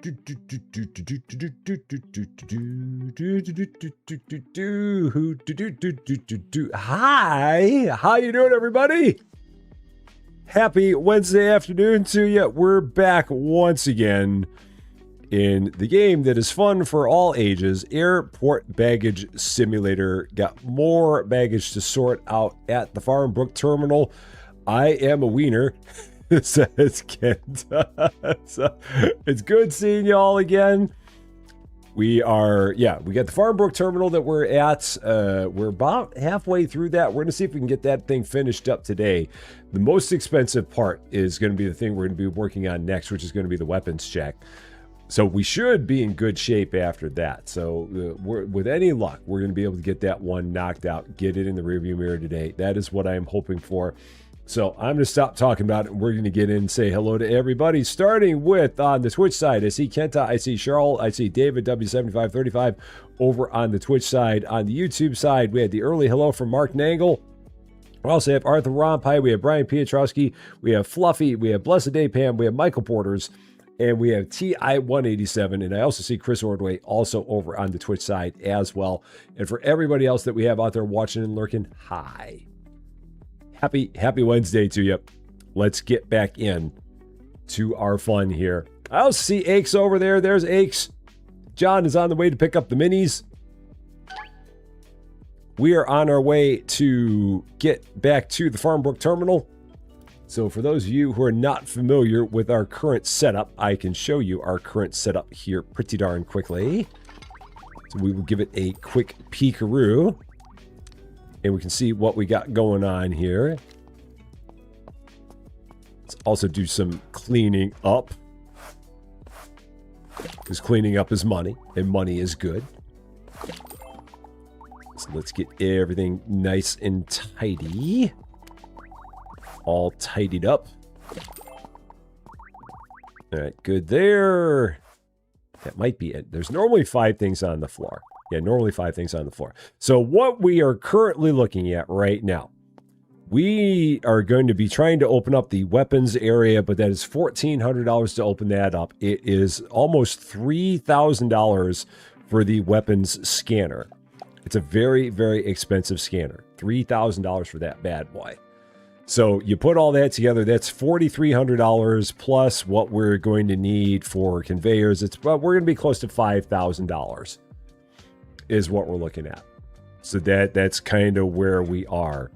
Hi, how you doing, everybody? Happy Wednesday afternoon to you. We're back once again in the game that is fun for all ages, Airport Baggage Simulator. Got more baggage to sort out at the Farmbrook terminal. I am a wiener, says Kent. So, it's good seeing you all again. We got the Farmbrook terminal that we're at. We're about halfway through that. We're going to see if we can get that thing finished up today. The most expensive part is going to be the thing we're going to be working on next, which is going to be the weapons check. So we should be in good shape after that. So with any luck, we're going to be able to get that one knocked out, get it in the rearview mirror today. That is what I am hoping for. So I'm going to stop talking about it, and we're going to get in and say hello to everybody, starting with on the Twitch side. I see Kenta, I see Charles, I see David W7535 over on the Twitch side. On the YouTube side, we had the early hello from Mark Nangle. We also have Arthur Rompai, we have Brian Pietrowski, we have Fluffy, we have Blessed Day Pam, we have Michael Porters, and we have TI187, and I also see Chris Ordway also over on the Twitch side as well. And for everybody else that we have out there watching and lurking, hi. Happy Wednesday to you. Let's get back in to our fun here. I also see Aches over there. There's Aches. John is on the way to pick up the minis. We are on our way to get back to the Farmbrook terminal. So for those of you who are not familiar with our current setup, I can show you our current setup here pretty darn quickly. So we will give it a quick peekaroo. And we can see what we got going on here. Let's also do some cleaning up. Because cleaning up is money, and money is good. So let's get everything nice and tidy. All tidied up. All right, good there. That might be it. There's normally 5 things on the floor. Yeah, normally 5 things on the floor. So what we are currently looking at right now, we are going to be trying to open up the weapons area, but that is $1,400 to open that up. It is almost $3,000 for the weapons scanner. It's a very, very expensive scanner. $3,000 for that bad boy. So you put all that together, that's $4,300 plus what we're going to need for conveyors. We're going to be close to $5,000 is what we're looking at. So that's kind of where we are.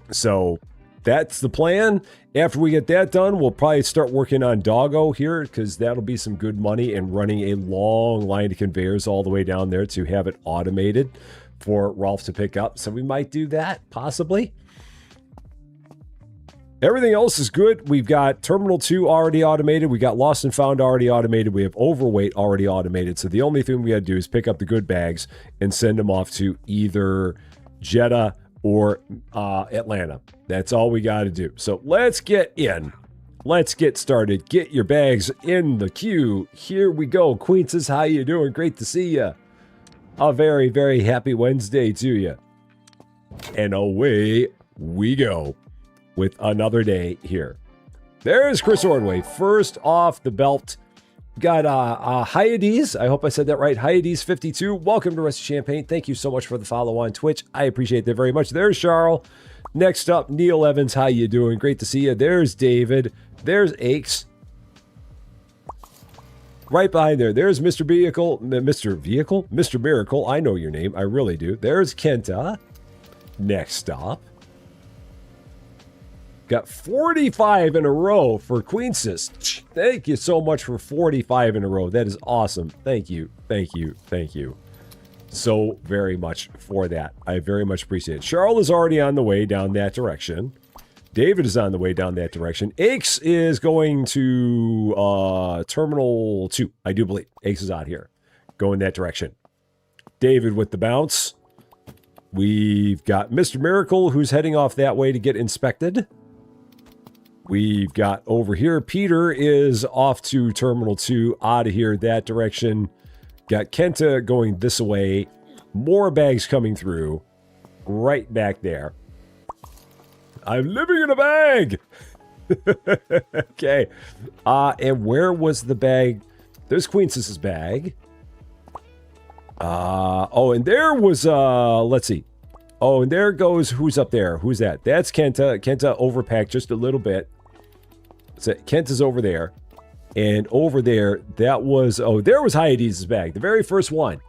So that's the plan. After we get that done, we'll probably start working on Doggo here, because that'll be some good money, and running a long line of conveyors all the way down there to have it automated for Rolf to pick up. So we might do that, possibly. Everything else is good. We've got Terminal 2 already automated. We got Lost and Found already automated. We have Overweight already automated. So the only thing we got to do is pick up the good bags and send them off to either Jeddah or Atlanta. That's all we got to do. So let's get in. Let's get started. Get your bags in the queue. Here we go. Queen says, how you doing? Great to see you. A very, very happy Wednesday to you. And away we go with another day here. There's Chris Ordway, first off the belt. Got Hyades, I hope I said that right, Hyades52. Welcome to Rest of Champaign. Thank you so much for the follow on Twitch. I appreciate that very much. There's Charles. Next up, Neil Evans. How you doing? Great to see you. There's David. There's Aches. Right behind there, there's Mr. Mr. Miracle. I know your name. I really do. There's Kenta. Next up. Got 45 in a row for Queensis. Thank you so much for 45 in a row. That is awesome. Thank you. Thank you. Thank you so very much for that. I very much appreciate it. Charles is already on the way down that direction. David is on the way down that direction. Aches is going to Terminal 2, I do believe. Aches is out here. Going that direction. David with the bounce. We've got Mr. Miracle, who's heading off that way to get inspected. We've got over here, Peter is off to Terminal 2, out of here, that direction. Got Kenta going this way. More bags coming through. Right back there. I'm living in a bag! Okay. And where was the bag There's Queen's bag. Oh, and there was, let's see. Oh, and there goes, who's up there? Who's that? That's Kenta. Kenta overpacked just a little bit. So Kenta's over there. And over there, that was, oh, there was Hyades' bag. The very first one.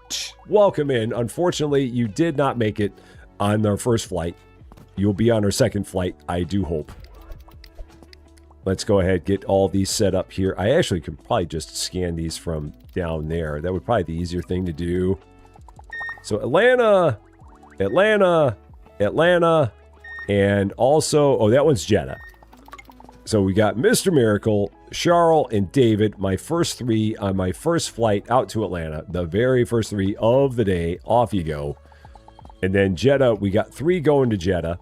Welcome in. Unfortunately, you did not make it on our first flight. You'll be on our second flight, I do hope. Let's go ahead, get all these set up here. I actually could probably just scan these from down there. That would probably be the easier thing to do. So Atlanta, Atlanta, Atlanta, and also, oh, that one's Jeddah. So we got Mr. Miracle, Charles, and David, my first three on my first flight out to Atlanta. The very first three of the day. Off you go. And then Jeddah, we got 3 going to Jeddah.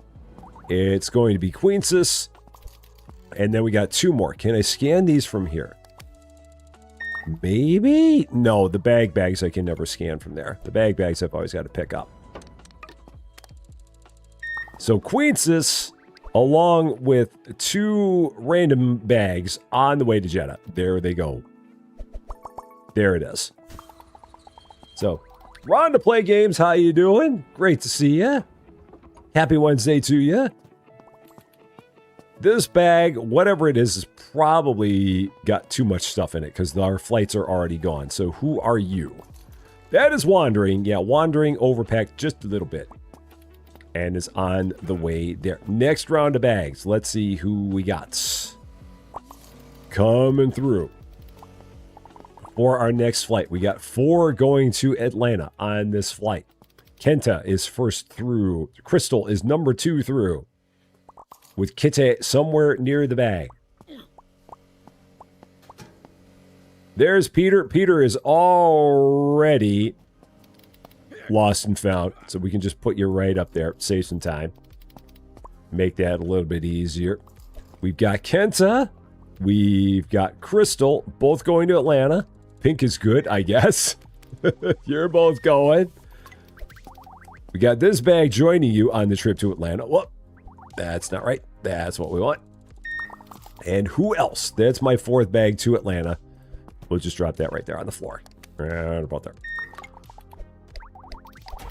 It's going to be Queen's. And then we got 2 more. Can I scan these from here? Maybe? No, the bags I can never scan from there. The bags I've always got to pick up. So Queen's, along with 2 random bags on the way to Jeddah. There they go. There it is. So, Ron to Play Games, how you doing? Great to see you. Happy Wednesday to you. This bag, whatever it is probably got too much stuff in it because our flights are already gone. So who are you? That is Wandering. Yeah, Wandering overpacked just a little bit and is on the way there. Next round of bags. Let's see who we got coming through for our next flight. We got 4 going to Atlanta on this flight. Kenta is first through. Crystal is number 2 through, with Kitty somewhere near the bag. There's Peter. Peter is already lost and found, so we can just put you right up there. Save some time. Make that a little bit easier. We've got Kenta. We've got Crystal, both going to Atlanta. Pink is good, I guess. You're both going. We got this bag joining you on the trip to Atlanta. Whoop. That's not right. That's what we want. And who else? That's my 4th bag to Atlanta. We'll just drop that right there on the floor. Right about there.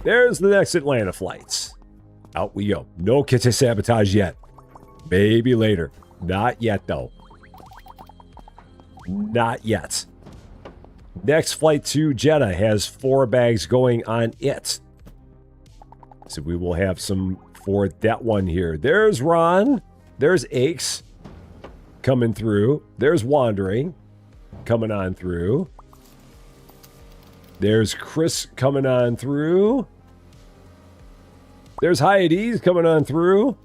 There's the next Atlanta flights. Out we go. No kitchen sabotage yet. Maybe later. Not yet, though. Not yet. Next flight to Jeddah has 4 bags going on it. So we will have some for that one here. There's Ron. There's Aches coming through. There's Wandering coming on through. There's Chris coming on through. There's Hyades coming on through.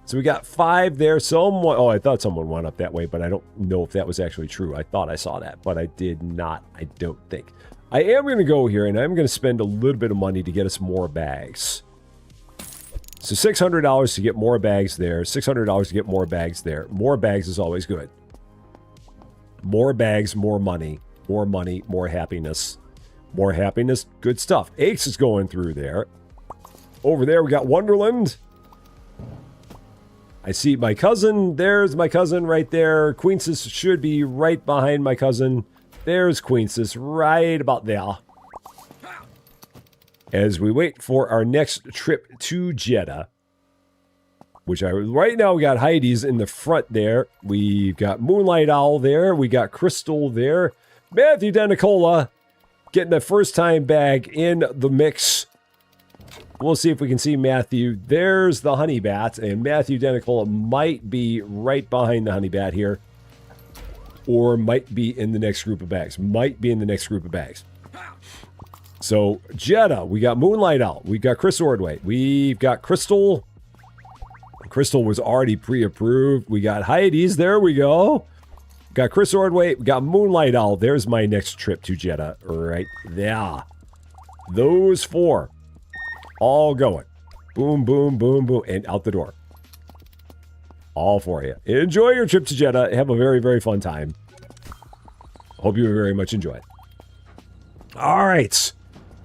So we got 5 there. Someone, oh, I thought someone went up that way, but I don't know if that was actually true. I thought I saw that, but I did not, I don't think. I am going to go here, and I'm going to spend a little bit of money to get us more bags. So $600 to get more bags there. $600 to get more bags there. More bags is always good. More bags, more money. More money, more happiness. More happiness, good stuff. Aches is going through there. Over there, we got Wonderland. I see my cousin. There's my cousin right there. Queen's should be right behind my cousin. There's Queen's right about there. As we wait for our next trip to Jeddah, which right now we got Heidi's in the front there. We've got Moonlight Owl there. We got Crystal there. Matthew Denicola getting the first time bag in the mix. We'll see if we can see Matthew. There's the honey bat, and Matthew Denicola might be right behind the honey bat here, or might be in the next group of bags. Might be in the next group of bags. So, Jeddah, we got Moonlight Owl. We got Chris Ordway. We've got Crystal. Crystal was already pre-approved. We got Heidi's. There we go. Got Chris Ordway. We got Moonlight Owl. There's my next trip to Jeddah right there. Those 4. All going. Boom, boom, boom, boom. And out the door. All for you. Enjoy your trip to Jeddah. Have a very, very fun time. Hope you very much enjoy it. All right.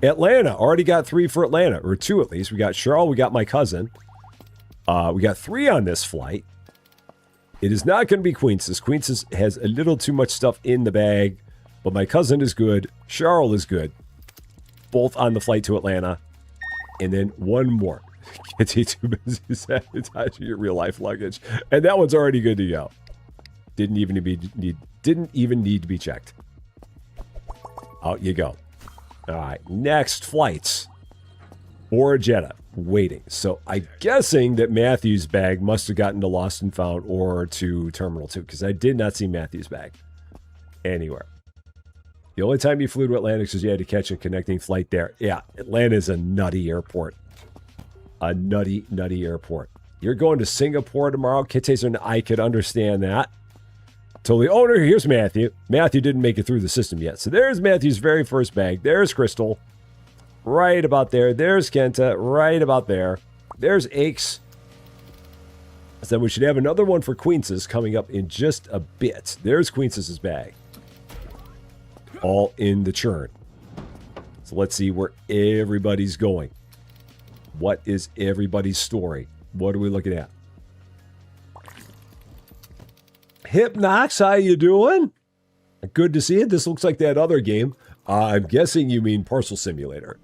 Atlanta. Already got 3 for Atlanta. Or 2 at least. We got Charles. We got my cousin. We got 3 on this flight. It is not going to be Queen's. Queen's has a little too much stuff in the bag, but my cousin is good. Charles is good. Both on the flight to Atlanta. And then one more. Can't be too busy sanitizing your real life luggage. And that one's already good to go. Didn't even need to be checked. Out you go. All right, next flights. Or Jeddah. Waiting. So I'm guessing that Matthew's bag must have gotten to Lost and Found or to Terminal 2, because I did not see Matthew's bag anywhere. The only time you flew to Atlanta is because you had to catch a connecting flight there. Yeah, Atlanta is a nutty airport. A nutty airport. You're going to Singapore tomorrow. Kitaser, I could understand that. Totally. Oh, no, here's Matthew. Matthew didn't make it through the system yet. So there's Matthew's very first bag. There's Crystal. Right about there. There's Kenta. Right about there. There's Aches. So we should have another one for Queen's coming up in just a bit. There's Queen's bag. All in the churn. So let's see where everybody's going. What is everybody's story? What are we looking at? Hypnox, how you doing? Good to see you. This looks like that other game. I'm guessing you mean Parcel Simulator.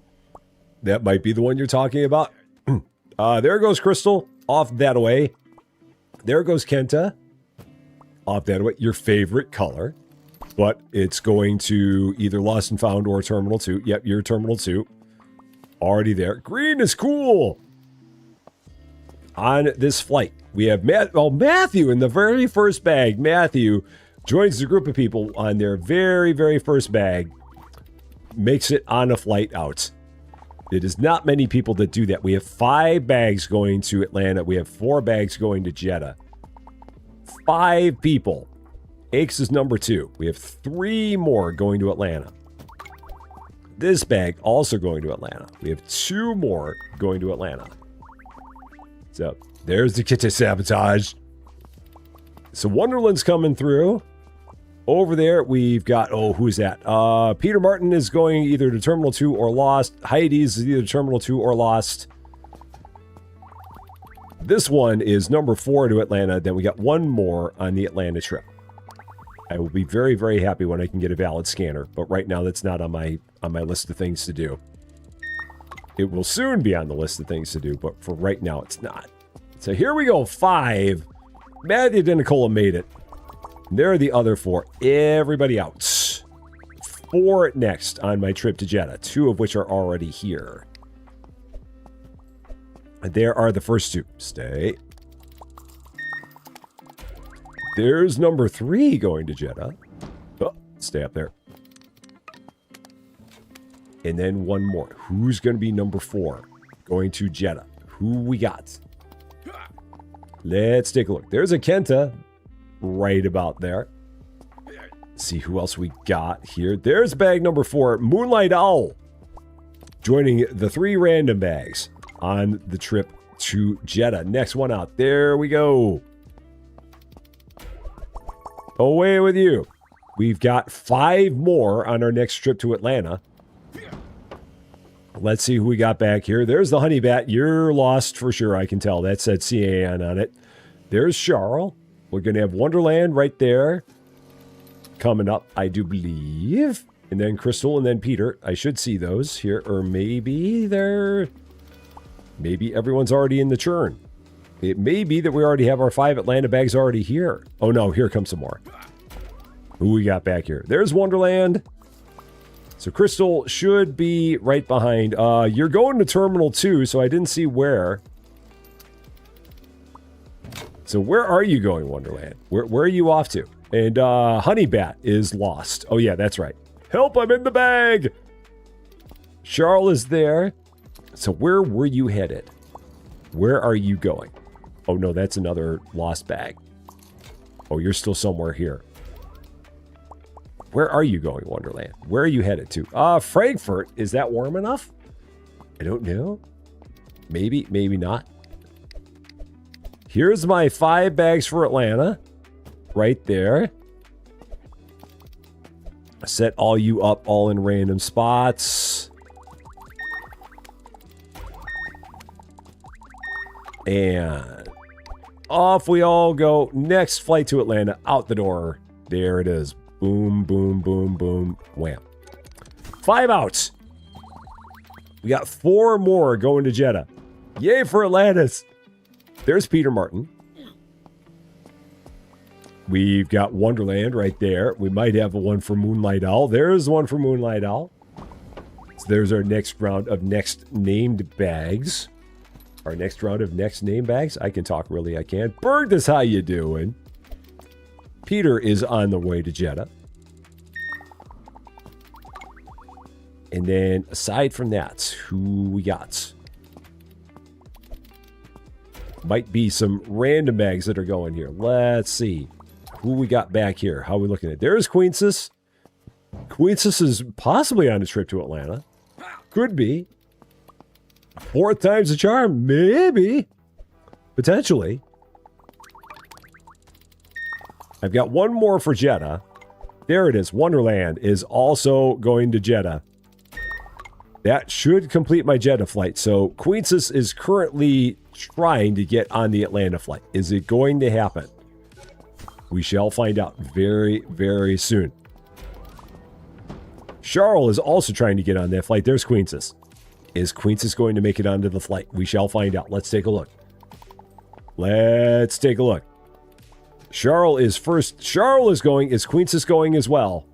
That might be the one you're talking about. There goes Crystal. Off that way. There goes Kenta. Off that way. Your favorite color. But it's going to either Lost and Found or Terminal 2. Yep, you're Terminal 2. Already there. Green is cool. On this flight, we have Matthew in the very first bag. Matthew joins the group of people on their very, very first bag. Makes it on a flight out. It is not many people that do that. We have 5 bags going to Atlanta. We have 4 bags going to Jeddah. 5 people. Aches is number 2. We have 3 more going to Atlanta. This bag also going to Atlanta. We have 2 more going to Atlanta. So there's the Kitty Sabotage. So Wonderland's coming through. Over there, we've got, who's that? Peter Martin is going either to Terminal 2 or Lost. Heidi's is either Terminal 2 or Lost. This one is number 4 to Atlanta. Then we got 1 more on the Atlanta trip. I will be very, very happy when I can get a valid scanner. But right now, that's not on my list of things to do. It will soon be on the list of things to do, but for right now, it's not. So here we go, 5. Matthew Denicola made it. There are the other 4. Everybody out. 4 next on my trip to Jeddah, 2 of which are already here. There are the first 2. Stay. There's number 3 going to Jeddah. Oh, stay up there. And then 1 more. Who's going to be number 4 going to Jeddah? Who we got? Let's take a look. There's a Kenta. Right about there. Let's see who else we got here. There's bag number 4, Moonlight Owl, joining the 3 random bags on the trip to Jeddah. Next one out. There we go. Away with you. We've got 5 more on our next trip to Atlanta. Let's see who we got back here. There's the Honey Bat. You're lost for sure, I can tell. That said CAN on it. There's Charles. We're going to have Wonderland right there. Coming up, I do believe. And then Crystal and then Peter. I should see those here. Or maybe they're... Maybe everyone's already in the churn. It may be that we already have our 5 Atlanta bags already here. Oh no, here comes some more. Who we got back here? There's Wonderland. So Crystal should be right behind. You're going to Terminal 2, so I didn't see where. So where are you going, Wonderland? Where are you off to? And Honey Bat is lost. Oh yeah, that's right. Help, I'm in the bag! Charles is there. So where were you headed? Where are you going? Oh no, that's another lost bag. Oh, you're still somewhere here. Where are you going, Wonderland? Where are you headed to? Frankfurt. Is that warm enough? I don't know. Maybe, maybe not. Here's my 5 bags for Atlanta. Right there. Set all you up all in random spots. And Off we all go. Next flight to Atlanta, out the door. There it is. Boom, boom, boom, boom, wham. 5 outs. We got 4 more going to Jeddah. Yay for Atlantis. There's Peter Martin. We've got Wonderland right there. We might have one for Moonlight Owl. There's one for Moonlight Owl. So there's our next round of next named bags. Our next round of next name bags. I can talk, really, I can. Bergdus, how you doing? Peter is on the way to Jeddah. And then, aside from that, who we got? Might be some random bags that are going here. Let's see. Who we got back here? How are we looking at? There's Queensus. Queensus is possibly on a trip to Atlanta. Could be. 4th time's a charm. Maybe. Potentially. I've got one more for Jeddah. There it is. Wonderland is also going to Jeddah. That should complete my Jeddah flight. So Queensus is currently trying to get on the Atlanta flight. Is it going to happen? We shall find out very, very soon. Charles is also trying to get on that flight. There's Queensus. Is Queensus going to make it onto the flight? We shall find out. Let's take a look. Let's take a look. Charles is first. Charles is going. Is Queensus going as well?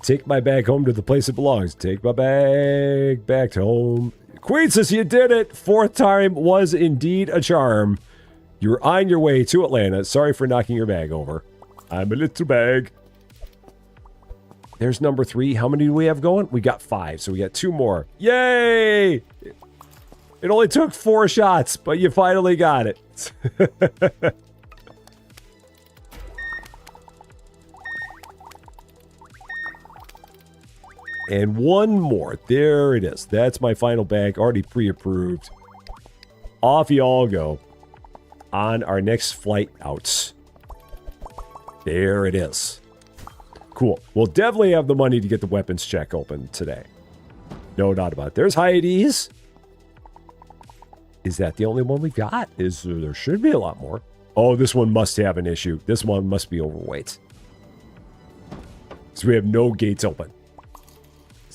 Take my bag home to the place it belongs. Take my bag back to home. Queensus, you did it. 4th time was indeed a charm. You're on your way to Atlanta. Sorry for knocking your bag over. I'm a little bag. There's number 3. How many do we have going? We got 5, so we got 2 more. Yay! It only took 4 shots, but you finally got it. And one more. There it is. That's my final bag. Already pre-approved. Off you all go. On our next flight out. There it is. Cool. We'll definitely have the money to get the weapons check open today. No doubt about it. There's Hyades. Is that the only one we got? There should be a lot more. Oh, this one must have an issue. This one must be overweight. So we have no gates open.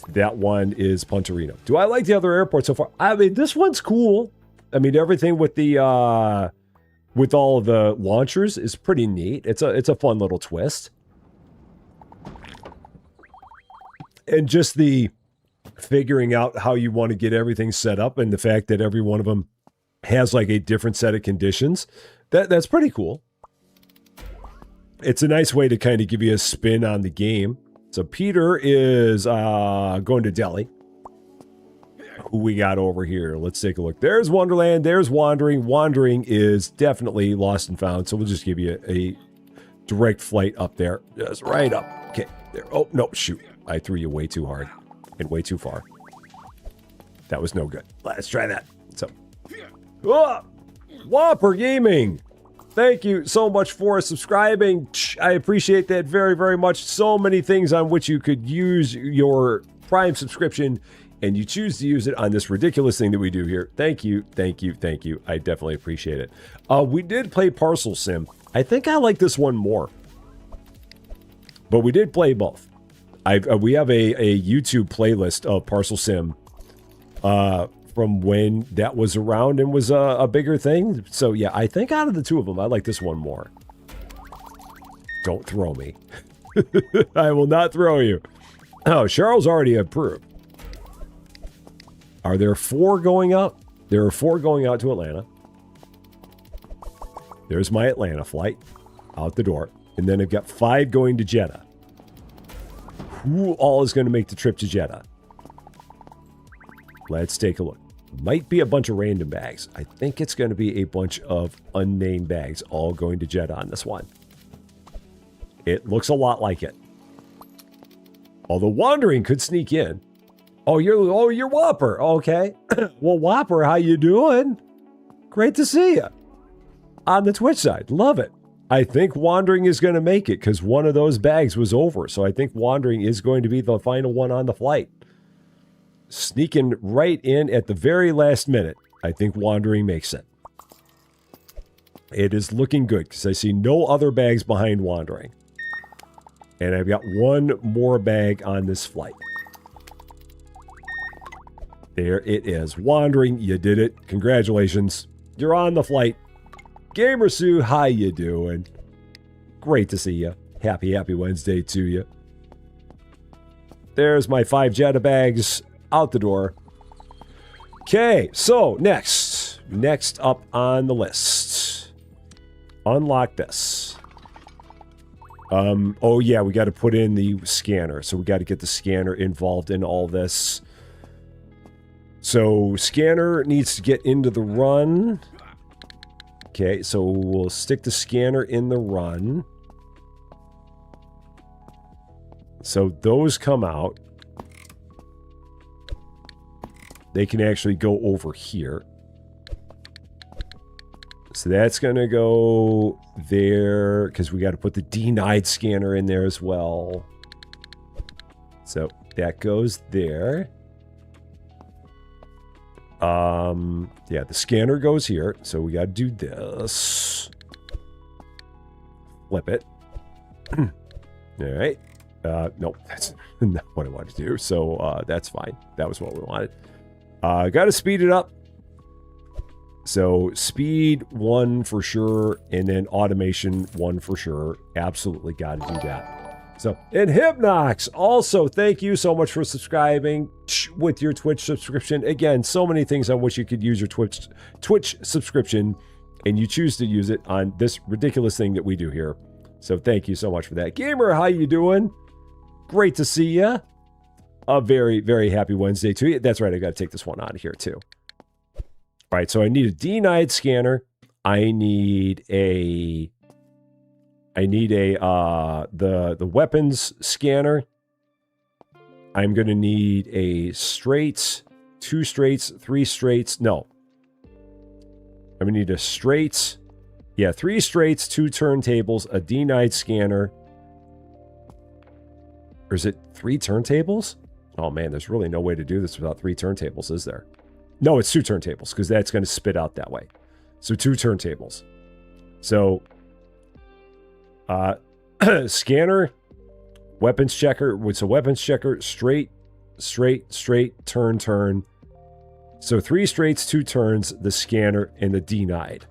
That one is Punta Reno. Do I like the other airport so far? I mean, this one's cool. I mean, everything with the with all of the launchers is pretty neat. It's a fun little twist. And just the figuring out how you want to get everything set up and the fact that every one of them has like a different set of conditions. That's pretty cool. It's a nice way to kind of give you a spin on the game. So Peter is going to Delhi. Who we got over here? Let's take a look. There's Wonderland. There's Wandering. Wandering is definitely lost and found. So we'll just give you a direct flight up there. Just right up. Okay. There. Oh, no. Shoot. I threw you way too hard and way too far. That was no good. Let's try that. So, Whopper Gaming. Thank you so much for subscribing. I appreciate that very, very much. So many things on which you could use your Prime subscription, and you choose to use it on this ridiculous thing that we do here. Thank you, thank you, thank you. I definitely appreciate it. We did play Parcel Sim. I think I like this one more. But we did play both. We have a YouTube playlist of Parcel Sim from when that was around and was a bigger thing. So yeah, I think out of the two of them, I like this one more. Don't throw me. I will not throw you. Oh, Charles already approved. Are there 4 going out? There are 4 going out to Atlanta. There's my Atlanta flight out the door. And then I've got 5 going to Jeddah. Who all is going to make the trip to Jeddah? Let's take a look. Might be a bunch of random bags. I think it's going to be a bunch of unnamed bags all going to Jeddah on this one. It looks a lot like it. Although Wandering could sneak in. Oh, you're Whopper. Okay. Well, Whopper, how you doing? Great to see you. On the Twitch side. Love it. I think Wandering is going to make it because one of those bags was over. So I think Wandering is going to be the final one on the flight. Sneaking right in at the very last minute. I think Wandering makes it. It is looking good because I see no other bags behind wandering. And I've got one more bag on this flight. There it is. Wandering, you did it. Congratulations. You're on the flight. Gamer Sue, how you doing? Great to see you. Happy Wednesday to you. There's my 5 Jetta bags out the door. Okay, so next up on the list. Unlock this. Oh yeah, we got to put in the scanner. So we got to get the scanner involved in all this. So scanner needs to get into the run. Okay, so we'll stick the scanner in the run. So those come out. They can actually go over here. So that's going to go there because we got to put the denied scanner in there as well. So that goes there. Yeah, the scanner goes here. So we got to do this. Flip it. All right. Nope, that's not what I wanted to do. So that's fine. That was what we wanted. Got to speed it up. So speed 1 for sure, and then automation 1 for sure. Absolutely got to do that. So, and Hypnox, also thank you so much for subscribing with your Twitch subscription. Again, so many things on which you could use your Twitch subscription, and you choose to use it on this ridiculous thing that we do here. So thank you so much for that. Gamer, how you doing? Great to see you. A very, very happy Wednesday to you. That's right, I got to take this one out of here too. All right, so I need a denied scanner. I need the weapons scanner. I'm going to need a straights, 2 straights, 3 straights. No. I'm going to need a straights. Yeah, 3 straights, 2 turntables, a denied scanner. Or is it 3 turntables? Oh man, there's really no way to do this without 3 turntables, is there? No, it's 2 turntables, because that's going to spit out that way. So 2 turntables. So, scanner, weapons checker. What's a weapons checker? Straight, turn. So 3 straights, 2 turns, the scanner, and the denied.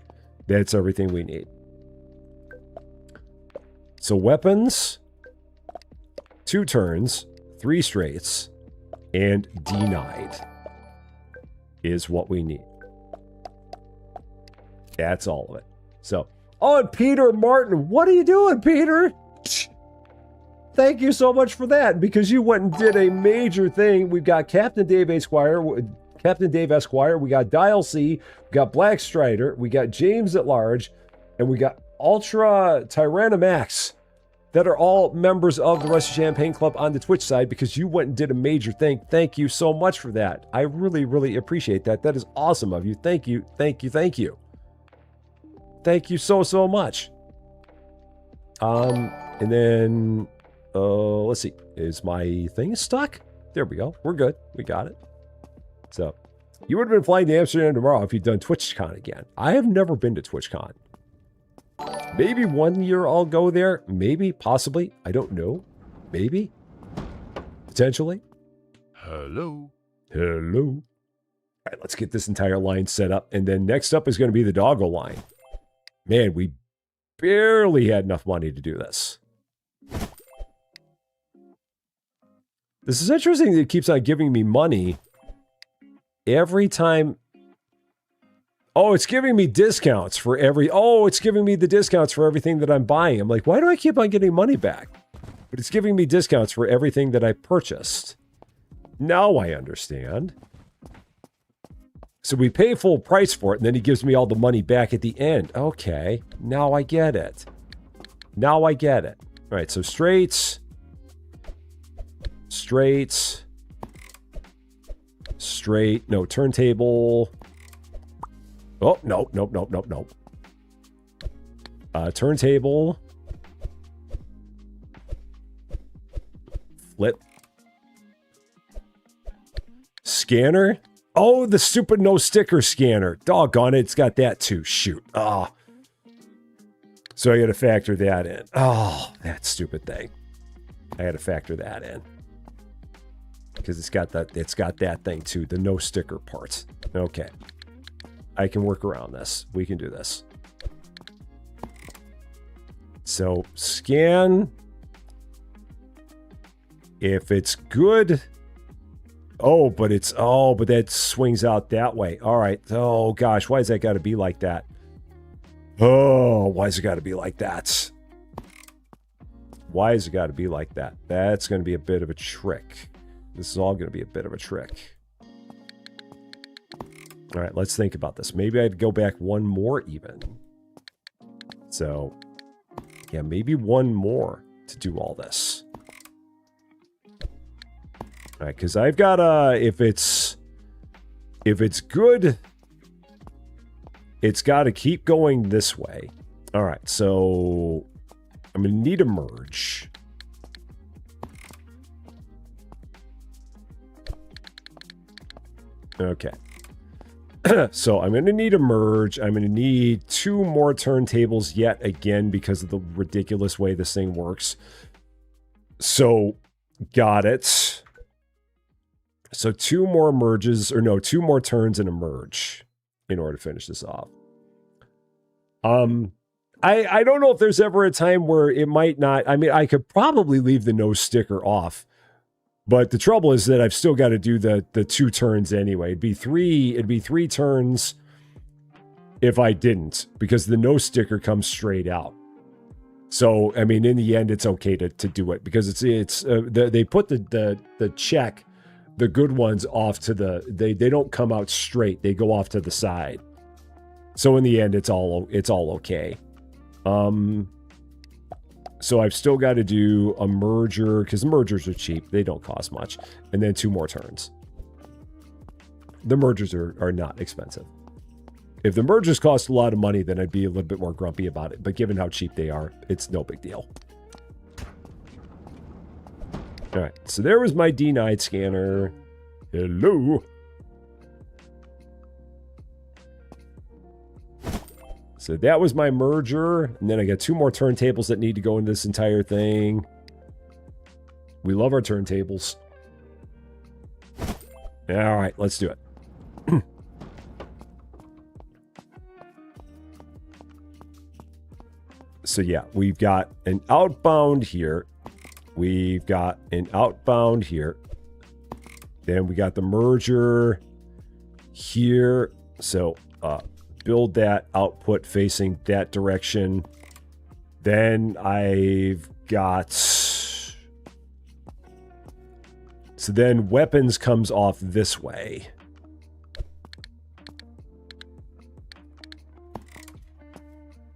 That's everything we need. So weapons, 2 turns, 3 straights, and denied is what we need. That's all of it. So, oh, and Peter Martin, what are you doing, Peter? Thank you so much for that, because you went and did a major thing. We've got Captain Dave Esquire, we got Dial C, we got Black Strider, we got James at Large, and we got Ultra Tyrannamax that are all members of the Rusty Champagne Club on the Twitch side, because you went and did a major thing. Thank you so much for that. I really, really appreciate that. That is awesome of you. Thank you. Thank you so much. And then, let's see. Is my thing stuck? There we go. We're good. We got it. So, you would have been flying to Amsterdam tomorrow if you'd done TwitchCon again. I have never been to TwitchCon. Maybe one year I'll go there. Maybe, possibly. I don't know. Maybe. Potentially. Hello. All right, let's get this entire line set up. And then next up is going to be the doggo line. Man, we barely had enough money to do this. This is interesting that it keeps on giving me money every time. Oh, it's giving me discounts for every... Oh, it's giving me the discounts for everything that I'm buying. I'm like, why do I keep on getting money back? But it's giving me discounts for everything that I purchased. Now I understand. So we pay full price for it, and then he gives me all the money back at the end. Okay, now I get it. All right, so straights. No, turntable. Oh, no. Turntable. Flip. Scanner. Oh, the stupid no sticker scanner. Doggone it, it's got that too. Shoot. Oh, So I got to factor that in. Oh, that stupid thing. I got to factor that in. Because it's got that thing too, the no sticker part. Okay. I can work around this. We can do this. So scan. If it's good. Oh, but that swings out that way. All right. Oh gosh, why has that got to be like that? Oh, why has it got to be like that? Why has it got to be like that? That's going to be a bit of a trick. This is all going to be a bit of a trick. All right, let's think about this. Maybe I'd go back one more even. So, yeah, maybe one more to do all this. All right, because I've got if it's good, it's got to keep going this way. All right, so I'm going to need a merge. Okay. So I'm going to need a merge. I'm going to need 2 more turntables yet again because of the ridiculous way this thing works. So, got it. So 2 more merges, or no, 2 more turns and a merge in order to finish this off. I don't know if there's ever a time where it might not. I mean, I could probably leave the no sticker off. But the trouble is that I've still got to do the 2 turns anyway. It'd be 3 turns if I didn't, because the no sticker comes straight out. So, I mean, in the end, it's okay to do it because they put the check, the good ones off to they don't come out straight. They go off to the side. So in the end, it's all okay. So I've still got to do a merger, because mergers are cheap. They don't cost much. And then 2 more turns. The mergers are not expensive. If the mergers cost a lot of money, then I'd be a little bit more grumpy about it. But given how cheap they are, it's no big deal. All right, so there was my D9 scanner. Hello. So that was my merger, and then I got 2 more turntables that need to go into this entire thing. We love our turntables. All right, let's do it. So yeah, we've got an outbound here. We've got an outbound here. Then we got the merger here. So, build that output facing that direction. Then I've got... So then weapons comes off this way.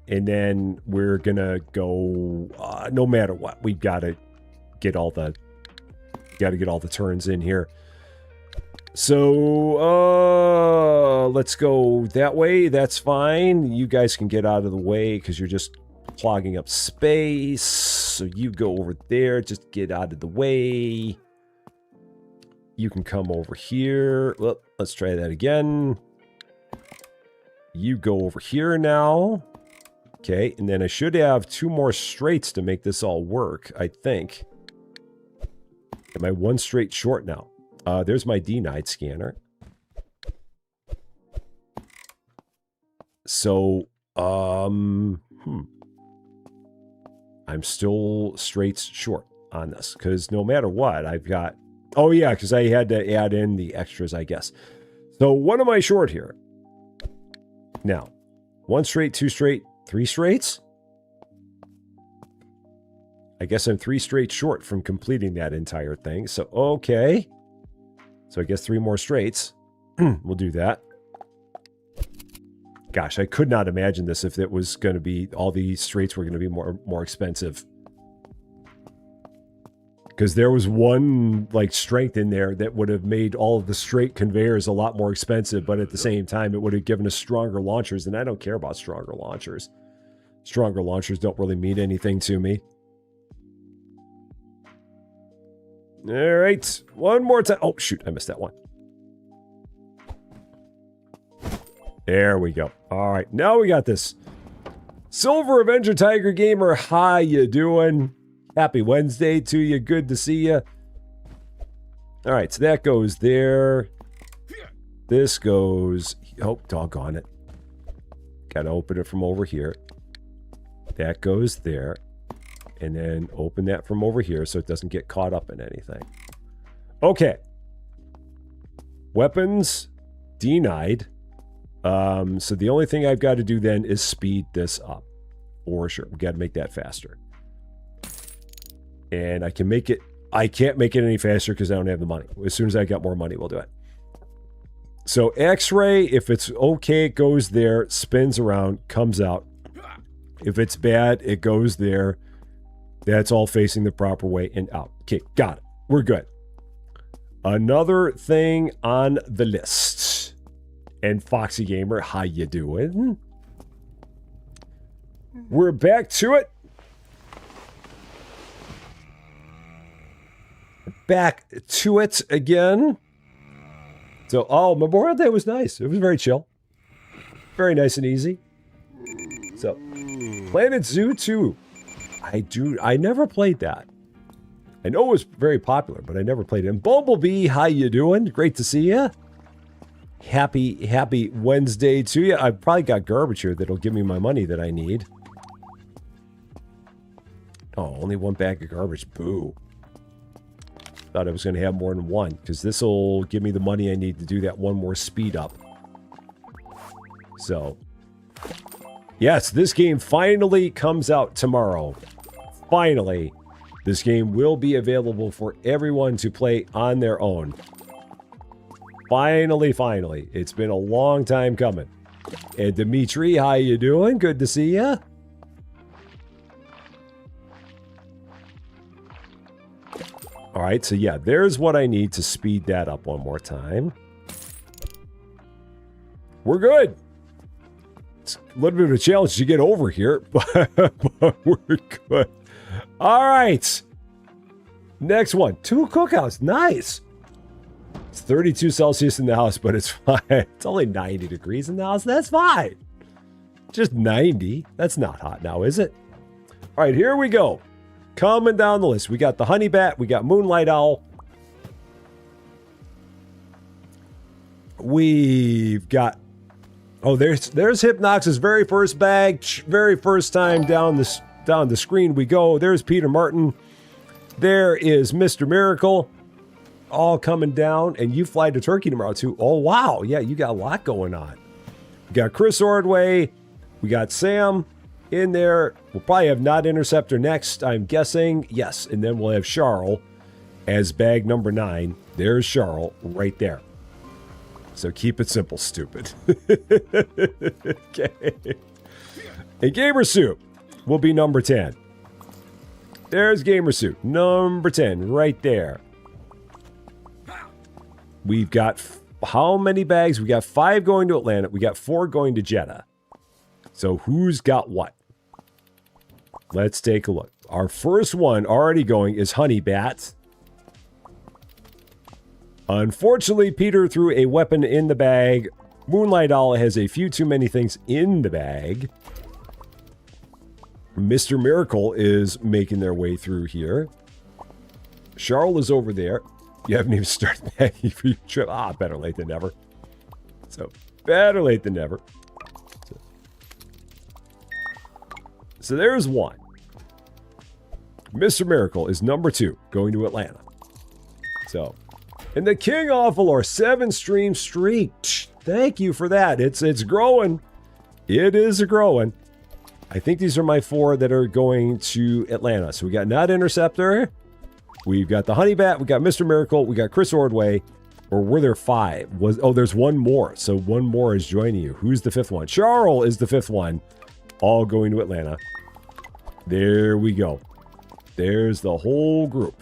And then we're going to go... no matter what, we've got to get all the... get all the turns in here. So, let's go that way. That's fine. You guys can get out of the way because you're just clogging up space. So you go over there. Just get out of the way. You can come over here. Well, let's try that again. You go over here now. Okay, and then I should have 2 more straights to make this all work, I think. Am I 1 straight short now? There's my D9 scanner. So, I'm still straight short on this, because no matter what, I've got... Oh, yeah, because I had to add in the extras, I guess. So, what am I short here? Now, 1 straight, 2 straight, 3 straights? I guess I'm 3 straight short from completing that entire thing. So, okay. So I guess 3 more straights. We'll do that. Gosh, I could not imagine this if it was going to be... all these straights were going to be more expensive. Because there was one, like, strength in there that would have made all of the straight conveyors a lot more expensive, but at the same time, it would have given us stronger launchers, and I don't care about stronger launchers. Stronger launchers don't really mean anything to me. All right, one more time. Oh, shoot, I missed that one. There we go. All right, now we got this. Silver Avenger Tiger Gamer, how you doing? Happy Wednesday to you. Good to see you. All right, so that goes there. This goes... Oh, doggone it. Got to open it from over here. That goes there. And then open that from over here so it doesn't get caught up in anything. Okay. Weapons denied. So the only thing I've got to do then is speed this up. For sure. We got to make that faster. And I can make it... I can't make it any faster because I don't have the money. As soon as I got more money, we'll do it. So X-ray, if it's okay, it goes there, spins around, comes out. If it's bad, it goes there. That's all facing the proper way and out. Okay, got it. We're good. Another thing on the list. And Foxy Gamer, how you doing? We're back to it. Back to it again. So, oh, Memorial Day was nice. It was very chill. Very nice and easy. So, Planet Zoo 2. I never played that. I know it was very popular, but I never played it. And Bumblebee, how you doing? Great to see you. Happy Wednesday to you. I've probably got garbage here that'll give me my money that I need. Oh, only one bag of garbage. Boo. Thought I was going to have more than one, because this will give me the money I need to do that one more speed up. So, yes, this game finally comes out tomorrow. Finally, this game will be available for everyone to play on their own. Finally. It's been a long time coming. And Dimitri, how you doing? Good to see you. All right, so yeah, there's what I need to speed that up one more time. We're good. It's a little bit of a challenge to get over here, but we're good. All right. Next one, 2 cookouts. Nice. It's 32 Celsius in the house, but it's fine. It's only 90 degrees in the house. That's fine. Just 90. That's not hot now, is it? All right, here we go. Coming down the list. We got the honey bat. We got moonlight owl. We've got... Oh, there's Hypnox's very first bag. Very first time down the screen we go. There's Peter Martin. There is Mr. Miracle. All coming down. And you fly to Turkey tomorrow, too. Oh, wow. Yeah, you got a lot going on. We got Chris Ordway. We got Sam in there. We'll probably have Not Interceptor next, I'm guessing. Yes, and then we'll have Charles as bag number 9. There's Charles right there. So keep it simple, stupid. Okay. And Gamer Soup will be number 10. There's Gamer Soup, number 10, right there. We've got how many bags? We got 5 going to Atlanta. We got 4 going to Jeddah. So who's got what? Let's take a look. Our first one already going is Honey Bat. Unfortunately, Peter threw a weapon in the bag. Moonlight Owl has a few too many things in the bag. Mr. Miracle is making their way through here. Charles is over there. You haven't even started packing for your trip. Ah, better late than never. So, better late than never. So there's one. Mr. Miracle is number 2, going to Atlanta. So, and the King of Valor 7-stream streak. Thank you for that. It's growing. It is growing. I think these are my 4 that are going to Atlanta. So we got Not Interceptor. We've got the Honey Bat. We got Mr. Miracle. We got Chris Ordway. Or were there 5? Oh, there's one more. So one more is joining you. Who's the 5th one? Charles is the 5th one. All going to Atlanta. There we go. There's the whole group.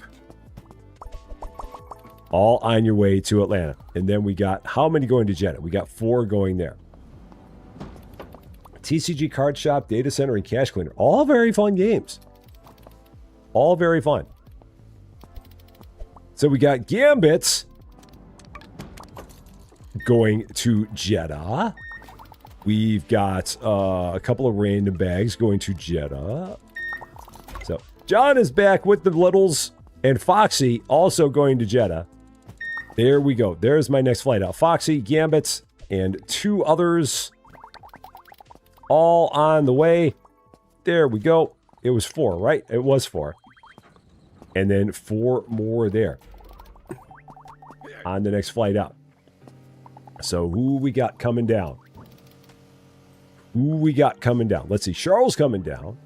All on your way to Atlanta. And then we got, how many going to Jeddah? We got 4 going there. TCG Card Shop, Data Center, and Cash Cleaner. All very fun games. All very fun. So we got Gambits going to Jeddah. We've got a couple of random bags going to Jeddah. So John is back with the littles, and Foxy also going to Jeddah. There we go. There's my next flight out. Foxy, Gambit, and 2 others all on the way. There we go. It was 4, right? It was 4. And then 4 more there on the next flight out. So who we got coming down? Who we got coming down? Let's see. Charles coming down.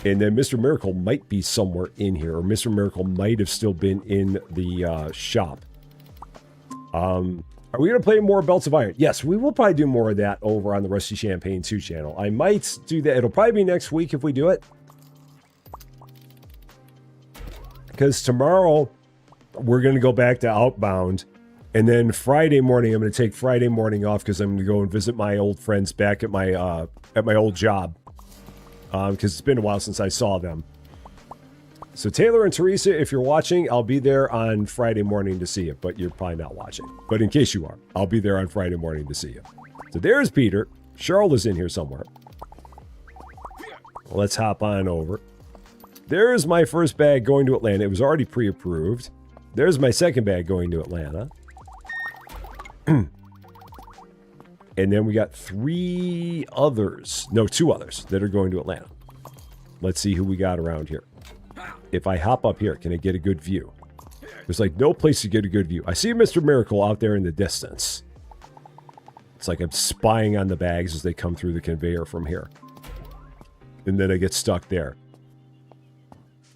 And then Mr. Miracle might be somewhere in here. Or Mr. Miracle might have still been in the shop. Are we going to play more Belts of Iron? Yes, we will probably do more of that over on the Rusty Champaign 2 channel. I might do that. It'll probably be next week if we do it. Because tomorrow, we're going to go back to Outbound. And then Friday morning, I'm going to take Friday morning off because I'm going to go and visit my old friends back at my old job. Because it's been a while since I saw them. So Taylor and Teresa, if you're watching, I'll be there on Friday morning to see you. But you're probably not watching. But in case you are, I'll be there on Friday morning to see you. So there's Peter. Charlotte is in here somewhere. Let's hop on over. There's my first bag going to Atlanta. It was already pre-approved. There's my second bag going to Atlanta. And then we got 3 others. No, 2 others that are going to Atlanta. Let's see who we got around here. If I hop up here, can I get a good view? There's like no place to get a good view. I see Mr. Miracle out there in the distance. It's like I'm spying on the bags as they come through the conveyor from here. And then I get stuck there.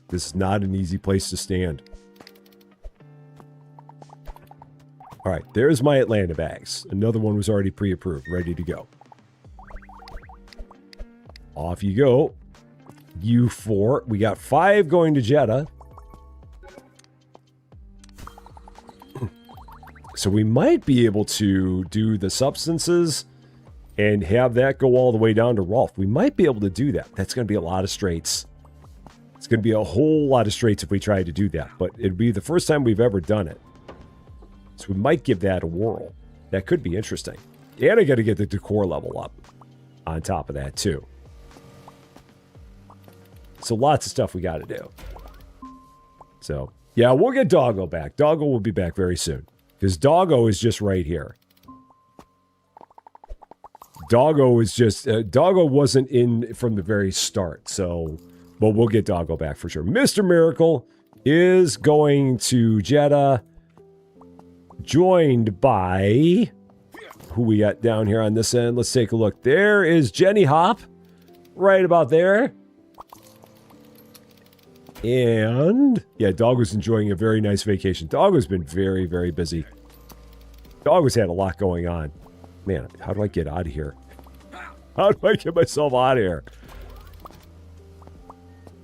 This is not an easy place to stand. All right, there's my Atlanta bags. Another one was already pre-approved, ready to go. Off you go. You 4. We got 5 going to Jeddah. So we might be able to do the substances and have that go all the way down to Rolf. We might be able to do that. That's going to be a lot of straights. It's going to be a whole lot of straights if we try to do that. But it'd be the first time we've ever done it. So we might give that a whirl. That could be interesting. And I got to get the decor level up on top of that too. So lots of stuff we got to do. So yeah, we'll get Doggo back. Doggo will be back very soon. Because Doggo is just right here. Doggo is just... Doggo wasn't in from the very start. So, but we'll get Doggo back for sure. Mr. Miracle is going to Jeddah. Joined by... Who we got down here on this end? Let's take a look. There is Jenny Hop. Right about there. And... yeah, Doggo's enjoying a very nice vacation. Doggo's been very, very busy. Doggo's had a lot going on. Man, how do I get out of here? How do I get myself out of here?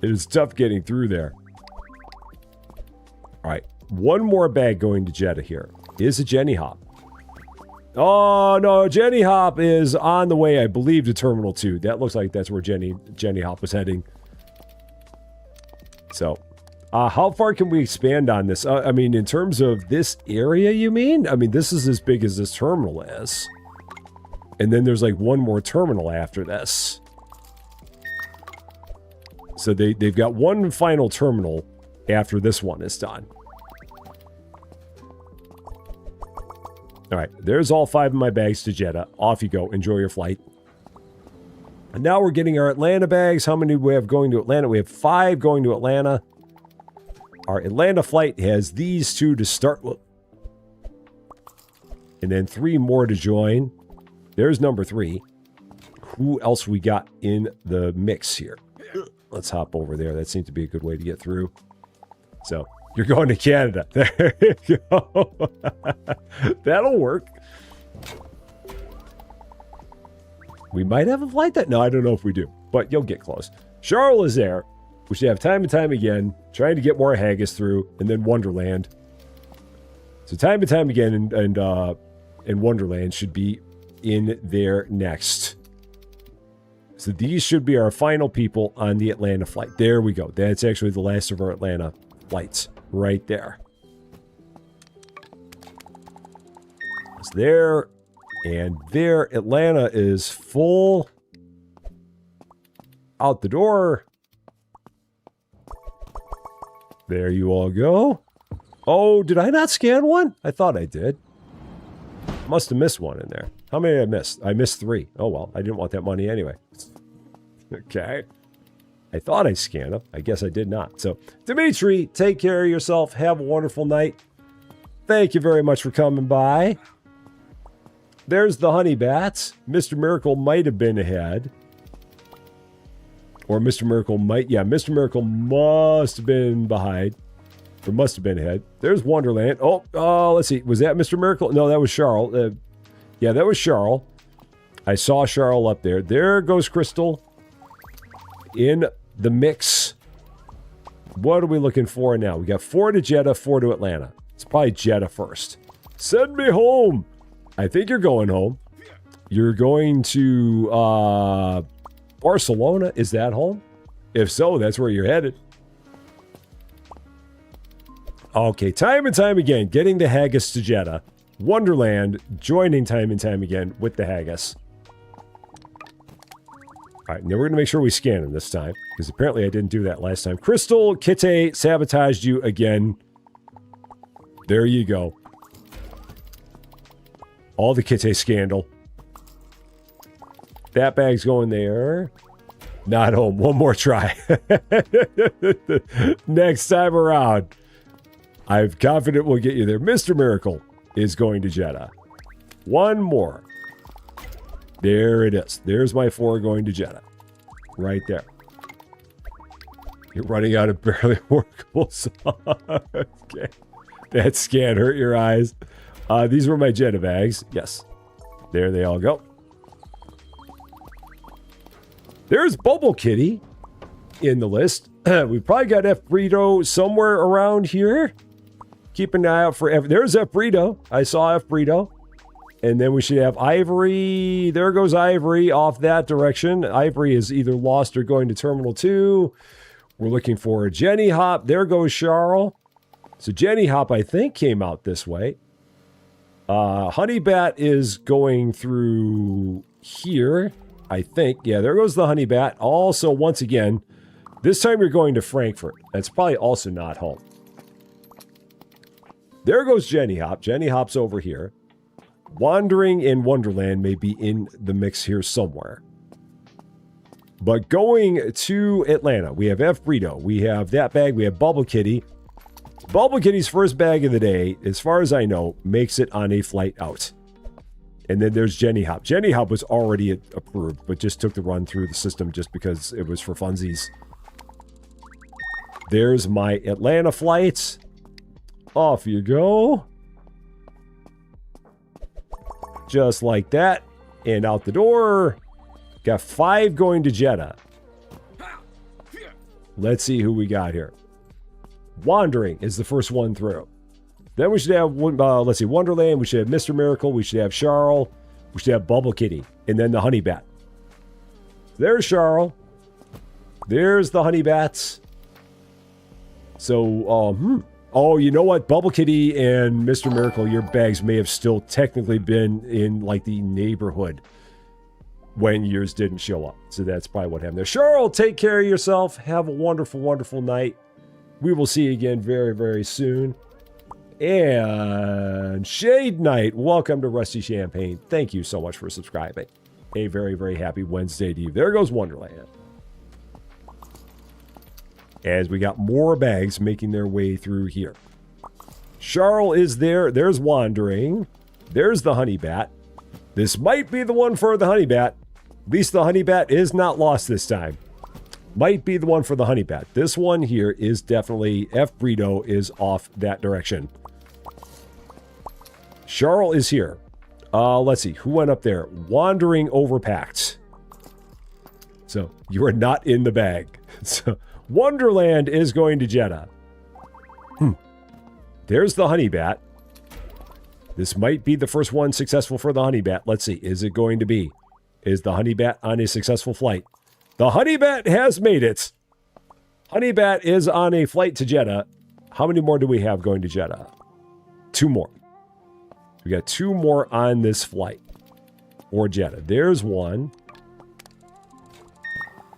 It is tough getting through there. All right. One more bag going to Jeddah here. Is a Jenny Hop. Oh, no. Jenny Hop is on the way, I believe, to Terminal 2. That looks like that's where Jenny Hop was heading. So, how far can we expand on this? I mean, in terms of this area, you mean? I mean, this is as big as this terminal is. And then there's like one more terminal after this. So they've got one final terminal after this one is done. All right, there's all 5 of my bags to Jeddah. Off you go. Enjoy your flight. And now we're getting our Atlanta bags. How many do we have going to Atlanta? We have 5 going to Atlanta. Our Atlanta flight has these 2 to start with. And then 3 more to join. There's number 3. Who else we got in the mix here? Let's hop over there. That seems to be a good way to get through. So, you're going to Canada. There you go. That'll work. We might have a flight that... no, I don't know if we do. But you'll get close. Charles is there. We should have time and time again. Trying to get more haggis through. And then Wonderland. So time and time again. And Wonderland should be in there next. So these should be our final people on the Atlanta flight. There we go. That's actually the last of our Atlanta flights. Right there. So there And there, Atlanta is full. Out the door. There you all go. Oh, did I not scan one? I thought I did. Must have missed one in there. How many did I miss? I missed 3. Oh, well, I didn't want that money anyway. Okay. I thought I scanned them. I guess I did not. So, Dimitri, take care of yourself. Have a wonderful night. Thank you very much for coming by. There's the honey bats. Mr. Miracle might have been ahead. Or Mr. Miracle might... Yeah, Mr. Miracle must have been behind. Or must have been ahead. There's Wonderland. Oh, let's see. Was that Mr. Miracle? No, that was Charles. Yeah, that was Charles. I saw Charles up there. There goes Crystal. In the mix. What are we looking for now? We got 4 to Jeddah, 4 to Atlanta. It's probably Jeddah first. Send me home. I think you're going home. You're going to Barcelona. Is that home? If so, that's where you're headed. Okay, time and time again, getting the haggis to Jeddah. Wonderland joining time and time again with the haggis. All right, now we're going to make sure we scan him this time, because apparently I didn't do that last time. Crystal, Kitty sabotaged you again. There you go. All the Kitty scandal. That bag's going there. Not home. One more try. Next time around. I'm confident we'll get you there. Mr. Miracle is going to Jeddah. One more. There it is. There's my 4 going to Jeddah. Right there. You're running out of barely workable songs. Okay. That scan hurt your eyes. These were my Jeddah bags. Yes. There they all go. There's Bubble Kitty in the list. We probably got F. Burrito somewhere around here. Keep an eye out for F. There's F. Burrito. I saw F. Burrito. And then we should have Ivory. There goes Ivory off that direction. Ivory is either lost or going to Terminal 2. We're looking for Jenny Hop. There goes Charles. So Jenny Hop, I think, came out this way. Honey Bat is going through here, I think. Yeah, there goes the Honey Bat. Also, once again, this time you're going to Frankfurt. That's probably also not home. There goes Jenny Hop. Jenny Hop's over here. Wandering in Wonderland may be in the mix here somewhere. But going to Atlanta, we have F. Burrito. We have that bag. We have Bubble Kitty. Bubble Kitty's first bag of the day, as far as I know, makes it on a flight out. And then there's Jenny Hop. Jenny Hop was already approved, but just took the run through the system just because it was for funsies. There's my Atlanta flights. Off you go. Just like that. And out the door. Got 5 going to Jeddah. Let's see who we got here. Wandering is the first one through. Then we should have, let's see, Wonderland. We should have Mr. Miracle. We should have Charles. We should have Bubble Kitty. And then the Honey Bat. There's Charles. There's the Honey Bats. So, oh, you know what? Bubble Kitty and Mr. Miracle, your bags may have still technically been in, like, the neighborhood when yours didn't show up. So that's probably what happened there. Charles, take care of yourself. Have a wonderful, wonderful night. We will see you again very, very soon. And Shade Knight, welcome to Rusty Champagne. Thank you so much for subscribing. A very, very happy Wednesday to you. There goes Wonderland. As we got more bags making their way through here. Charles is there. There's Wandering. There's the Honey Bat. This might be the one for the Honey Bat. At least the Honey Bat is not lost this time. Might be the one for the Honey Bat. This one here is definitely... F. Burrito is off that direction. Charles is here. Let's see. Who went up there? Wandering overpacked. So, you are not in the bag. So, Wonderland is going to Jeddah. There's the Honey Bat. This might be the first one successful for the Honey Bat. Let's see. Is it going to be? Is the Honey Bat on a successful flight? The Honey Bat has made it. Honey Bat is on a flight to Jeddah. How many more do we have going to Jeddah? 2 more. We got 2 more on this flight. or Jetta. There's one.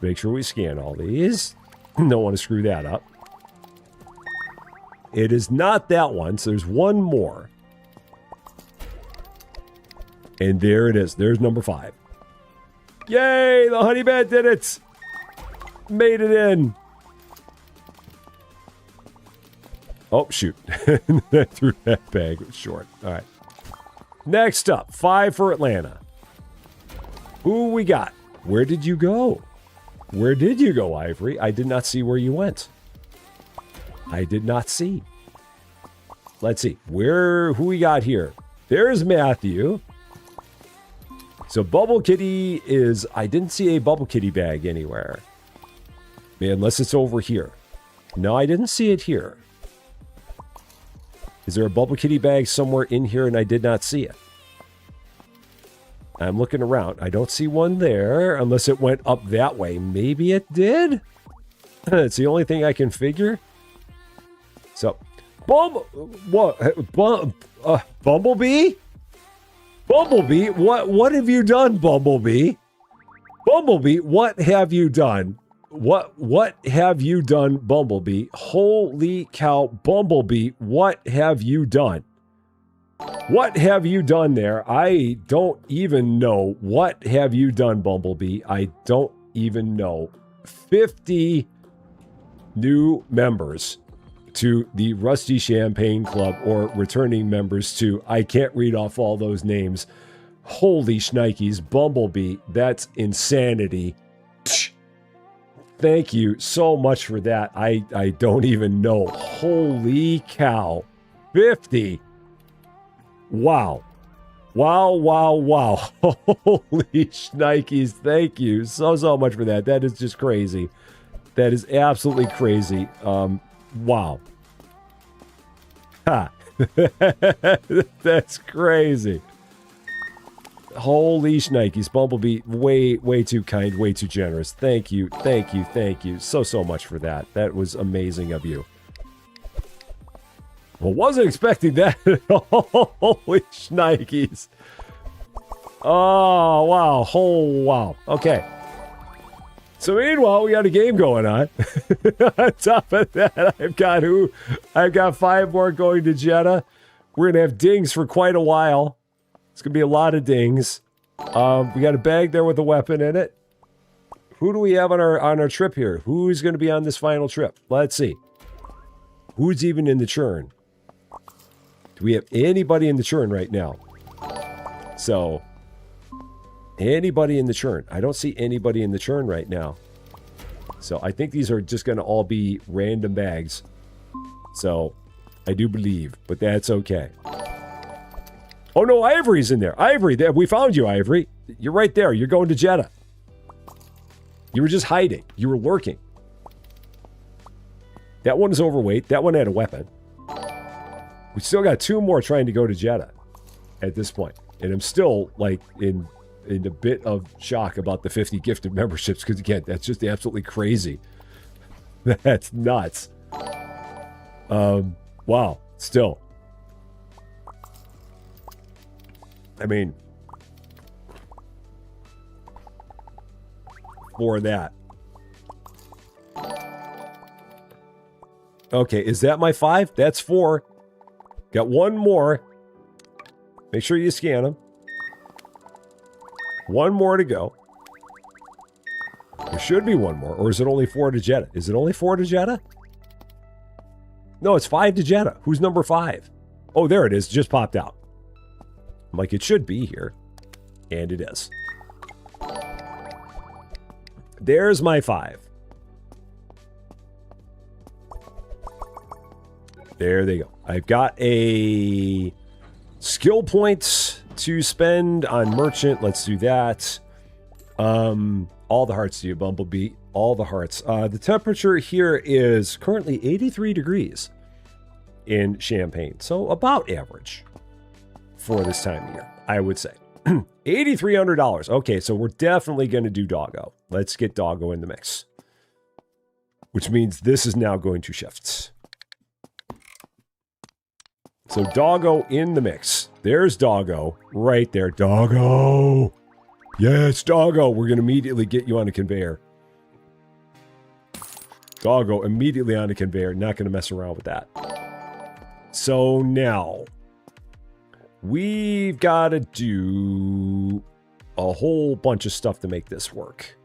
Make sure we scan all these. Don't want to screw that up. It is not that one, so there's one more. And there it is. There's number 5. Yay! The honey bat did it! Made it in. Oh, shoot. I threw that bag. It was short. All right. Next up, 5 for Atlanta. Who we got? Where did you go? Where did you go, Ivory? I did not see where you went. I did not see. Let's see. Who we got here? There's Matthew. So Bubble Kitty is... I didn't see a Bubble Kitty bag anywhere. Unless it's over here. No, I didn't see it here. Is there a Bubble Kitty bag somewhere in here and I did not see it? I'm looking around. I don't see one there unless it went up that way. Maybe it did? It's the only thing I can figure. So, Bumblebee? Bumblebee? What have you done, Bumblebee? Bumblebee, what have you done? What have you done, Bumblebee? Holy cow, Bumblebee, what have you done? What have you done there? I don't even know. What have you done, Bumblebee? I don't even know. 50 new members to the Rusty Champaign Club, or returning members to, I can't read off all those names. Holy shnikes, Bumblebee, that's insanity. Thank you so much for that. I don't even know. Holy cow. 50. Wow. Wow, wow, wow. Holy shnikes. Thank you so much for that. That is just crazy. That is absolutely crazy. Wow. Ha. That's crazy. Holy shnikes. Bumblebee, way too kind, way too generous. Thank you so much for that. That was amazing of you. Well, wasn't expecting that at all. Holy shnikes. Oh, wow. Oh, wow. Okay. So meanwhile, we got a game going on. On top of that, I've got 5 more going to Jetta. We're going to have dings for quite a while. It's going to be a lot of dings. We got a bag there with a weapon in it. Who do we have on our trip here? Who's going to be on this final trip? Let's see. Who's even in the churn? Do we have anybody in the churn right now? So, anybody in the churn? I don't see anybody in the churn right now. So, I think these are just going to all be random bags. So, I do believe, but that's okay. Oh no, Ivory's in there. Ivory, we found you, Ivory. You're right there. You're going to Jetta. You were just hiding. You were lurking. That one is overweight. That one had a weapon. We still got 2 more trying to go to Jetta at this point. And I'm still, like, in a bit of shock about the 50 gifted memberships, because, again, that's just absolutely crazy. That's nuts. Wow. Still. I mean, for that. Okay, is that my 5? That's 4. Got 1 more. Make sure you scan them. 1 more to go. There should be 1 more. Or is it only 4 to Jetta? Is it only 4 to Jetta? No, it's 5 to Jetta. Who's number 5? Oh, there it is. Just popped out. I'm like, it should be here. And it is. There's my 5. There they go. I've got a skill points to spend on merchant. Let's do that. All the hearts to you, Bumblebee. All the hearts. The temperature here is currently 83 degrees in Champaign. So about average for this time of year, I would say. $8,300. Okay, so we're definitely going to do Doggo. Let's get Doggo in the mix. Which means this is now going to shift. So Doggo in the mix. There's Doggo right there. Doggo. Yes, doggo. We're going to immediately get you on a conveyor. Doggo, immediately on a conveyor. Not going to mess around with that. So now, we've got to do a whole bunch of stuff to make this work.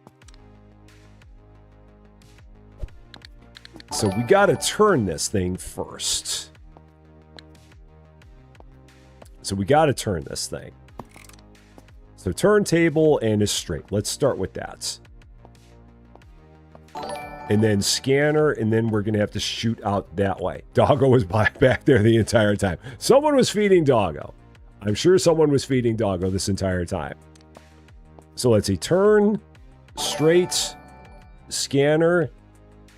So we got to turn this thing first. So we got to turn this thing. So turntable and is straight. Let's start with that. And then scanner, and then we're going to have to shoot out that way. Doggo was back there the entire time. Someone was feeding Doggo. I'm sure someone was feeding Doggo this entire time. So let's see. Turn, straight, scanner,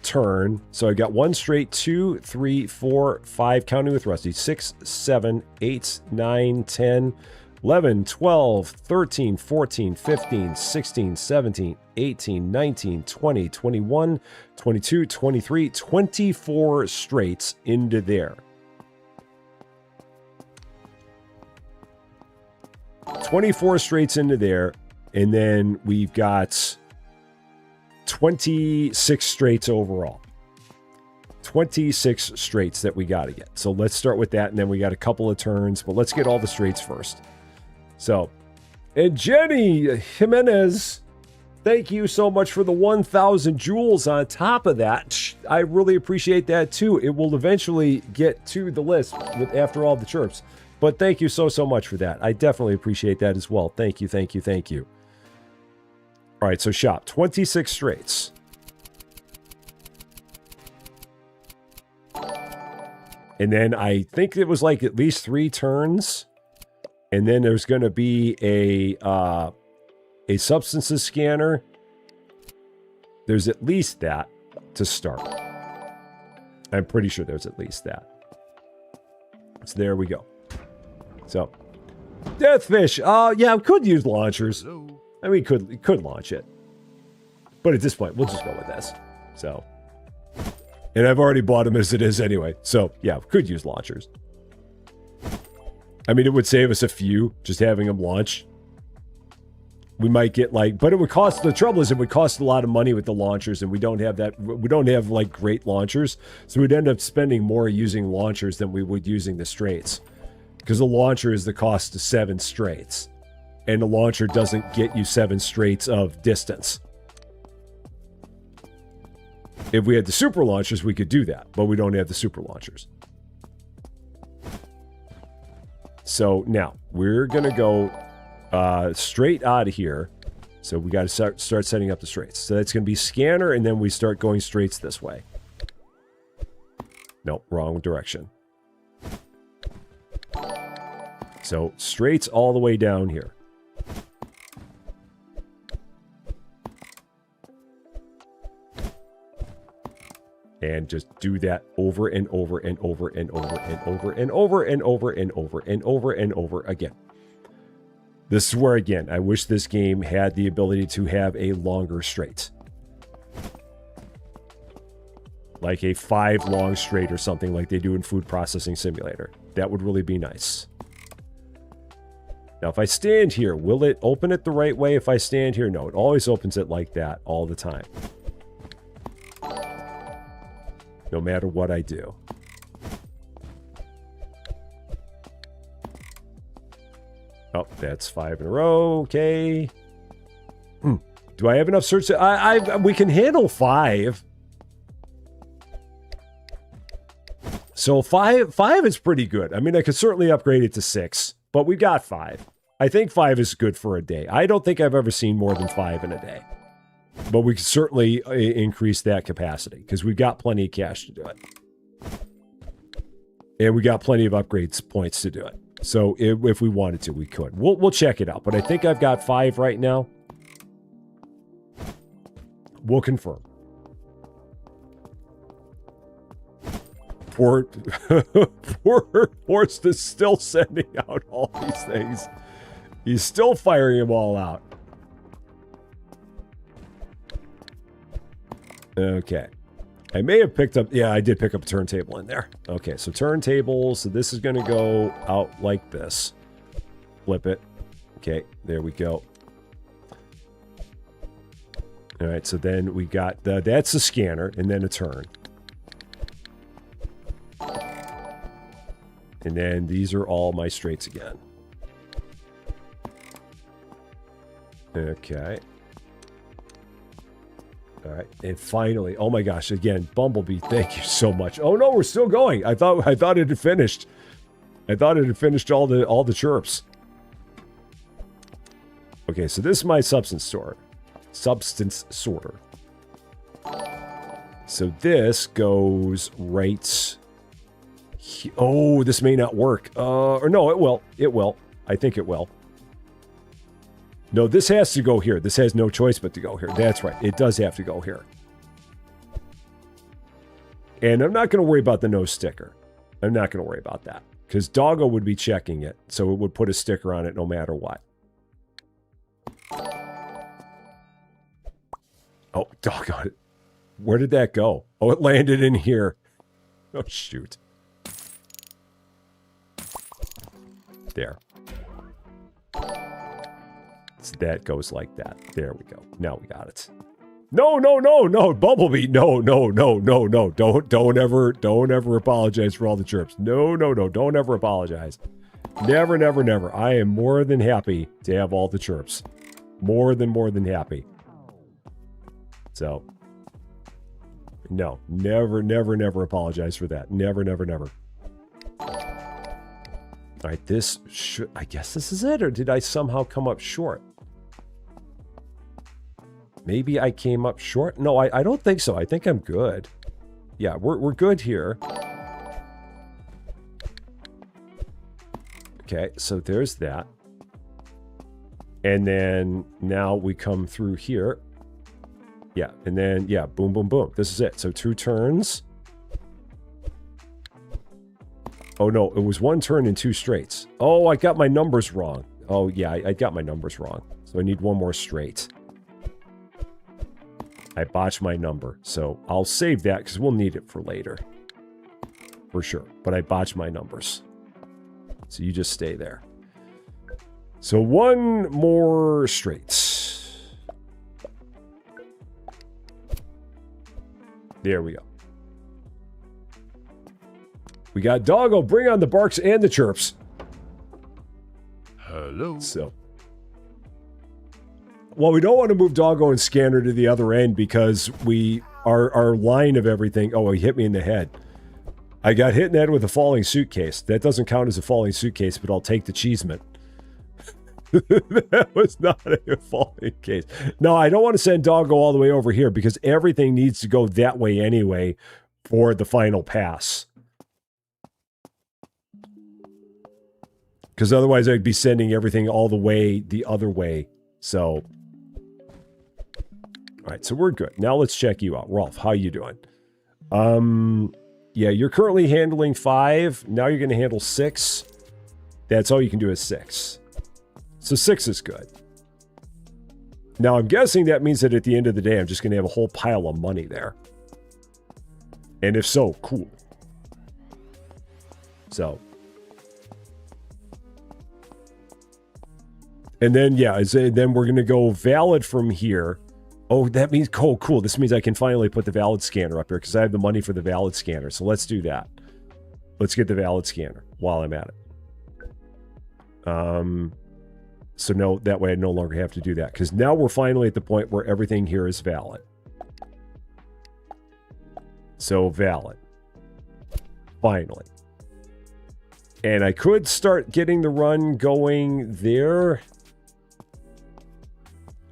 turn. So I got 1 straight, 2, 3, 4, 5, counting with Rusty, 6, 7, 8, 9, 10, 11, 12, 13, 14, 15, 16, 17, 18, 19, 20, 21, 22, 23, 24 straights into there. 24 straights into there, and then we've got 26 straights overall. 26 straights that we got to get. So let's start with that, and then we got a couple of turns, but let's get all the straights first. So, and Jenny Jimenez, thank you so much for the 1,000 jewels on top of that. I really appreciate that too. It will eventually get to the list after all the chirps. But thank you so much for that. I definitely appreciate that as well. Thank you, thank you, thank you. All right, so shop, 26 straights. And then I think it was like at least 3 turns. And then there's going to be a substances scanner. There's at least that to start. I'm pretty sure there's at least that. So there we go. So, Deathfish. Yeah, we could use launchers. I mean, could launch it. But at this point, we'll just go with this. So, and I've already bought them as it is anyway. So, yeah, could use launchers. I mean, it would save us a few just having them launch. We might get like, but it would cost, the trouble is it would cost a lot of money with the launchers, and we don't have that, we don't have like great launchers. So we'd end up spending more using launchers than we would using the straights. Because the launcher is the cost of 7 straights. And the launcher doesn't get you 7 straights of distance. If we had the super launchers, we could do that, but we don't have the super launchers. So now we're going to go straight out of here. So we got to start setting up the straights. So that's going to be scanner, and then we start going straights this way. Nope, wrong direction. So straights all the way down here. And just do that over and over and over and over and over and over and over and over and over and over again. This is where, again, I wish this game had the ability to have a longer straight. Like a 5 long straight or something like they do in Food Processing Simulator. That would really be nice. Now, if I stand here, will it open it the right way if I stand here? No, it always opens it like that all the time. No matter what I do. Oh, that's 5 in a row. Okay. Do I have enough search? We can handle 5. So 5 is pretty good. I mean, I could certainly upgrade it to 6, but we got 5. I think 5 is good for a day. I don't think I've ever seen more than 5 in a day. But we can certainly increase that capacity because we've got plenty of cash to do it. And we got plenty of upgrades points to do it. So if we wanted to, we could. We'll check it out. But I think I've got 5 right now. We'll confirm. Poor Horst is still sending out all these things. He's still firing them all out. Okay. I may have picked up... Yeah, I did pick up a turntable in there. Okay, so turntable. So this is going to go out like this. Flip it. Okay, there we go. All right, so then we got that's the scanner, and then a turn. And then these are all my straights again. Okay. All right, and finally, oh my gosh, again, Bumblebee, thank you so much. Oh no, we're still going. I thought it had finished. I thought it had finished all the chirps. Okay, so this is my substance sorter. So this goes right. Oh, this may not work. Or no, it will. It will. I think it will. No, this has to go here. This has no choice but to go here. That's right. It does have to go here. And I'm not going to worry about the no sticker. I'm not going to worry about that. Because Doggo would be checking it. So it would put a sticker on it no matter what. Oh, doggone it. Where did that go? Oh, it landed in here. Oh, shoot. There. So that goes like that. There we go. Now we got it. No, no, no, no, Bumblebee. No, no, no, no, no. Don't ever apologize for all the chirps. No, no, no. Don't ever apologize. Never, never, never. I am more than happy to have all the chirps. More than happy. So, no, never, never, never apologize for that. Never, never, never. All right, this should, I guess this is it, or did I somehow come up short? Maybe I came up short? No, I don't think so. I think I'm good. Yeah, we're good here. Okay, so there's that. And then now we come through here. Yeah, and then, yeah, boom, boom, boom. This is it. So 2 turns. Oh, no, it was 1 turn and 2 straights. Oh, I got my numbers wrong. Oh, yeah, I got my numbers wrong. So I need 1 more straight. I botched my number. So I'll save that because we'll need it for later. For sure. But I botched my numbers. So you just stay there. So 1 more straight. There we go. We got Doggo. Bring on the barks and the chirps. Hello. So, well, we don't want to move Doggo and Scanner to the other end because our line of everything. Oh, he hit me in the head. I got hit in the head with a falling suitcase. That doesn't count as a falling suitcase, but I'll take the cheesement. That was not a falling case. No, I don't want to send Doggo all the way over here because everything needs to go that way anyway for the final pass. Because otherwise I'd be sending everything all the way the other way. So, all right, so we're good. Now let's check you out. Rolf, how you doing? Yeah, you're currently handling 5. Now you're going to handle 6. That's all you can do is 6. So 6 is good. Now I'm guessing that means that at the end of the day, I'm just going to have a whole pile of money there. And if so, cool. So. And then, yeah, then we're going to go valid from here. Oh, that means, oh, cool. This means I can finally put the valid scanner up here because I have the money for the valid scanner. So let's do that. Let's get the valid scanner while I'm at it. So no, that way I no longer have to do that because now we're finally at the point where everything here is valid. So valid. Finally. And I could start getting the run going there.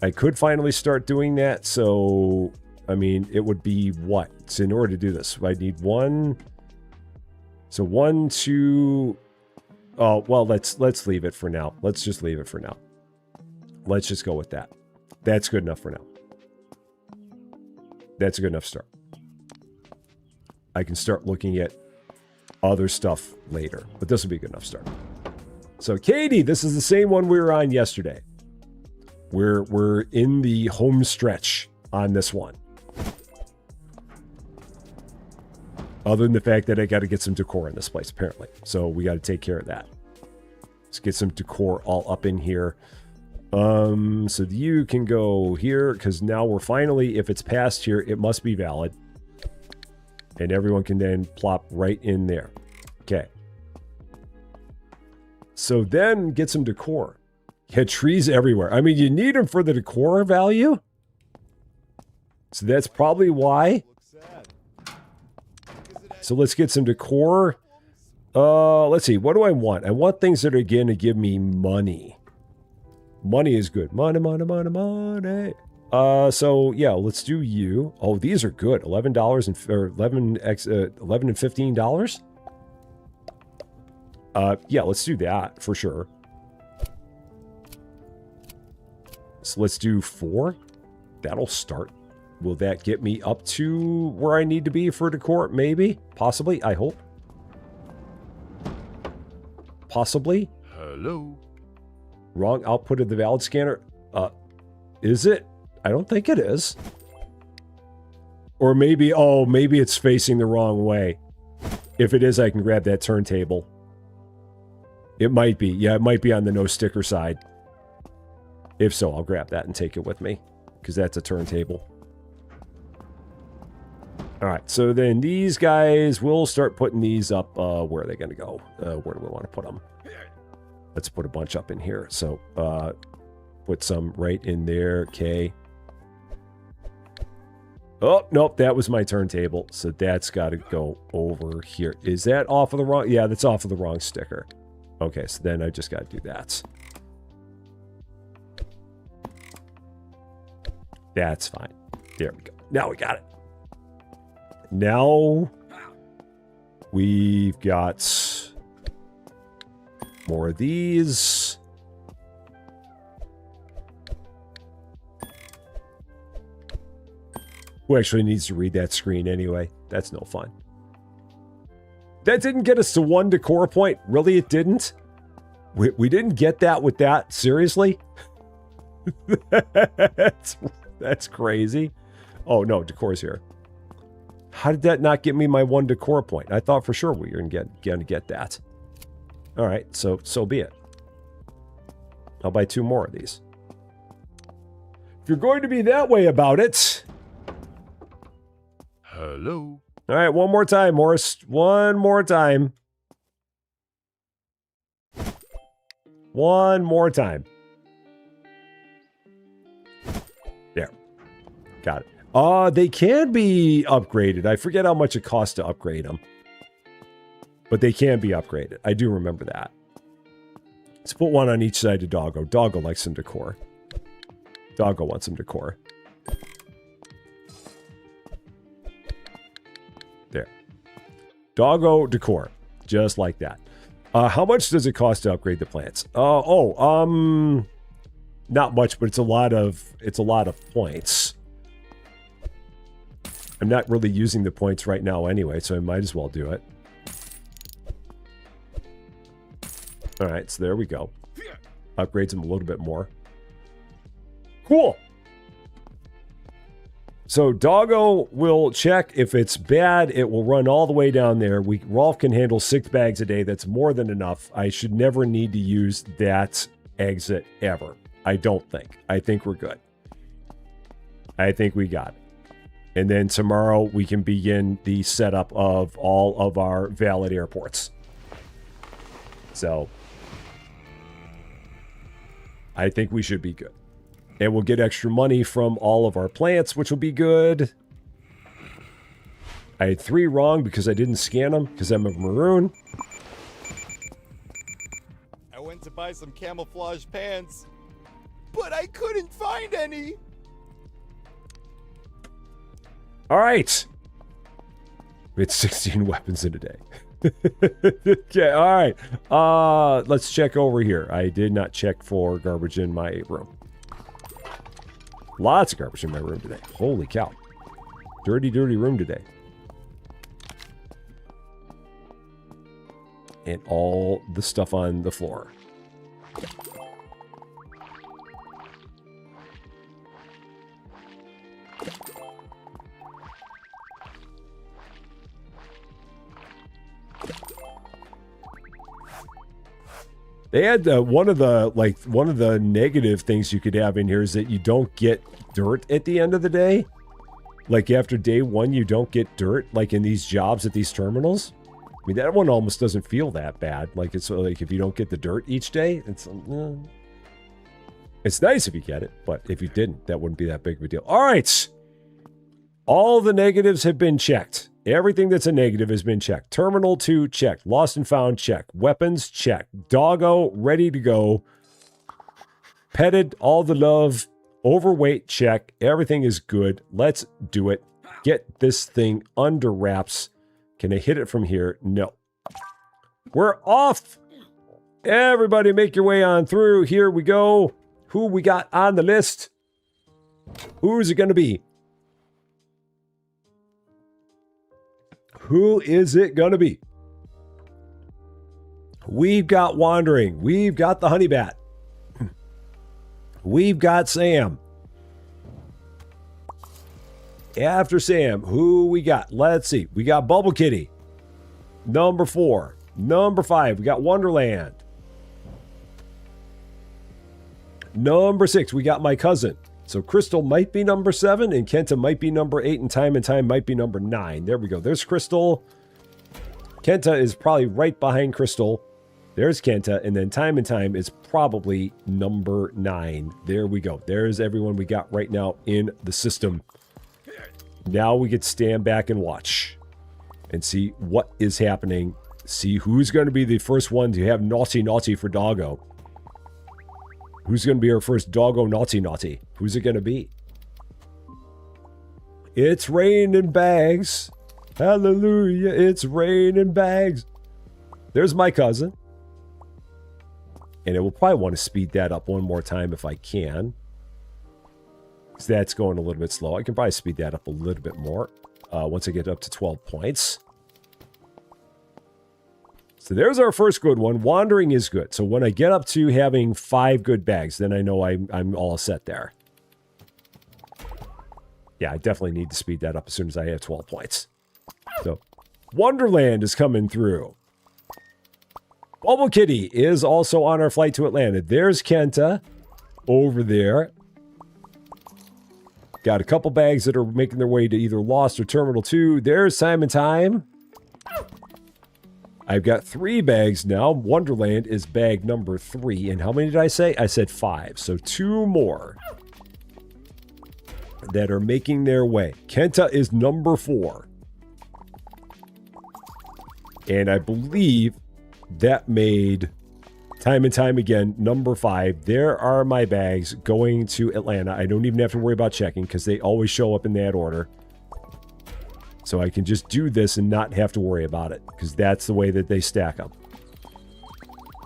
I could finally start doing that. So, I mean, it would be what? So in order to do this, I need 1. So 1, 2... Oh, well, let's leave it for now. Let's just leave it for now. Let's just go with that. That's good enough for now. That's a good enough start. I can start looking at other stuff later, but this will be a good enough start. So, Katie, this is the same one we were on yesterday. We're in the home stretch on this one. Other than the fact that I got to get some decor in this place, apparently. So we got to take care of that. Let's get some decor all up in here. So you can go here, because now we're finally, if it's past here, it must be valid. And everyone can then plop right in there. Okay. So then get some decor. Yeah, trees everywhere. I mean, you need them for the decor value. So that's probably why. So let's get some decor. Let's see. What do I want? I want things that are going to give me money. Money is good. Money, money, money, money. So yeah, let's do you. Oh, these are good. $11 and or $11 and $15. Yeah, let's do that for sure. So let's do 4. That'll start. Will that get me up to where I need to be for decor? Maybe, possibly. I hope. Possibly. Hello. Wrong output of the valid scanner. Is it? I don't think it is. Or maybe, oh, maybe it's facing the wrong way. If it is, I can grab that turntable. It might be. Yeah, it might be on the no sticker side. If so, I'll grab that and take it with me. Because that's a turntable. Alright, so then these guys, we'll start putting these up. Where are they going to go? Where do we want to put them? Let's put a bunch up in here. So, put some right in there. Okay. Oh, nope, that was my turntable. So that's got to go over here. Is that off of the wrong? Yeah, that's off of the wrong sticker. Okay, so then I just got to do that. That's fine. There we go. Now we got it. Now we've got more of these. Who actually needs to read that screen anyway? That's no fun. That didn't get us to 1 decor point. Really, it didn't? We didn't get that with that? Seriously? That's crazy. Oh, no, decor's here. How did that not get me my 1 decor point? I thought for sure we were going to get that. All right, so be it. I'll buy 2 more of these. If you're going to be that way about it... Hello. All right, one more time, Morris. One more time. One more time. There. Got it. They can be upgraded. I forget how much it costs to upgrade them. But they can be upgraded. I do remember that. Let's put one on each side of Doggo. Doggo likes some decor. Doggo wants some decor. There. Doggo decor. Just like that. How much does it cost to upgrade the plants? Not much, but it's a lot of points. I'm not really using the points right now anyway, so I might as well do it. All right, so there we go. Upgrades them a little bit more. Cool. So Doggo will check. If it's bad, it will run all the way down there. Rolf can handle 6 bags a day. That's more than enough. I should never need to use that exit ever. I don't think. I think we're good. I think we got it. And then tomorrow we can begin the setup of all of our valid airports. So I think we should be good. And we'll get extra money from all of our plants, which will be good. I had 3 wrong because I didn't scan them because I'm a maroon. I went to buy some camouflage pants, but I couldn't find any. All right. We had 16 weapons in a day. Okay, all right. Let's check over here. I did not check for garbage in my room. Lots of garbage in my room today. Holy cow. Dirty, dirty room today. And all the stuff on the floor. They had one of the negative things you could have in here is that you don't get dirt at the end of the day. Like after day one, you don't get dirt like in these jobs at these terminals. I mean, that one almost doesn't feel that bad. Like it's like if you don't get the dirt each day, it's nice if you get it, but if you didn't, that wouldn't be that big of a deal. All right. All the negatives have been checked. Everything that's a negative has been checked. Terminal 2, checked. Lost and found, check. Weapons, check. Doggo, ready to go. Petted, all the love. Overweight, check. Everything is good. Let's do it. Get this thing under wraps. Can I hit it from here? No. We're off. Everybody make your way on through. Here we go. Who we got on the list? Who's it going to be? Who is it going to be? We've got Wandering. We've got the Honey Bat. We've got Sam. After Sam, who we got? Let's see. We got Bubble Kitty. Number 4. Number 5, we got Wonderland. Number 6, we got My Cousin. So Crystal might be number 7, and Kenta might be number 8, and Time might be number 9. There we go. There's Crystal. Kenta is probably right behind Crystal. There's Kenta, and then Time is probably number 9. There we go. There's everyone we got right now in the system. Now we get to stand back and watch and see what is happening. See who's going to be the first one to have naughty for Doggo. Who's going to be our first Doggo naughty? Who's it going to be? It's raining bags. Hallelujah, it's raining bags. There's My Cousin. And I will probably want to speed that up one more time if I can. Because that's going a little bit slow. I can probably speed that up a little bit more once I get up to 12 points. So there's our first good one. Wandering is good. So when I get up to having 5 good bags, then I know I'm all set there. Yeah, I definitely need to speed that up as soon as I have 12 points. So Wonderland is coming through. Bubble Kitty is also on our flight to Atlanta. There's Kenta over there. Got a couple bags that are making their way to either Lost or Terminal 2. There's Time. I've got 3 bags now. Wonderland is bag number 3. And how many did I say? I said 5. So 2 more that are making their way. Kenta is number 4. And I believe that made Time again number 5. There are my bags going to Atlanta. I don't even have to worry about checking because they always show up in that order. So I can just do this and not have to worry about it because that's the way that they stack them.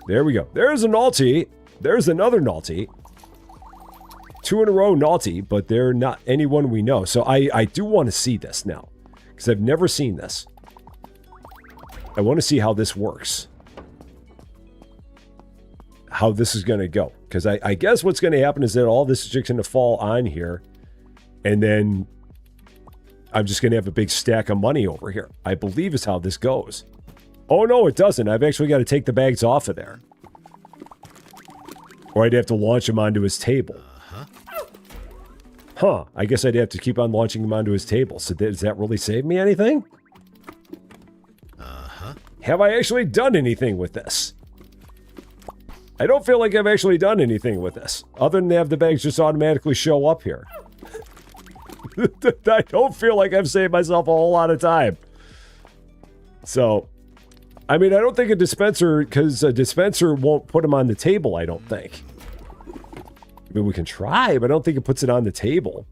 There we go. There's a naughty. There's another naughty. 2 in a row naughty, but they're not anyone we know. So I do want to see this now because I've never seen this. I want to see how this works. How this is going to go. Because I guess what's going to happen is that all this is just going to fall on here. And then I'm just going to have a big stack of money over here. I believe is how this goes. Oh, no, it doesn't. I've actually got to take the bags off of there. Or I'd have to launch them onto his table. Huh. I guess I'd have to keep on launching them onto his table. So does that really save me anything? Have I actually done anything with this? I don't feel like I've actually done anything with this. Other than have the bags just automatically show up here. I don't feel like I've saved myself a whole lot of time. So, I mean, I don't think a dispenser, because a dispenser won't put them on the table, I don't think. I mean, we can try, but I don't think it puts it on the table.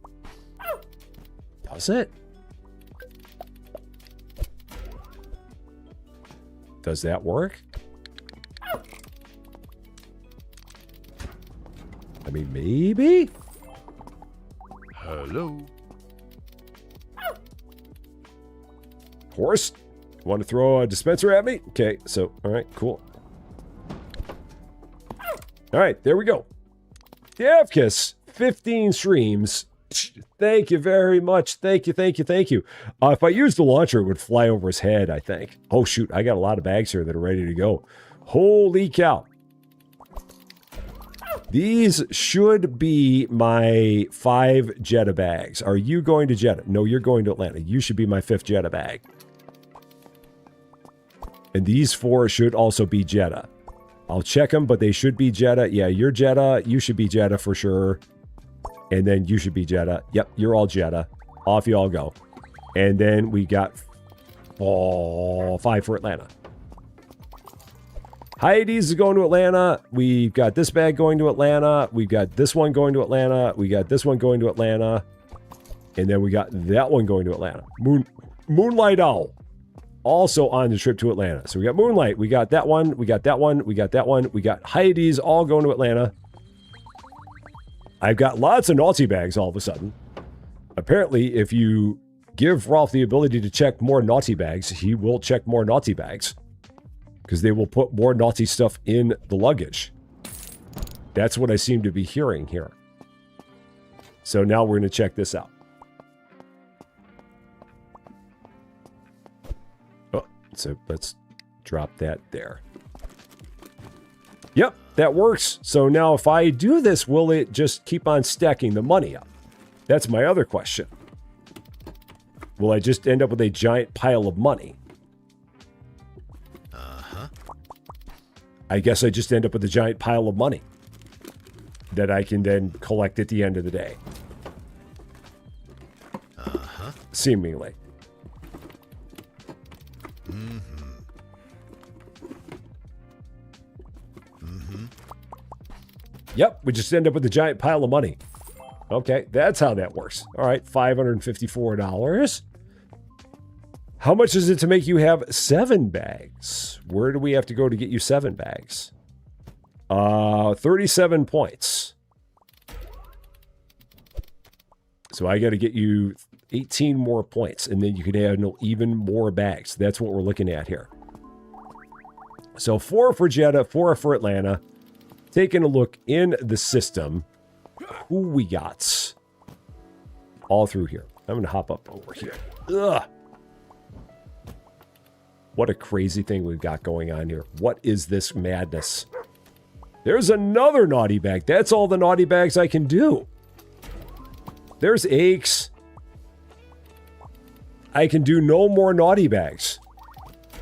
Does it? Does that work? I mean, maybe? Hello? Horse? Want to throw a dispenser at me? Okay, so, all right, cool. All right, there we go. Davkis, 15 streams. Thank you very much. Thank you. If I used the launcher, it would fly over his head, I think. Oh, shoot, I got a lot of bags here that are ready to go. Holy cow. These should be my 5 Jetta bags. Are you going to Jetta? No, you're going to Atlanta. You should be my 5th Jetta bag. And these 4 should also be Jetta. I'll check them, but they should be Jetta. Yeah, you're Jetta. You should be Jetta for sure. And then you should be Jetta. Yep, you're all Jetta. Off you all go. And then we got 5 for Atlanta. Heidi's is going to Atlanta. We've got this bag going to Atlanta. We've got this one going to Atlanta. We got this one going to Atlanta. And then we got that one going to Atlanta. Moonlight Owl. Also on the trip to Atlanta. So we got Moonlight. We got that one. We got that one. We got that one. We got Heidi's all going to Atlanta. I've got lots of naughty bags all of a sudden. Apparently, if you give Rolf the ability to check more naughty bags, he will check more naughty bags. Because they will put more naughty stuff in the luggage. That's what I seem to be hearing here. So now we're going to check this out. Oh, so let's drop that there. Yep, that works. So now if I do this, will it just keep on stacking the money up? That's my other question. Will I just end up with a giant pile of money? I guess I just end up with a giant pile of money that I can then collect at the end of the day. Seemingly. Yep, we just end up with a giant pile of money. Okay, that's how that works. All right, $554. How much is it to make you have 7 bags? Where do we have to go to get you 7 bags? 37 points. So I got to get you 18 more points, and then you can handle even more bags. That's what we're looking at here. So 4 for Jetta, 4 for Atlanta. Taking a look in the system. Who we got? All through here. I'm going to hop up over here. Ugh. What a crazy thing we've got going on here. What is this madness? There's another naughty bag. That's all the naughty bags I can do. There's Aches. I can do no more naughty bags.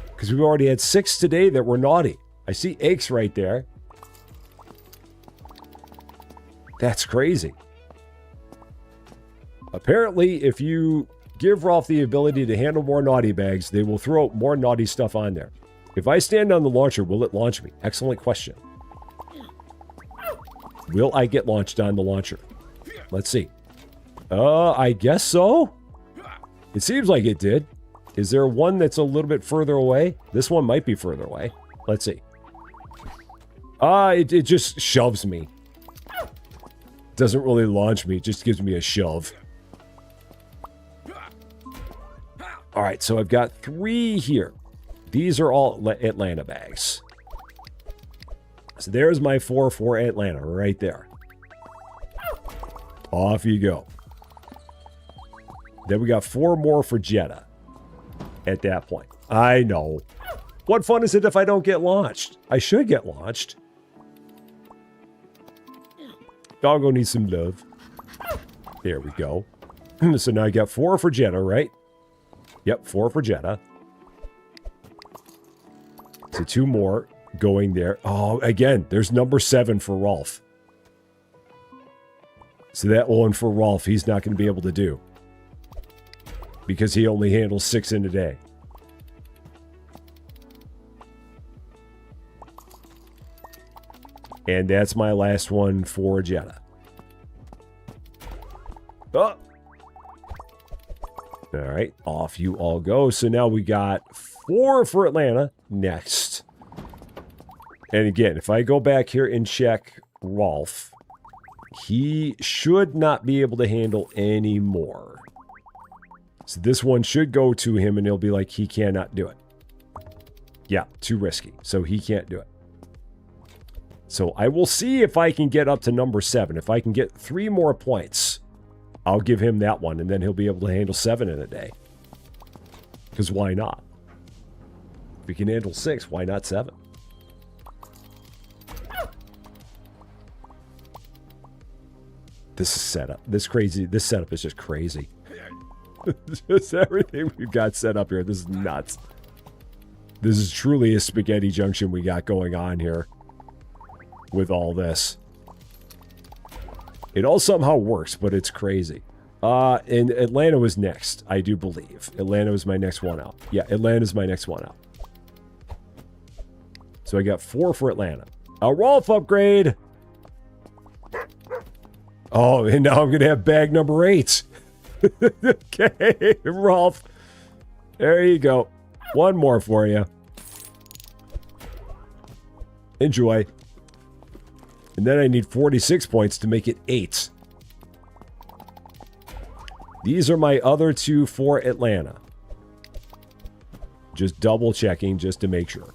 Because we've already had 6 today that were naughty. I see Aches right there. That's crazy. Apparently, if you give Rolf the ability to handle more naughty bags, they will throw more naughty stuff on there. If I stand on the launcher, will it launch me? Excellent question. Will I get launched on the launcher? Let's see. I guess so. It seems like it did. Is there one that's a little bit further away? This one might be further away. Let's see. It just shoves me. Doesn't really launch me. It just gives me a shove. All right, so I've got 3 here. These are all Atlanta bags. So there's my 4 for Atlanta right there. Off you go. Then we got 4 more for Jetta at that point. I know. What fun is it if I don't get launched? I should get launched. Doggo needs some love. There we go. So now I got 4 for Jetta, right? Yep, 4 for Jetta. So 2 more going there. Oh, again, there's number 7 for Rolf. So that one for Rolf, he's not going to be able to do. Because he only handles 6 in a day. And that's my last one for Jetta. Oh. All right, off you all go. So now we got 4 for Atlanta next. And again, if I go back here and check Rolf, he should not be able to handle any more. So this one should go to him and he'll be like, he cannot do it. Yeah, too risky. So he can't do it. So I will see if I can get up to number 7. If I can get 3 more points, I'll give him that one, and then he'll be able to handle 7 in a day. Because why not? If he can handle 6, why not 7? This is setup. This setup is just crazy. Just everything we've got set up here. This is nuts. This is truly a spaghetti junction we got going on here with all this. It all somehow works, but it's crazy. And Atlanta was next, I do believe. Atlanta was my next one out. Yeah, Atlanta's my next one out. So I got 4 for Atlanta. A Rolf upgrade. Oh, and now I'm going to have bag number 8. Okay, Rolf. There you go. One more for you. Enjoy. And then I need 46 points to make it 8. These are my other 2 for Atlanta. Just double checking just to make sure.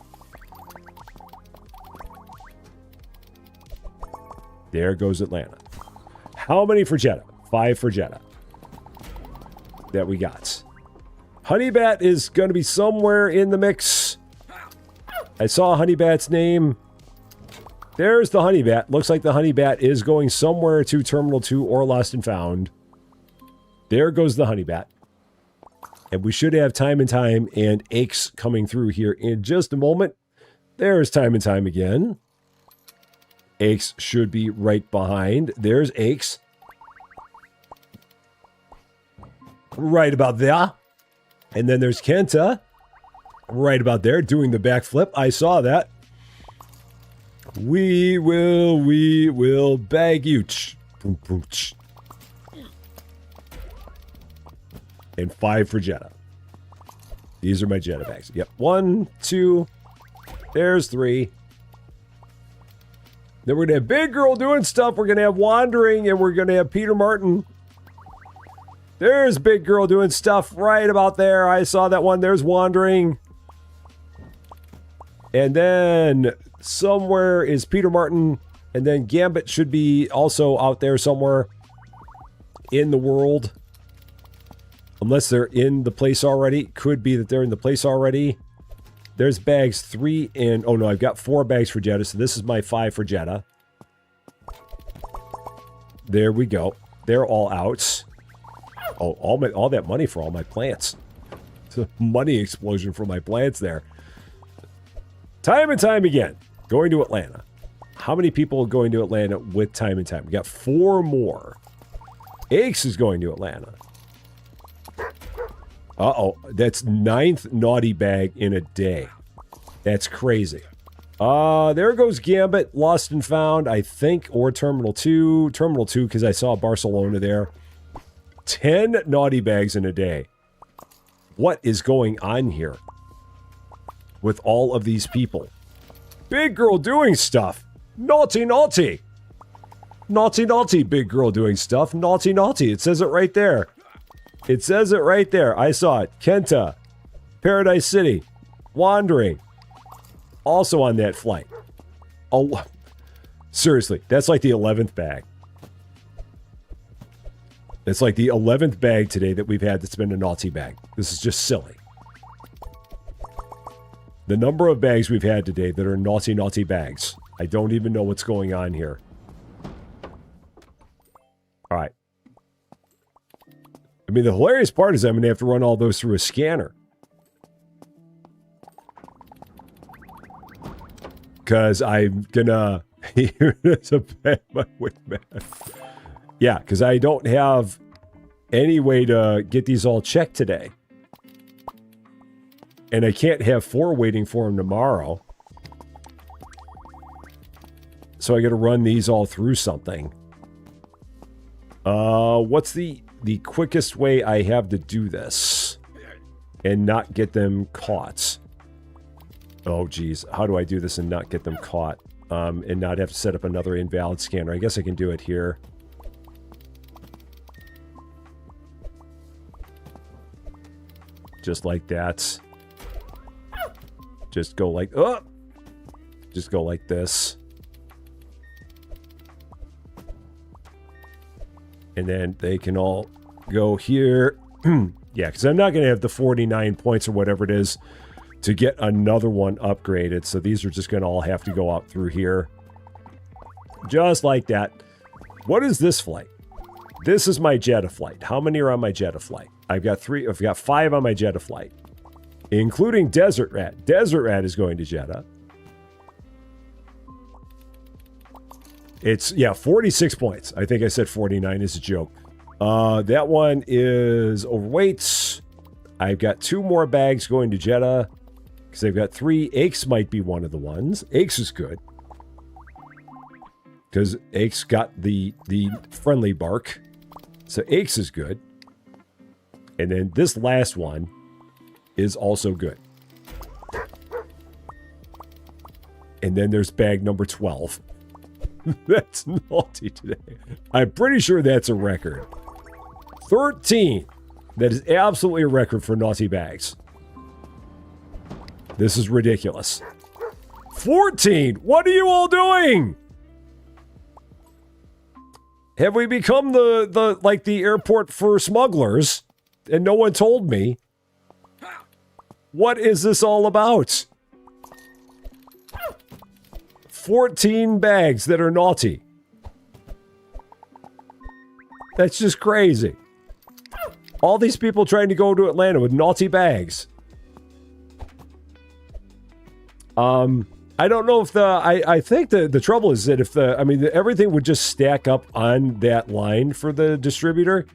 There goes Atlanta. How many for Jeddah? 5 for Jeddah. That we got. Honeybat is going to be somewhere in the mix. I saw Honeybat's name. There's the Honeybat. Looks like the Honeybat is going somewhere to Terminal 2 or Lost and Found. There goes the Honeybat. And we should have Time and Time and Aches coming through here in just a moment. There's Time and Time again. Aches should be right behind. There's Aches. Right about there. And then there's Kenta. Right about there, doing the backflip. I saw that. We will bag you. And 5 for Jeddah. These are my Jeddah bags. Yep. 1, 2. There's 3. Then we're going to have Big Girl doing stuff. We're going to have Wandering, and we're going to have Peter Martin. There's Big Girl doing stuff right about there. I saw that one. There's Wandering. And then somewhere is Peter Martin. And then Gambit should be also out there somewhere in the world. Unless they're in the place already. Could be that they're in the place already. There's bags 3 and... Oh, no, I've got 4 bags for Jeddah. So this is my 5 for Jeddah. There we go. They're all out. Oh, all that money for all my plants. It's a money explosion for my plants there. Time and Time again. Going to Atlanta. How many people are going to Atlanta with Time and Time? We got 4 more. Aches is going to Atlanta. Uh-oh. That's 9th naughty bag in a day. That's crazy. There goes Gambit. Lost and Found, I think, or Terminal 2. Terminal 2, because I saw Barcelona there. 10 naughty bags in a day. What is going on here with all of these people? Big Girl doing stuff. Naughty, naughty. Naughty, naughty. Big Girl doing stuff. Naughty, naughty. It says it right there. It says it right there. I saw it. Kenta. Paradise City. Wandering. Also on that flight. Oh, seriously. That's like the 11th bag. It's like the 11th bag today that we've had that's been a naughty bag. This is just silly. The number of bags we've had today that are naughty, naughty bags. I don't even know what's going on here. All right. I mean, the hilarious part is I'm going to have to run all those through a scanner. Because I'm going to... It's a bad... Wait a minute. Yeah, because I don't have any way to get these all checked today. And I can't have 4 waiting for them tomorrow. So I got to run these all through something. What's the quickest way I have to do this? And not get them caught? Oh, geez. How do I do this and not get them caught? And not have to set up another invalid scanner? I guess I can do it here. Just like that. Just go like... Oh! Just go like this. And then they can all go here. Yeah, because I'm not going to have the 49 points or whatever it is to get another one upgraded. So these are just going to all have to go out through here. Just like that. What is this flight? This is my Jetaflight. How many are on my Jetaflight? I've got 3. I've got 5 on my Jetaflight, including Desert Rat. Desert Rat is going to Jeddah. It's, yeah, 46 points. I think I said 49 is a joke. That one is overweight. I've got 2 more bags going to Jeddah because I've got 3. Aches might be one of the ones. Aches is good because Aches got the friendly bark. So Aches is good. And then this last one is also good. And then there's bag number 12. That's naughty today. I'm pretty sure that's a record. 13. That is absolutely a record for naughty bags. This is ridiculous. 14. What are you all doing? Have we become the airport for smugglers and no one told me? What is this all about? 14 bags that are naughty. That's just crazy. All these people trying to go to Atlanta with naughty bags. I don't know if I think the trouble is that if everything would just stack up on that line for the distributor.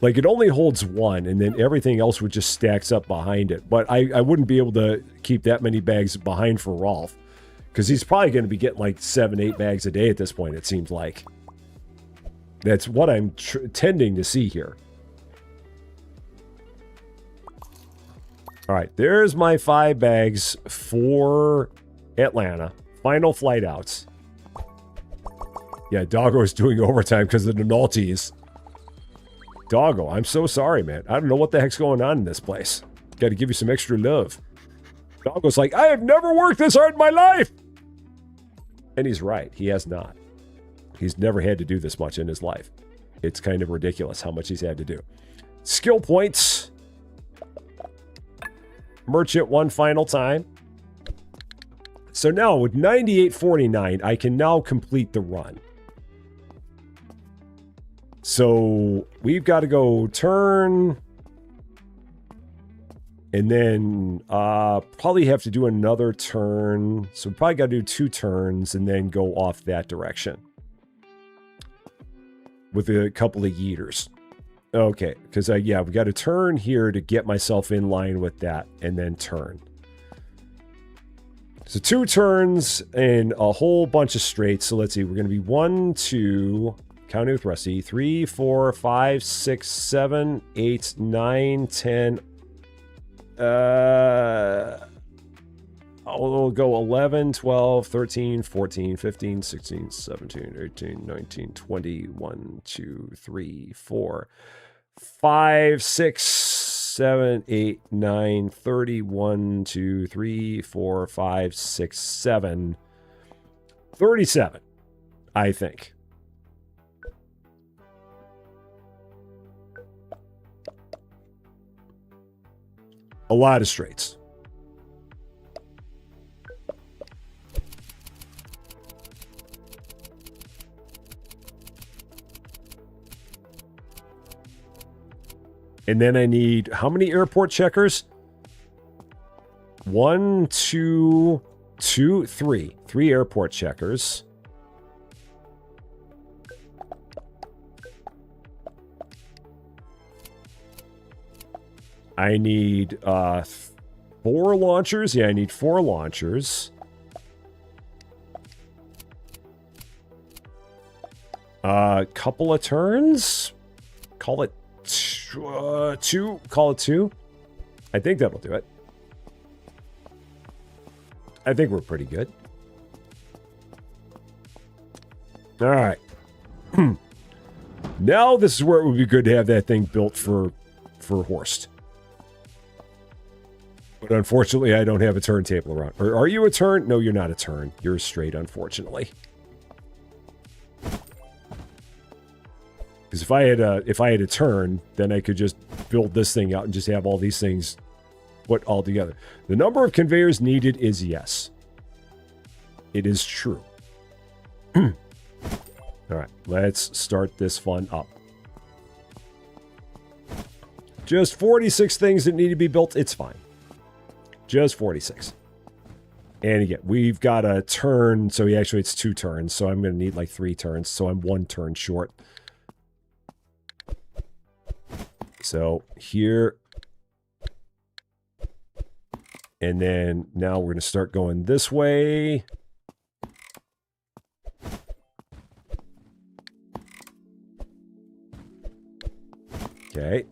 Like, it only holds 1, and then everything else would just stacks up behind it. But I wouldn't be able to keep that many bags behind for Rolf. Because he's probably going to be getting like 7, 8 bags a day at this point, it seems like. That's what I'm tending to see here. All right, there's my 5 bags for Atlanta. Final flight outs. Yeah, Doggo's doing overtime because of the naughties. Doggo, I'm so sorry, man. I don't know what the heck's going on in this place. Got to give you some extra love. Doggo's like, I have never worked this hard in my life! And he's right. He has not. He's never had to do this much in his life. It's kind of ridiculous how much he's had to do. Skill points. Merchant one final time. So now with 98.49, I can now complete the run. So we've got to go turn. And then probably have to do another turn. So we probably got to do 2 turns and then go off that direction. With a couple of yeeters. Okay, because yeah, we got to turn here to get myself in line with that and then turn. So 2 turns and a whole bunch of straights. So let's see, we're going to be 1, 2, counting with Rusty, 3, 4, 5, 6, 7, 8, 9, 10. I'll go 11, 12, 13, 14, 15, 16, 17, 18, 19, 20, 1, 2, 3, 4, 5, 6, 7, 8, 9, 30, 1, 2, 3, 4, 5, 6, 7, 37, I think. A lot of straights. And then I need, how many airport checkers? 1, 2, 2, 3. 3 airport checkers. I need 4 launchers. Yeah, I need 4 launchers. Couple of turns. Call it 2. Call it 2. I think that'll do it. I think we're pretty good. All right. Now this is where it would be good to have that thing built for Horst. But unfortunately, I don't have a turntable around. Or are you a turn? No, you're not a turn. You're a straight, unfortunately. Because if I had a turn, then I could just build this thing out and just have all these things put all together. The number of conveyors needed is yes. It is true. All right, let's start this fun up. Just 46 things that need to be built. It's fine. Just 46. And again, we've got a turn. So actually it's 2 turns. So I'm going to need like 3 turns. So I'm 1 turn short. So here. And then now we're going to start going this way. Okay.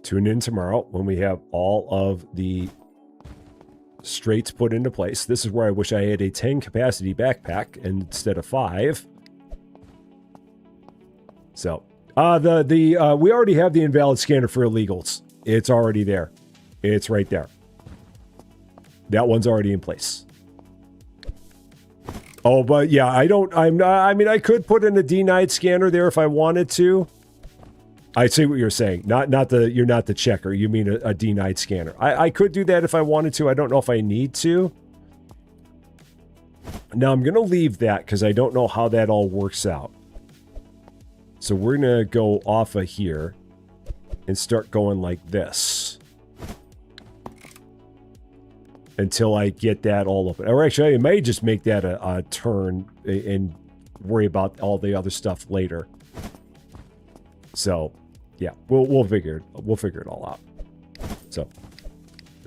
Tune in tomorrow when we have all of the straights put into place. This is where I wish I had a 10 capacity backpack instead of 5. So, we already have the invalid scanner for illegals. It's already there. It's right there. That one's already in place. Oh, but yeah, I mean, I could put in a denied scanner there if I wanted to. I see what you're saying. You're not the checker. You mean a denied scanner. I could do that if I wanted to. I don't know if I need to. Now I'm going to leave that because I don't know how that all works out. So we're going to go off of here and start going like this. Until I get that all open. Or actually, I may just make that a turn and worry about all the other stuff later. So, yeah, we'll figure it all out. So,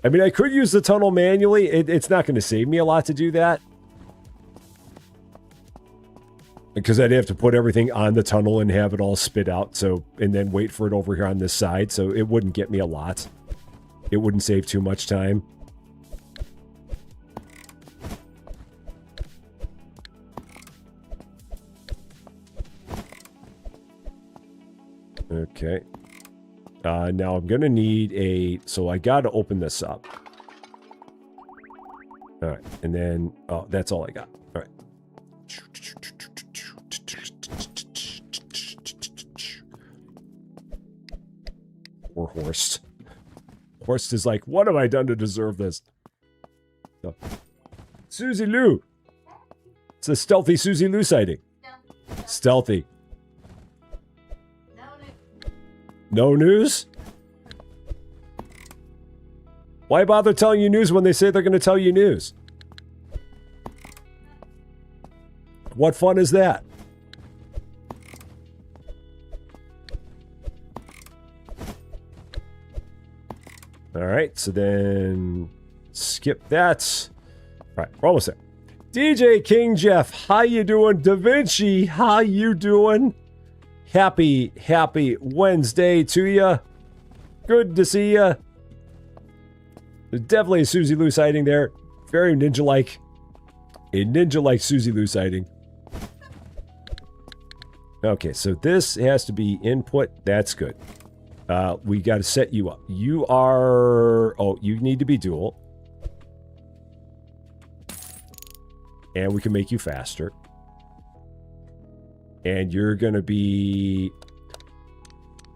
I mean, I could use the tunnel manually. It's not going to save me a lot to do that. Because I'd have to put everything on the tunnel and have it all spit out. So, and then wait for it over here on this side. So it wouldn't get me a lot. It wouldn't save too much time. Okay. Now I'm going to need so I got to open this up. All right. And then, oh, that's all I got. All right. Poor Horst. Horst is like, what have I done to deserve this? Oh. Susie Lou. It's a stealthy Susie Lou sighting. Stealthy. No news? Why bother telling you news when they say they're going to tell you news? What fun is that? All right, so then skip that. All right, we're almost there. DJ King Jeff, how you doing? Da Vinci, how you doing? Happy Wednesday to you. Good to see you. There's definitely a Susie Lou sighting there. Very ninja-like. A ninja-like Susie Lou sighting. Okay, so this has to be input. That's good. We got to set you up. You are... Oh, you need to be dual. And we can make you faster. And you're going to be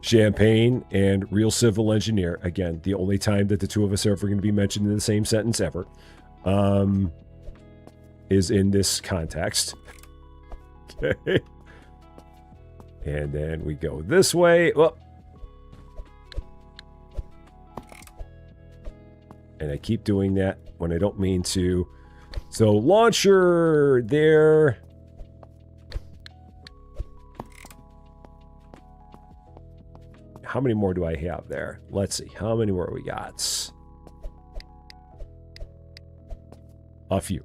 Champaign and Real Civil Engineer. Again, the only time that the two of us are ever going to be mentioned in the same sentence ever is in this context. Okay. And then we go this way. Oh. And I keep doing that when I don't mean to. So launcher there. How many more do I have there? Let's see. How many more we got? A few.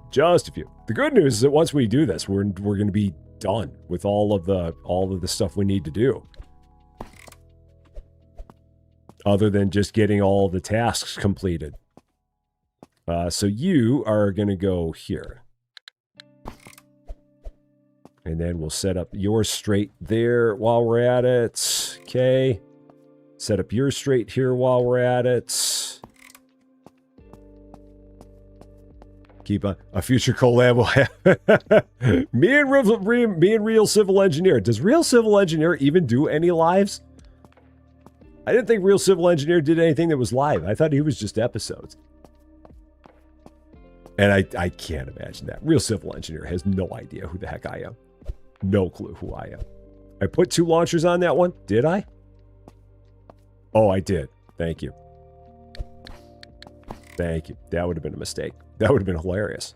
Just a few. The good news is that once we do this, we're going to be done with all of the stuff we need to do. Other than just getting all the tasks completed. So you are going to go here. And then we'll set up your straight there while we're at it. Okay. Set up your straight here while we're at it. Keep a future collab will have me and Real Civil Engineer. Does Real Civil Engineer even do any lives? I didn't think Real Civil Engineer did anything that was live. I thought he was just episodes. And I can't imagine that. Real Civil Engineer has no idea who the heck I am. No clue who I am. I put 2 launchers on that one. Did I? Oh, I did. Thank you. Thank you. That would have been a mistake. That would have been hilarious.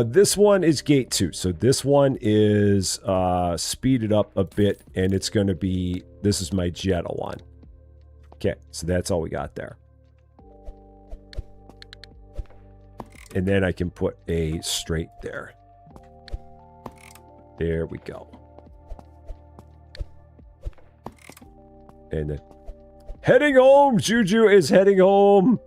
This one is gate 2. So this one is speeded up a bit, and it's going to be, this is my Jetta one. Okay, so that's all we got there. And then I can put a straight there. There we go. And then heading home. Juju is heading home.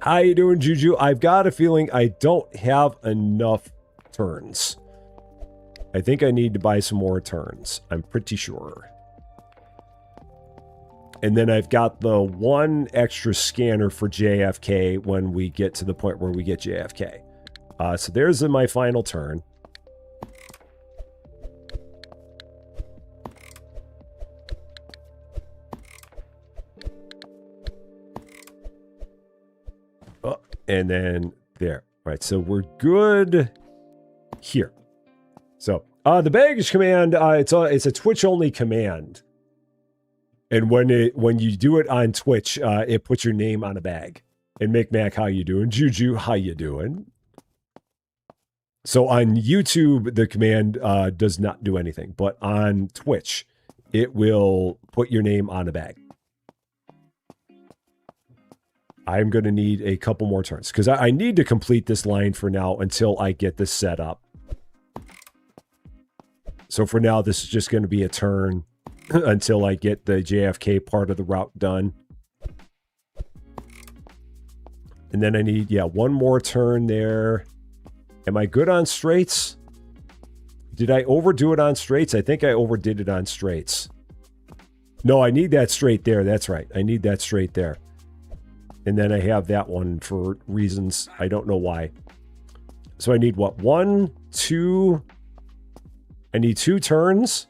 How you doing, Juju? I've got a feeling I don't have enough turns. I think I need to buy some more turns. I'm pretty sure. And then I've got the 1 extra scanner for JFK when we get to the point where we get JFK. So there's my final turn. Oh, and then there. All right, so we're good here. So the baggage command, it's a Twitch-only command. And when you do it on Twitch, it puts your name on a bag. And Micmac, how you doing? Juju, how you doing? So on YouTube, the command does not do anything. But on Twitch, it will put your name on a bag. I'm going to need a couple more turns. Because I need to complete this line for now until I get this set up. So for now, this is just going to be a turn until I get the JFK part of the route done. And then I need, yeah, 1 more turn there. Am I good on straights? Did I overdo it on straights? I think I overdid it on straights. No, I need that straight there. That's right. I need that straight there. And then I have that one for reasons I don't know why. So I need what? 1, 2. I need 2 turns.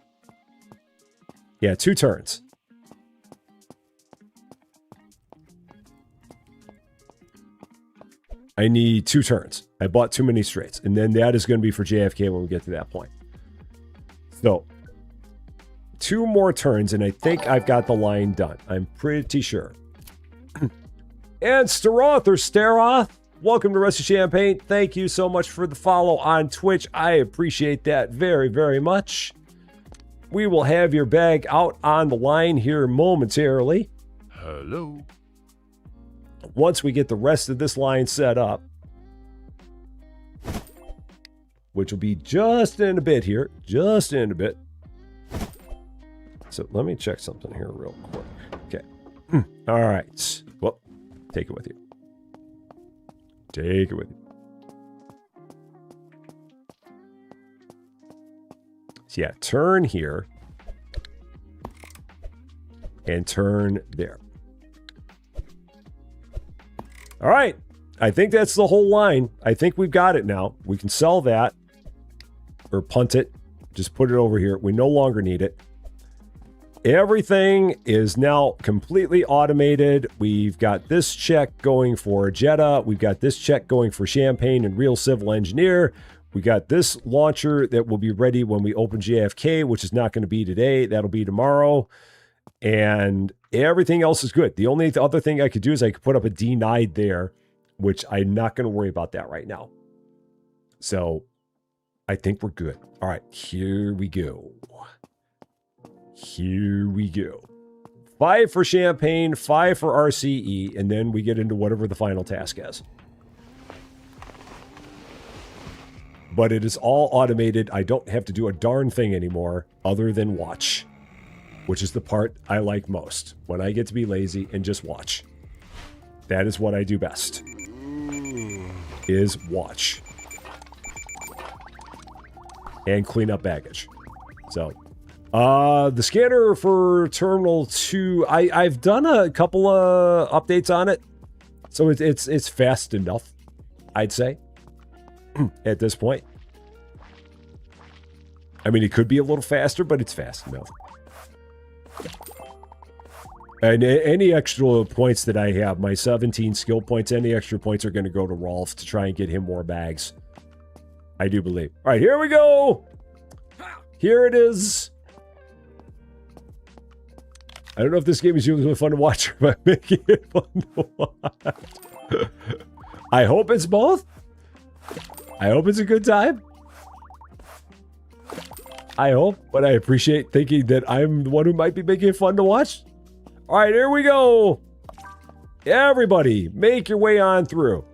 Yeah, 2 turns. I need 2 turns. I bought too many straights. And then that is going to be for JFK when we get to that point. So, 2 more turns, and I think I've got the line done. I'm pretty sure. And Staroth or Staroth, welcome to Rusty Champagne. Thank you so much for the follow on Twitch. I appreciate that very, very much. We will have your bag out on the line here momentarily. Hello. Once we get the rest of this line set up, which will be just in a bit here, just in a bit. So let me check something here real quick. Okay. All right. Well, take it with you. Take it with you. So yeah, turn here and turn there. All right. I think that's the whole line. I think we've got it now. We can sell that or punt it. Just put it over here. We no longer need it. Everything is now completely automated. We've got this check going for Jetta. We've got this check going for Champaign and Real Civil Engineer. We got this launcher that will be ready when we open JFK, which is not going to be today. That'll be tomorrow. And everything else is good. The only other thing I could do is I could put up a denied there, which I'm not going to worry about that right now. So I think we're good. All right, here we go. Here we go. 5 for Champaign, 5 for RCE, and then we get into whatever the final task is. But it is all automated. I don't have to do a darn thing anymore other than watch, which is the part I like most. When I get to be lazy and just watch. That is what I do best. Is watch. And clean up baggage. So, the scanner for Terminal 2, I've done a couple of updates on it. So it's fast enough, I'd say. At this point. I mean, it could be a little faster, but it's fast enough. And any extra points that I have, my 17 skill points, any extra points are going to go to Rolf to try and get him more bags. I do believe. All right, here we go. Here it is. I don't know if this game is usually fun to watch or if I'm making it fun to watch. I hope it's both. I hope it's a good time. I hope, but I appreciate thinking that I'm the one who might be making it fun to watch. All right, here we go. Everybody, make your way on through.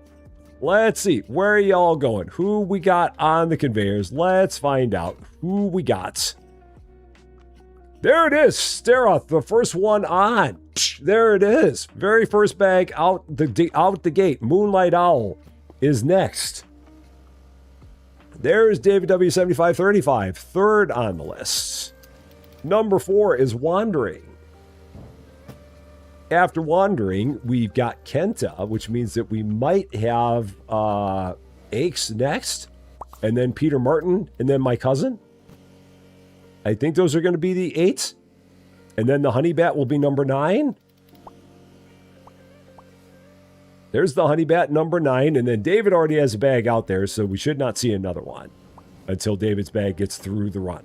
Let's see, where are y'all going? Who we got on the conveyors? Let's find out who we got. There it is, Steroth, the first one on. There it is. Very first bag out the gate. Moonlight Owl is next. There's David W7535, third on the list. Number 4 is Wandering. After Wandering, we've got Kenta, which means that we might have Aches next, and then Peter Martin, and then my cousin. I think those are going to be the 8. And then the Honey Bat will be number 9. There's the Honey Bat, number 9. And then David already has a bag out there, so we should not see another one until David's bag gets through the run.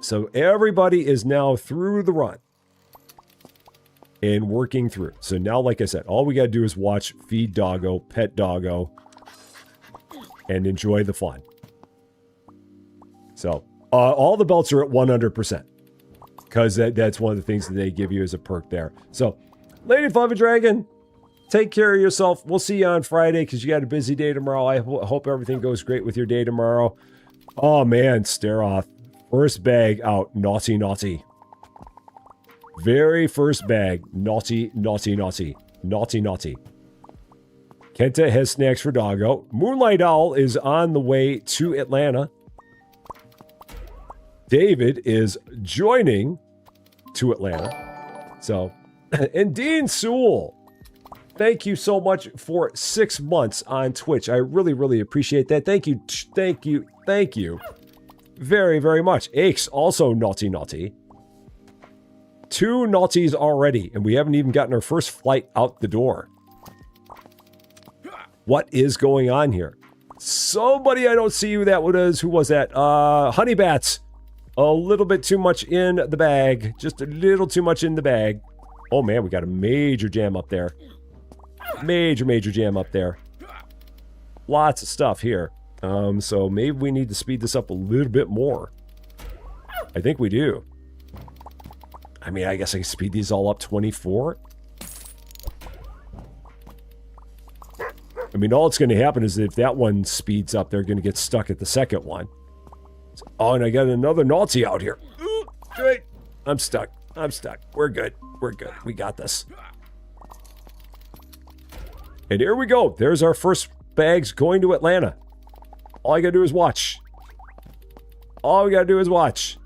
So everybody is now through the run and working through. So now, like I said, all we got to do is watch, feed doggo, pet doggo, and enjoy the fun. So all the belts are at 100% because that's one of the things that they give you as a perk there. So, Lady Fluffy Dragon, take care of yourself. We'll see you on Friday because you got a busy day tomorrow. I hope everything goes great with your day tomorrow. Oh, man, Steroth. First bag out. Naughty, naughty. Very first bag. Naughty, naughty, naughty. Naughty, naughty. Kenta has snacks for doggo. Moonlight Owl is on the way to Atlanta. David is joining to Atlanta. So, and Dean Sewell, thank you so much for 6 months on Twitch. I really, really appreciate that. Thank you. Thank you. Thank you. Very, very much. Aches, also naughty, naughty. 2 naughties already, and we haven't even gotten our first flight out the door. What is going on here? Somebody I don't see who that was. Who was that? Honey Bats. A little bit too much in the bag. Just a little too much in the bag. Oh man, we got a major jam up there. Major, major jam up there. Lots of stuff here. So maybe we need to speed this up a little bit more. I think we do. I mean, I guess I can speed these all up 24. I mean, all it's going to happen is that if that one speeds up, they're going to get stuck at the second one. So, oh, and I got another naughty out here. Ooh, great. I'm stuck. I'm stuck. We're good. We're good. We got this. And here we go. There's our first bags going to Atlanta. All I got to do is watch. All we got to do is watch.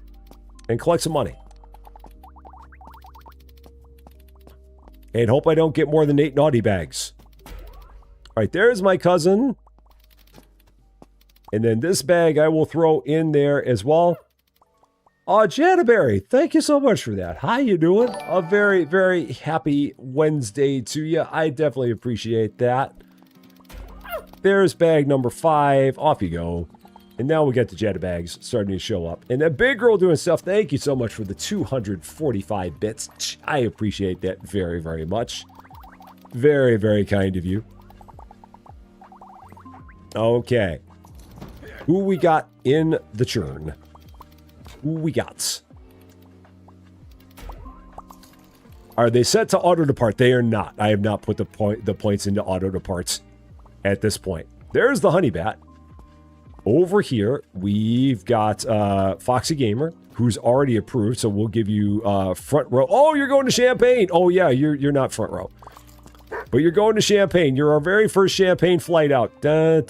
And collect some money. And hope I don't get more than 8 naughty bags. All right, there's my cousin. And then this bag I will throw in there as well. Oh, Janaberry, thank you so much for that. How you doing? A very, very happy Wednesday to you. I definitely appreciate that. There's bag number 5. Off you go. And now we got the Jetta bags starting to show up. And that big girl doing stuff, thank you so much for the 245 bits. I appreciate that very, very much. Very, very kind of you. Okay. Who we got in the churn? Who we got? Are they set to auto depart? They are not. I have not put the points into auto departs at this point. There's the Honey Bat. Over here, we've got Foxy Gamer, who's already approved, so we'll give you front row. Oh, you're going to Champaign. Oh, yeah, you're not front row. But you're going to Champaign. You're our very first Champaign flight out. Our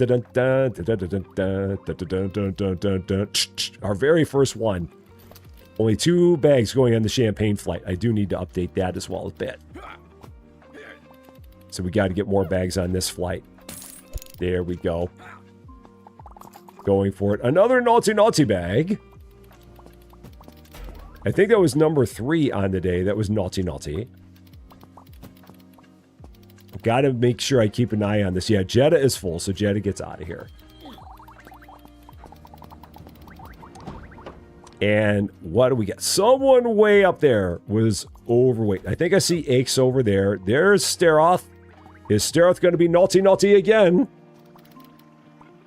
very first one. Only 2 bags going on the Champaign flight. I do need to update that as well a bit. So we got to get more bags on this flight. There we go. Going for it. Another naughty, naughty bag. I think that was number 3 on the day. That was naughty, naughty. Got to make sure I keep an eye on this. Yeah, Jetta is full, so Jetta gets out of here. And what do we get? Someone way up there was overweight. I think I see Aches over there. There's Steroth. Is Steroth going to be naughty again?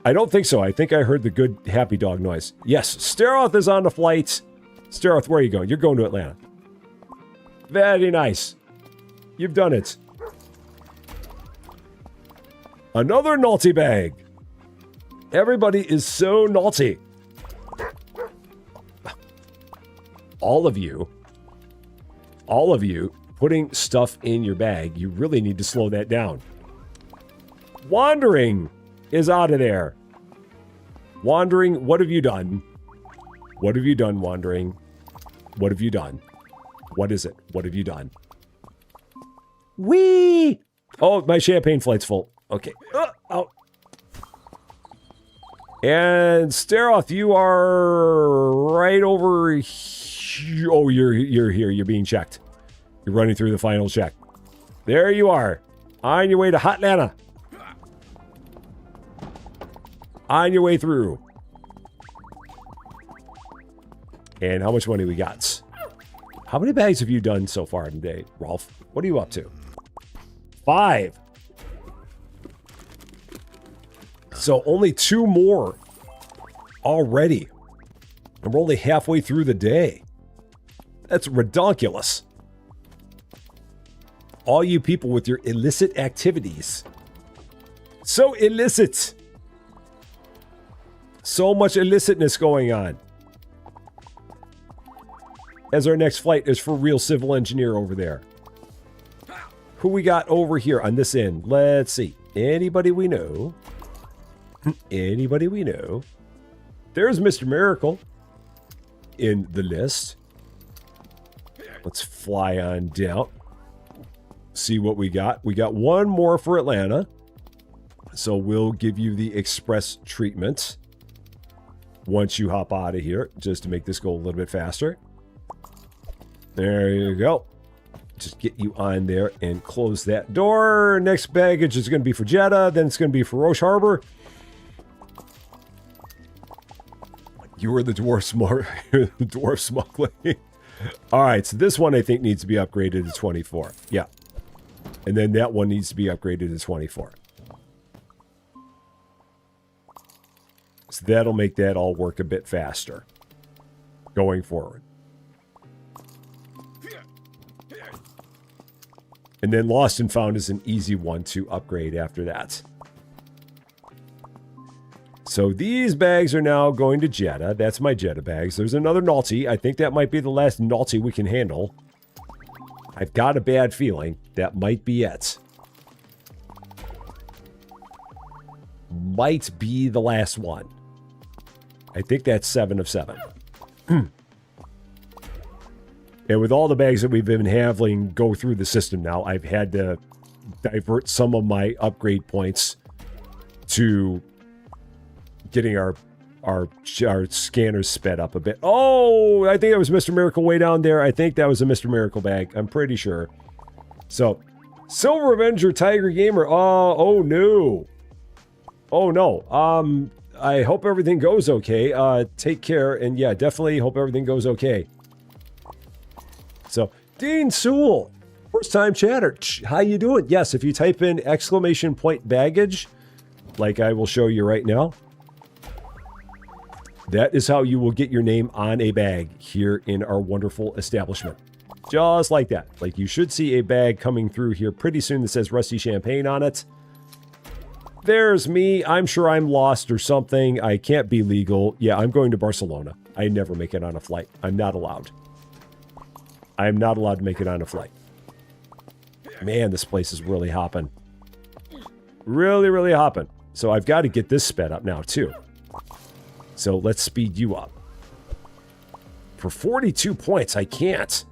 I don't think so. I think I heard the good happy dog noise. Yes, Steroth is on the flight. Steroth, where are you going? You're going to Atlanta. Very nice. You've done it. Another naughty bag. Everybody is so naughty. All of you putting stuff in your bag, you really need to slow that down. Wandering is out of there. Wandering, what have you done? What have you done, Wandering? What have you done? What is it? What have you done? Whee! Oh, my Champaign flight's full. Okay. Oh. And Steroth, you are right over here. Oh, you're here. You're being checked. You're running through the final check. There you are. On your way to Hotlanta. On your way through. And how much money we got? How many bags have you done so far today, Rolf? What are you up to? 5. So only 2 more already. And we're only halfway through the day. That's redonkulous. All you people with your illicit activities. So illicit. So much illicitness going on. As our next flight is for real civil engineer over there. Who we got over here on this end? Let's see. Anybody we know? Anybody we know? There's Mr. Miracle in the list. Let's fly on down. See what we got. We got 1 more for Atlanta. So we'll give you the express treatment once you hop out of here, just to make this go a little bit faster. There you go. Just get you on there and close that door. Next baggage is going to be for Jeddah. Then it's going to be for Roche Harbor. You were the dwarf smuggling. All right, so this one I think needs to be upgraded to 24. Yeah. And then that one needs to be upgraded to 24. So that'll make that all work a bit faster going forward. And then Lost and Found is an easy one to upgrade after that. So these bags are now going to Jeddah. That's my Jeddah bags. There's another naughty. I think that might be the last naughty we can handle. I've got a bad feeling that might be it. Might be the last one. I think that's 7 of 7. And with all the bags that we've been having go through the system now, I've had to divert some of my upgrade points to getting our scanners sped up a bit. Oh, I think it was Mr. Miracle way down there. I think that was a Mr. Miracle bag. I'm pretty sure. So, Silver Avenger Tiger Gamer. Oh no. Oh no. I hope everything goes okay. Take care. And yeah, definitely hope everything goes okay. So, Dean Sewell, first time chatter. How you doing? Yes, if you type in ! baggage, like I will show you right now, that is how you will get your name on a bag here in our wonderful establishment. Just like that. Like you should see a bag coming through here pretty soon that says Rusty Champagne on it. There's me. I'm sure I'm lost or something. I can't be legal. Yeah, I'm going to Barcelona. I never make it on a flight. I'm not allowed. I'm not allowed to make it on a flight. Man, this place is really hopping. Really, really hopping. So I've got to get this sped up now, too. So let's speed you up. For 42 points, I can't.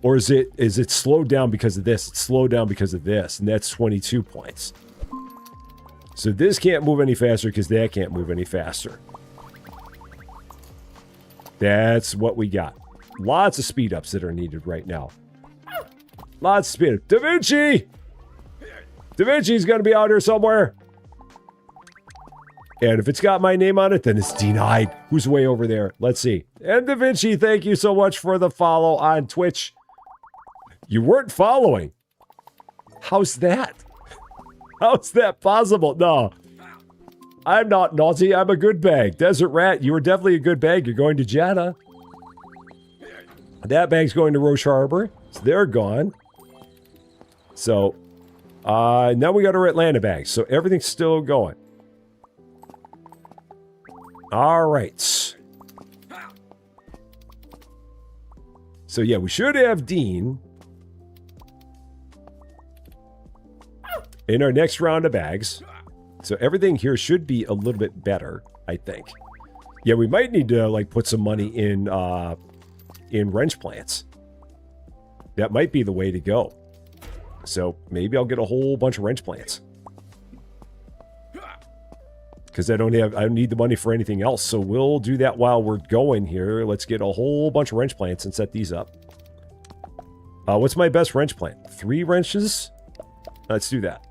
Or is it slowed down because of this? It's slowed down because of this, and that's 22 points. So this can't move any faster because that can't move any faster. That's what we got. Lots of speed ups that are needed right now. Lots of speed up. Da Vinci! Da Vinci's going to be out here somewhere. And if it's got my name on it, then it's denied. Who's way over there? Let's see. And Da Vinci, thank you so much for the follow on Twitch. You weren't following. How's that? How's that possible? No. I'm not naughty. I'm a good bag. Desert Rat, you were definitely a good bag. You're going to Jeddah. That bag's going to Roche Harbor. So they're gone. So, now we got our Atlanta bags. So everything's still going. All right. So yeah, we should have Dean in our next round of bags. So everything here should be a little bit better, I think. Yeah, we might need to like put some money in wrench plants. That might be the way to go. So maybe I'll get a whole bunch of wrench plants. Because I don't need the money for anything else. So we'll do that while we're going here. Let's get a whole bunch of wrench plants and set these up. What's my best wrench plant? 3 wrenches? Let's do that.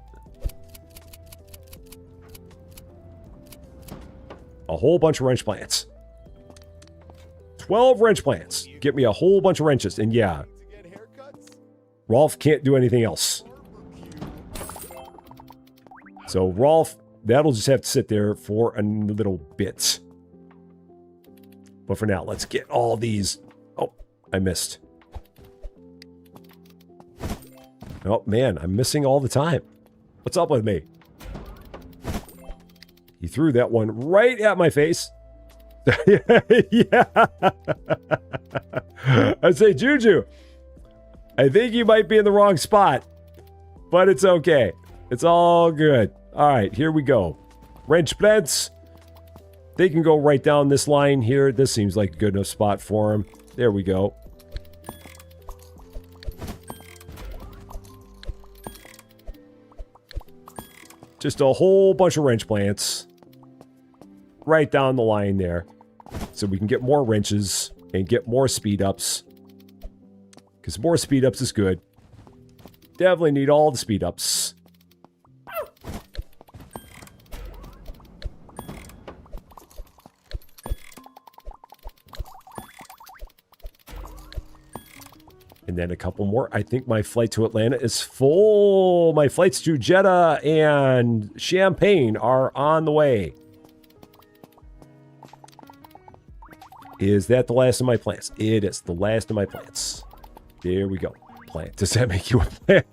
A whole bunch of wrench plants. 12 wrench plants. Get me a whole bunch of wrenches. And yeah, Rolf can't do anything else. So Rolf, that'll just have to sit there for a little bit. But for now, let's get all these. Oh, I missed. Oh, man, I'm missing all the time. What's up with me? He threw that one right at my face. Yeah. I'd say, Juju, I think you might be in the wrong spot. But it's okay. It's all good. All right, here we go. Wrench plants. They can go right down this line here. This seems like a good enough spot for them. There we go. Just a whole bunch of wrench plants. Right down the line there. So we can get more wrenches and get more speed ups. Because more speed ups is good. Definitely need all the speed ups. And then a couple more. I think my flight to Atlanta is full. My flights to Jeddah and Champaign are on the way. Is that the last of my plants? It is the last of my plants. There we go. Plant. Does that make you a plant?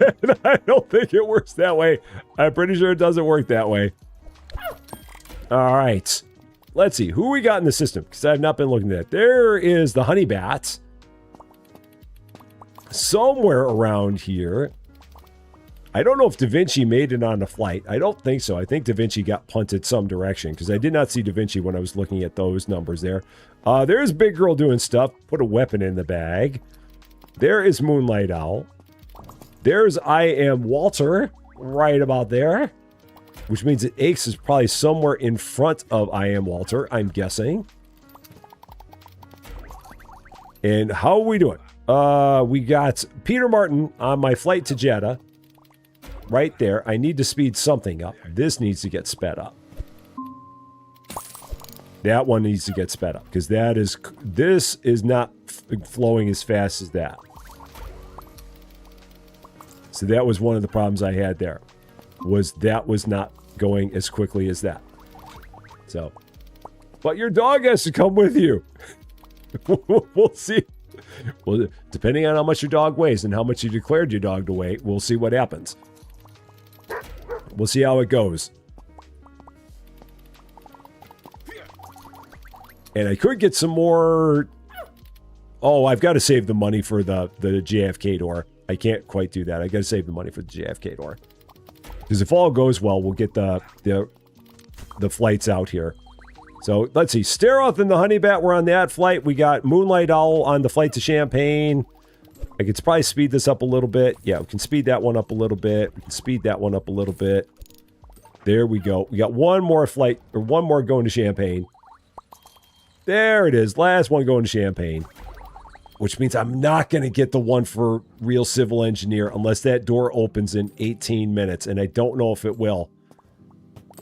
I don't think it works that way. I'm pretty sure it doesn't work that way. All right. Let's see. Who we got in the system? Because I've not been looking at that. There is the honey bat. Somewhere around here. I don't know if Da Vinci made it on the flight. I don't think so. I think Da Vinci got punted some direction because I did not see Da Vinci when I was looking at those numbers there. There's Big Girl doing stuff. Put a weapon in the bag. There is Moonlight Owl. There's I Am Walter right about there, which means that Aches is probably somewhere in front of I Am Walter, I'm guessing. And how are we doing? We got Peter Martin on my flight to Jeddah. Right there. I need to speed something up. This needs to get sped up. That one needs to get sped up because this is not flowing as fast as that. So that was one of the problems I had there. Was not going as quickly as that. So, but your dog has to come with you. We'll see. Well, depending on how much your dog weighs and how much you declared your dog to weigh, we'll see what happens. We'll see how it goes. And I could get some more. Oh, I've got to save the money for the JFK door. I can't quite do that. I got to save the money for the JFK door. Because if all goes well, we'll get the flights out here. So let's see. Steroth and the Honey Bat were on that flight. We got Moonlight Owl on the flight to Champaign. I could probably speed this up a little bit. Yeah, we can speed that one up a little bit. We can speed that one up a little bit. There we go. We got one more flight, or one more going to Champaign. There it is. Last one going to Champaign. Which means I'm not going to get the one for Real Civil Engineer unless that door opens in 18 minutes. And I don't know if it will.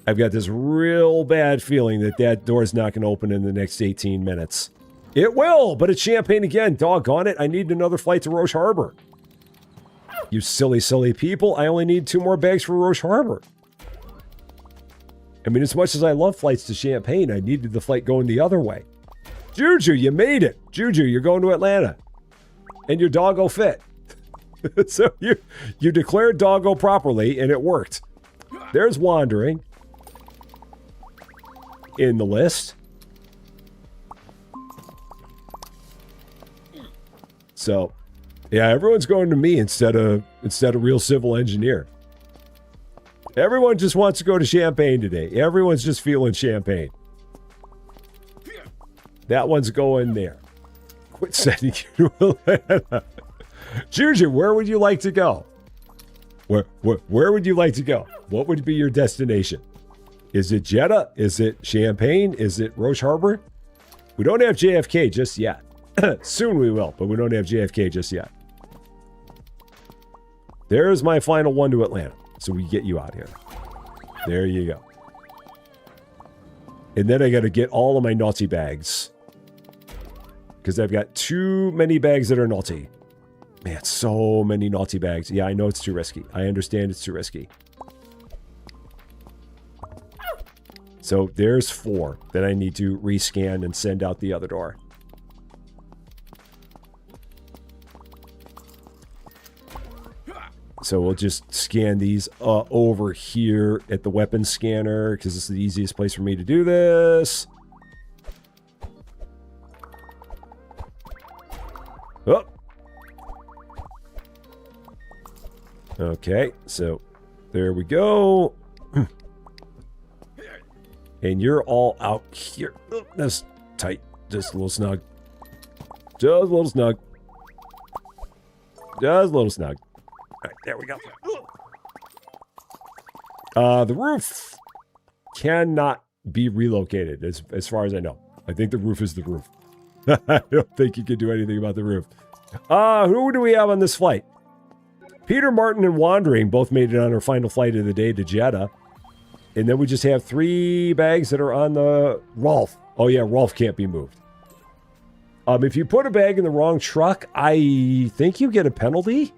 I've got this real bad feeling that that door's not going to open in the next 18 minutes. It will, but it's Champaign again. Doggone it. I need another flight to Roche Harbor. You silly, silly people. I only need 2 more bags for Roche Harbor. I mean, as much as I love flights to Champaign, I needed the flight going the other way. Juju, you made it. Juju, you're going to Atlanta. And your doggo fit. So you declared doggo properly, and it worked. There's Wandering in the list. So, yeah, everyone's going to me instead of real civil engineer. Everyone just wants to go to Champaign today. Everyone's just feeling Champaign. That one's going there. Quit sending you to Atlanta. Juju, where would you like to go? Where would you like to go? What would be your destination? Is it Jeddah? Is it Champaign? Is it Roche Harbor? We don't have JFK just yet. Soon we will, but we don't have JFK just yet. There's my final one to Atlanta. So we get you out here. There you go. And then I got to get all of my naughty bags. Because I've got too many bags that are naughty. Man, so many naughty bags. Yeah, I know it's too risky. I understand it's too risky. So there's 4 that I need to rescan and send out the other door. So we'll just scan these over here at the weapons scanner because this is the easiest place for me to do this. Oh. Okay, so there we go. And you're all out here. Oh, that's tight. Just a little snug. Just a little snug. Just a little snug. All right, there we go. The roof cannot be relocated as far as I know. I think the roof is the roof. I don't think you can do anything about the roof. Who do we have on this flight? Peter, Martin, and Wandering both made it on our final flight of the day to Jeddah. And then we just have 3 bags that are on the Rolf. Oh yeah, Rolf can't be moved. If you put a bag in the wrong truck, I think you get a penalty.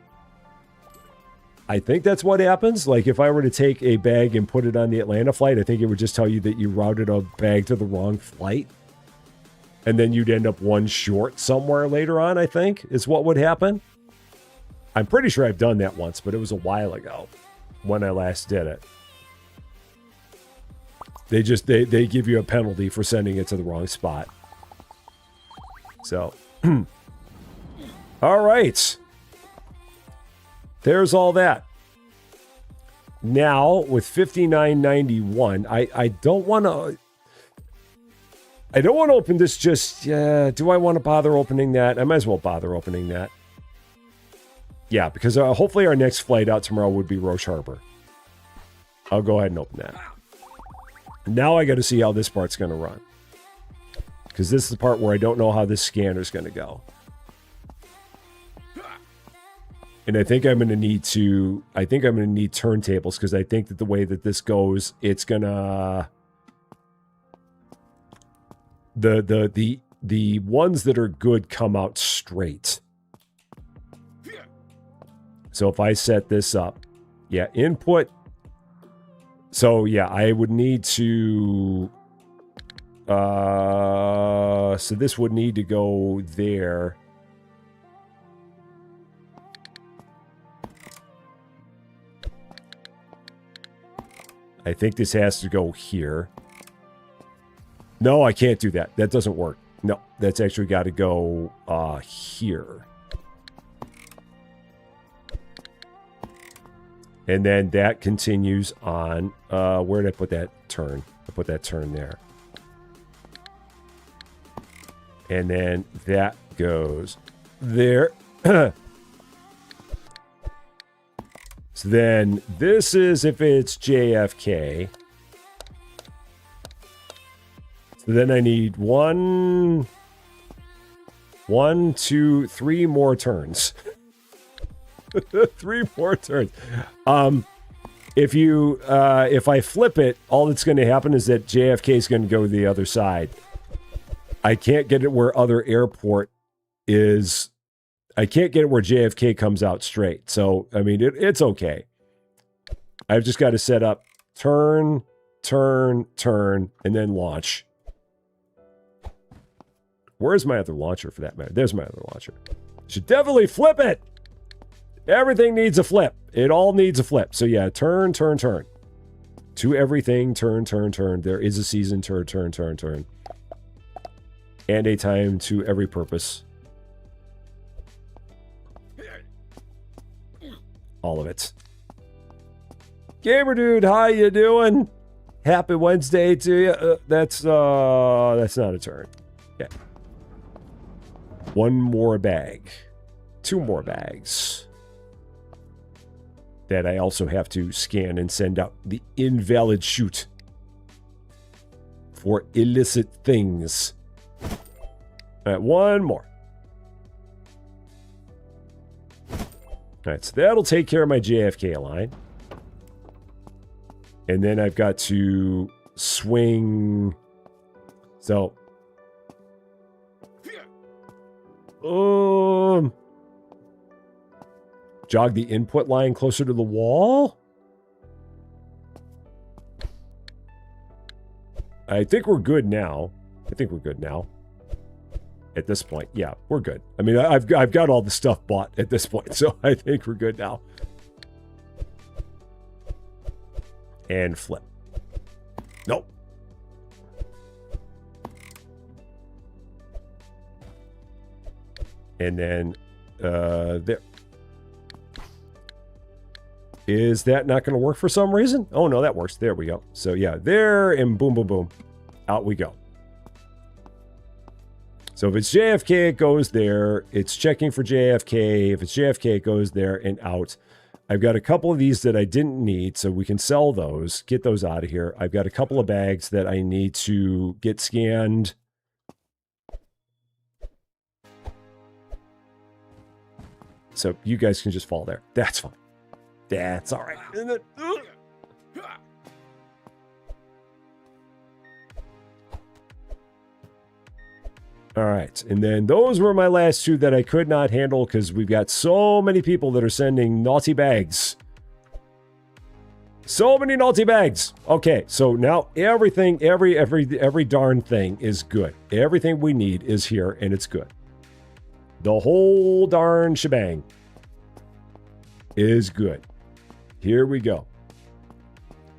I think that's what happens. Like if I were to take a bag and put it on the Atlanta flight, I think it would just tell you that you routed a bag to the wrong flight. And then you'd end up 1 short somewhere later on, I think, is what would happen. I'm pretty sure I've done that once, but it was a while ago when I last did it. They give you a penalty for sending it to the wrong spot. So, all right. There's all that. Now, with 59.91, I don't want to... I don't want to open this just... do I want to bother opening that? I might as well bother opening that. Yeah, because hopefully our next flight out tomorrow would be Roche Harbor. I'll go ahead and open that. Now I got to see how this part's going to run. Because this is the part where I don't know how this scanner's going to go. And I think I'm going to need to... I think I'm going to need turntables because I think that the way that this goes, it's going to... The ones that are good come out straight. So if I set this up... Yeah, input... So, yeah, I would need to... so this would need to go there. I think this has to go here. No, I can't do that. That doesn't work. No, that's actually got to go here. And then that continues on. Where did I put that turn? I put that turn there. And then that goes there. So then this is if it's JFK. So then I need 1, 2, 3 more turns. 3 more turns. if I flip it, all that's going to happen is that JFK is going to go the other side. I can't get it where other airport is. I can't get it where JFK comes out straight. So, I mean, it's okay. I've just got to set up turn, turn, turn, and then launch. Where's my other launcher for that matter? There's my other launcher. Should definitely flip it. Everything needs a flip. It all needs a flip. So yeah, turn, turn, turn. To everything, turn, turn, turn. There is a season, turn, turn, turn, turn. And a time to every purpose. All of it. Gamer dude, how you doing? Happy Wednesday to you. That's not a turn. Yeah. One more bag. Two more bags. That I also have to scan and send out the invalid chute for illicit things. All right, one more. All right, so that'll take care of my JFK line. And then I've got to swing. So, jog the input line closer to the wall. I think we're good now. At this point, yeah, we're good. I mean, I've got all the stuff bought at this point, so I think we're good now. And flip. Nope. And then there. Is that not going to work for some reason? Oh, no, that works. There we go. So, yeah, there and boom, boom, boom. Out we go. So if it's JFK, it goes there. It's checking for JFK. If it's JFK, it goes there and out. I've got a couple of these that I didn't need, so we can sell those, get those out of here. I've got a couple of bags that I need to get scanned. So you guys can just fall there. That's fine. That's all right. All right, and then those were my last two that I could not handle because we've got so many people that are sending naughty bags. So many naughty bags. Okay, so now everything, every darn thing is good. Everything we need is here, and it's good. The whole darn shebang is good. Here we go.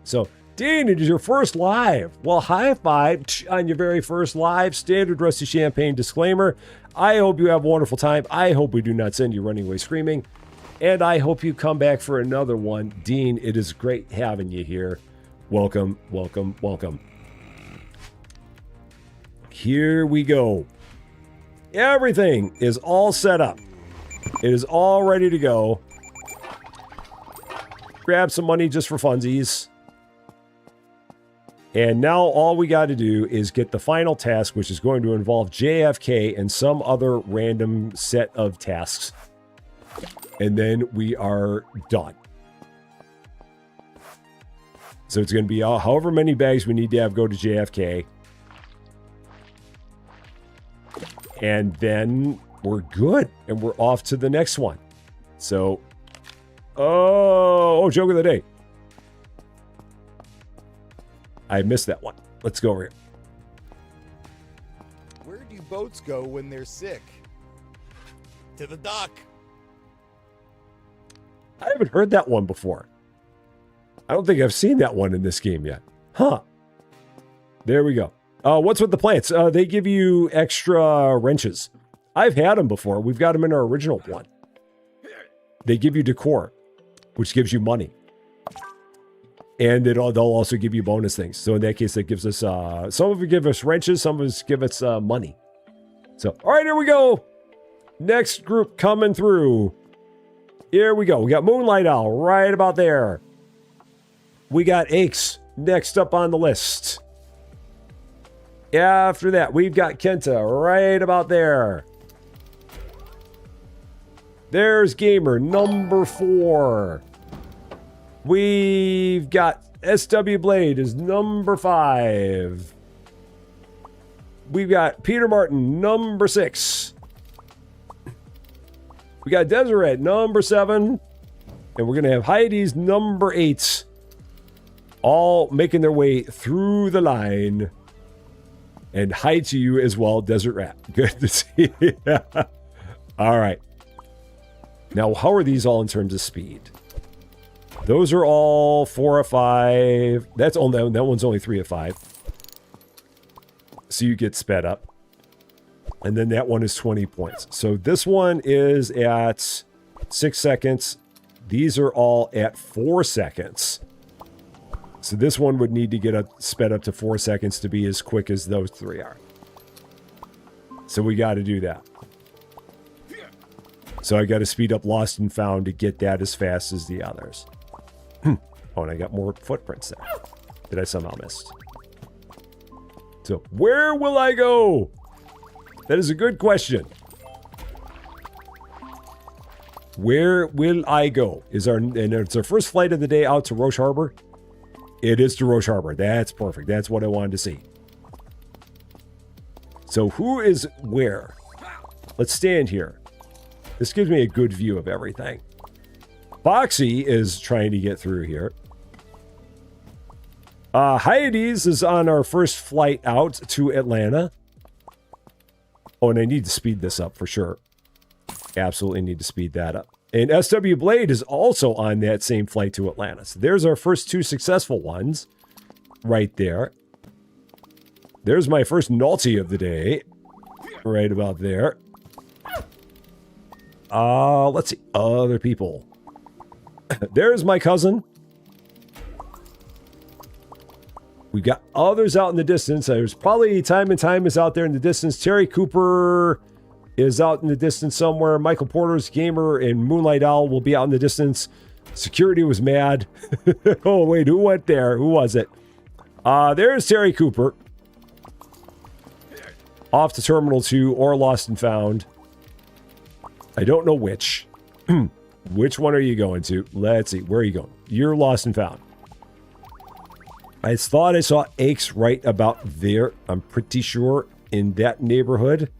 So, Dean, it is your first live. Well, high five on your very first live. Standard Rusty Champagne disclaimer. I hope you have a wonderful time. I hope we do not send you running away screaming. And I hope you come back for another one. Dean, it is great having you here. Welcome, welcome, welcome. Here we go. Everything is all set up. It is all ready to go. Grab some money just for funsies. And now all we got to do is get the final task, which is going to involve JFK and some other random set of tasks. And then we are done. So it's going to be however many bags we need to have go to JFK. And then we're good. And we're off to the next one. So, oh, joke of the day. I missed that one. Let's go over here. Where do boats go when they're sick? To the dock. I haven't heard that one before. I don't think I've seen that one in this game yet. Huh. There we go. What's with the plants? They give you extra wrenches. I've had them before. We've got them in our original one. They give you decor, which gives you money. And they'll also give you bonus things. So in that case, that gives us, some of it give us wrenches, some of us give us money. So, all right, here we go. Next group coming through. Here we go. We got Moonlight Owl right about there. We got Aches next up on the list. After that, we've got Kenta right about there. There's Gamer number 4. We've got SW Blade is number 5. We've got Peter Martin, number 6. We got Deseret, number 7. And we're going to have Heidi's number 8. All making their way through the line. And hi to you as well, Desert Rat. Good to see you. All right. Now, how are these all in terms of speed? Those are all 4 of 5. That one's only 3 of 5. So you get sped up. And then that one is 20 points. So this one is at 6 seconds. These are all at 4 seconds. So this one would need to get sped up to 4 seconds to be as quick as those 3 are. So we got to do that. So I got to speed up Lost and Found to get that as fast as the others. Oh, and I got more footprints there. Did I somehow miss? So where will I go? That is a good question. Where will I go? And it's our first flight of the day out to Roche Harbor. It is to Roche Harbor. That's perfect. That's what I wanted to see. So who is where? Let's stand here. This gives me a good view of everything. Foxy is trying to get through here. Hyades is on our first flight out to Atlanta. Oh, and I need to speed this up for sure. Absolutely need to speed that up. And SW Blade is also on that same flight to Atlanta. So there's our first 2 successful ones. Right there. There's my first naughty of the day. Right about there. Let's see. Other people. There's my cousin. We got others out in the distance. There's probably Time and Time is out there in the distance. Terry Cooper is out in the distance somewhere. Michael Porter's Gamer and Moonlight Owl will be out in the distance. Security was mad. Oh, wait, who went there? Who was it? There's Terry Cooper. Off to Terminal 2 or Lost and Found. I don't know which. Which one are you going to? Let's see. Where are you going? You're Lost and Found. I thought I saw Aches right about there. I'm pretty sure in that neighborhood.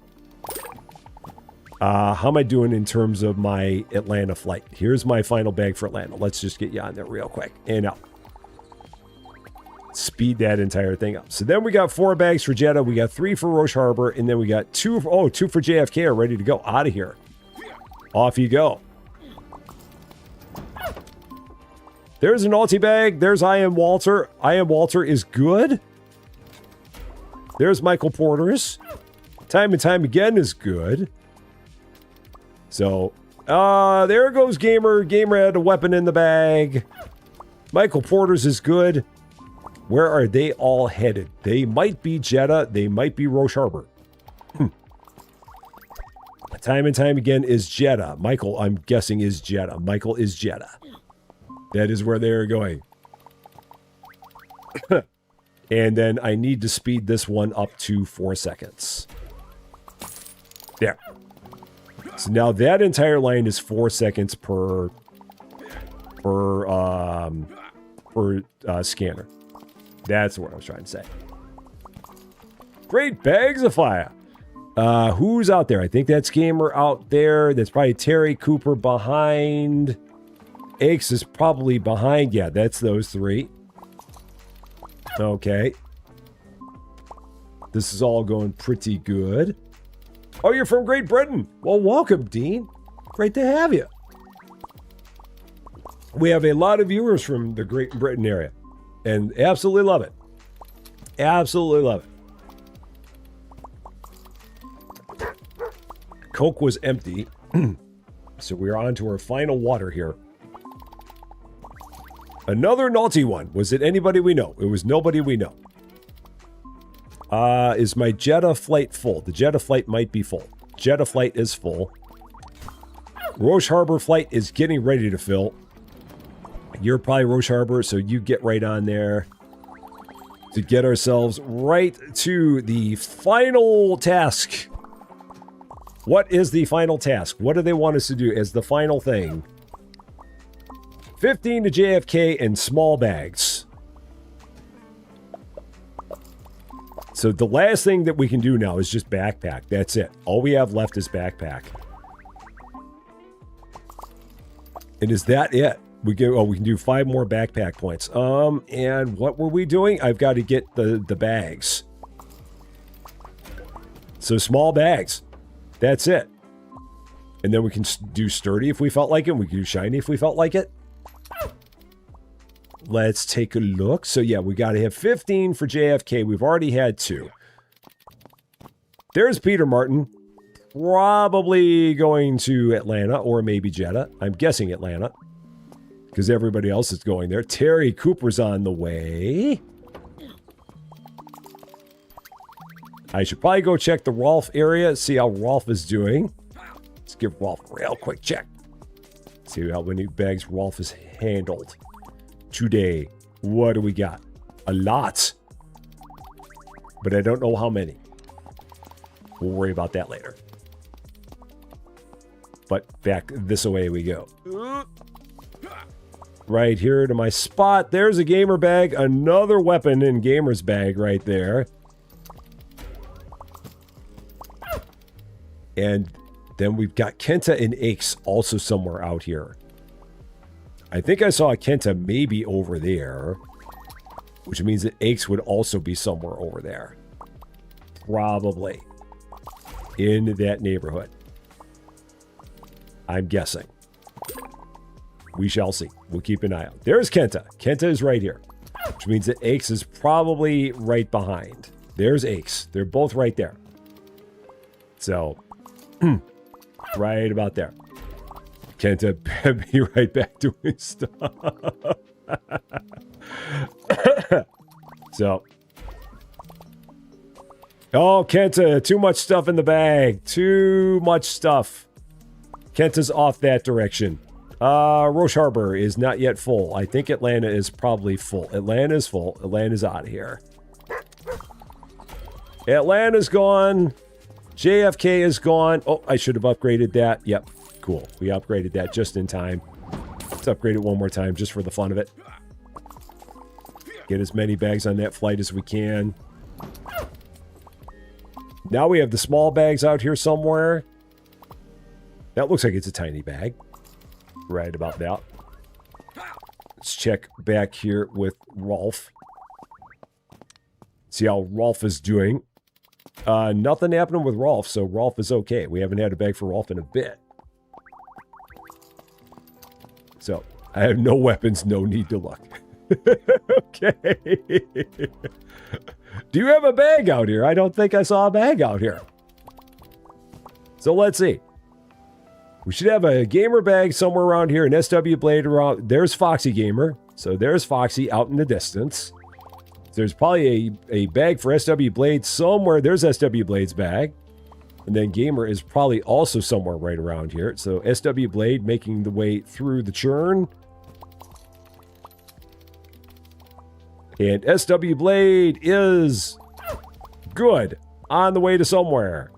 How am I doing in terms of my Atlanta flight? Here's my final bag for Atlanta. Let's just get you on there real quick. And out. Speed that entire thing up. So then we got 4 bags for Jeddah. We got 3 for Roche Harbor. And then we got 2 for JFK are ready to go. Out of here. Off you go. There's an ulti bag. There's I Am Walter. I Am Walter is good. There's Michael Porter's. Time and Time Again is good. So, there goes Gamer. Gamer had a weapon in the bag. Michael Porter's is good. Where are they all headed? They might be Jeddah. They might be Roche Harbor. Time and Time Again is Jeddah. Michael, I'm guessing, is Jeddah. Michael is Jeddah. That is where they are going. And then I need to speed this one up to 4 seconds. There. So now that entire line is 4 seconds per scanner. That's what I was trying to say. Great bags of fire. Who's out there? I think that's Gamer out there. That's probably Terry Cooper behind. Aches is probably behind. Yeah, that's those 3. Okay. This is all going pretty good. Oh, you're from Great Britain. Well, welcome, Dean. Great to have you. We have a lot of viewers from the Great Britain area. And absolutely love it. Absolutely love it. Coke was empty. So we're on to our final water here. Another naughty one. Was it anybody we know? It was nobody we know. Is my Jeddah flight full? The Jeddah flight might be full. Jeddah flight is full. Roche Harbor flight is getting ready to fill. You're probably Roche Harbor, so you get right on there to get ourselves right to the final task. What is the final task? What do they want us to do as the final thing? 15 to JFK and small bags. So the last thing that we can do now is just backpack. That's it. All we have left is backpack. And is that it? We can do 5 more backpack points. And what were we doing? I've got to get the bags. So small bags. That's it. And then we can do sturdy if we felt like it. We can do shiny if we felt like it. Let's take a look. So yeah, we got to have 15 for JFK. We've already had 2. There's Peter Martin. Probably going to Atlanta or maybe Jeddah. I'm guessing Atlanta, because everybody else is going there. Terry Cooper's on the way. I should probably go check the Rolf area, see how Rolf is doing. Let's give Rolf a real quick check. See how many bags Rolf has handled today. What do we got? A lot. But I don't know how many. We'll worry about that later. But back this way we go. Right here to my spot. There's a gamer bag. Another weapon in gamer's bag right there. And then we've got Kenta and Aches also somewhere out here. I think I saw Kenta maybe over there, which means that Aches would also be somewhere over there. Probably in that neighborhood. I'm guessing. We shall see. We'll keep an eye out. There's Kenta. Kenta is right here, which means that Aches is probably right behind. There's Aches. They're both right there. So, right about there. Kenta be right back doing stuff. So. Oh, Kenta, too much stuff in the bag. Too much stuff. Kenta's off that direction. Roche Harbor is not yet full. I think Atlanta is probably full. Atlanta is full. Atlanta's out of here. Atlanta's gone. JFK is gone. Oh, I should have upgraded that. Yep, cool. We upgraded that just in time. Let's upgrade it one more time just for the fun of it. Get as many bags on that flight as we can. Now we have the small bags out here somewhere. That looks like it's a tiny bag. Right about that. Let's check back here with Rolf. See how Rolf is doing. Nothing happening with Rolf, so Rolf is okay. We haven't had a bag for Rolf in a bit. So, I have no weapons, no need to look. Okay. Do you have a bag out here? I don't think I saw a bag out here. So let's see. We should have a gamer bag somewhere around here, an SW Blade around. There's Foxy Gamer. So there's Foxy out in the distance. There's probably a bag for SW Blade somewhere. There's SW Blade's bag. And then Gamer is probably also somewhere right around here. So SW Blade making the way through the churn. And SW Blade is good. On the way to somewhere.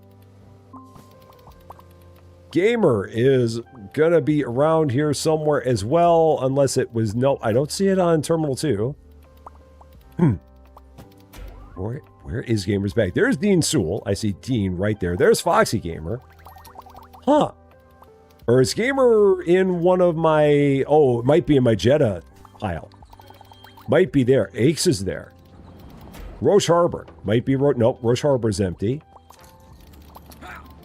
Gamer is going to be around here somewhere as well. Unless it was... No, I don't see it on Terminal 2. Where is Gamer's bag? There's Dean Sewell. I see Dean right there. There's Foxy Gamer. Huh. Or is Gamer in one of my... Oh, it might be in my Jeddah pile. Might be there. Aches is there. Roche Harbor. Might be... Nope, Roche Harbor's empty.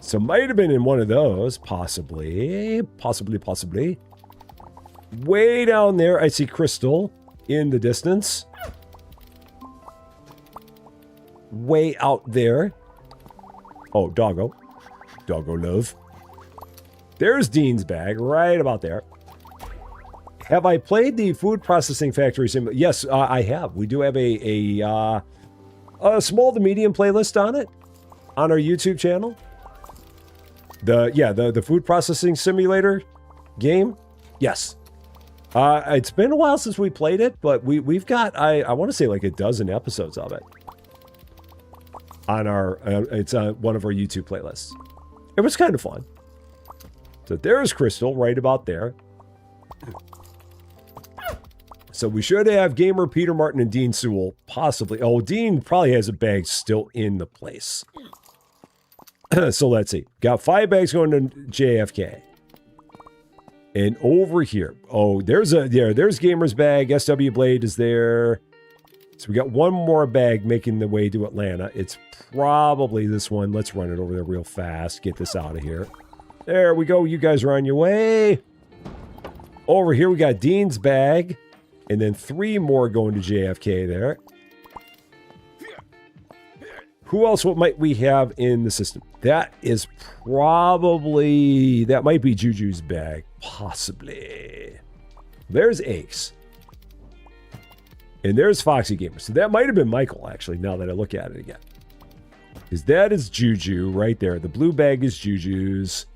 So might have been in one of those. Possibly. Possibly. Way down there, I see Crystal in the distance. Way out there. Oh, Doggo. Doggo love. There's Dean's bag right about there. Have I played the food processing factory simulator? Yes, I have. We do have a small to medium playlist on it on our YouTube channel. The food processing simulator game. Yes. It's been a while since we played it, but we've got I want to say like a dozen episodes of it. On our, it's on one of our YouTube playlists. It was kind of fun. So there's Crystal right about there. So we should have Gamer, Peter Martin, and Dean Sewell, possibly. Oh, Dean probably has a bag still in the place. So let's see. Got 5 bags going to JFK. And over here. Oh, there's Gamer's bag. SW Blade is there. So we got one more bag making the way to Atlanta. It's probably this one. Let's run it over there real fast. Get this out of here. There we go. You guys are on your way. Over here we got Dean's bag. And then 3 more going to JFK there. Who else might we have in the system? That is probably... That might be Juju's bag. Possibly. There's Ace. And there's Foxy Gamer. So that might have been Michael, actually, now that I look at it again. Because that is Juju right there. The blue bag is Juju's.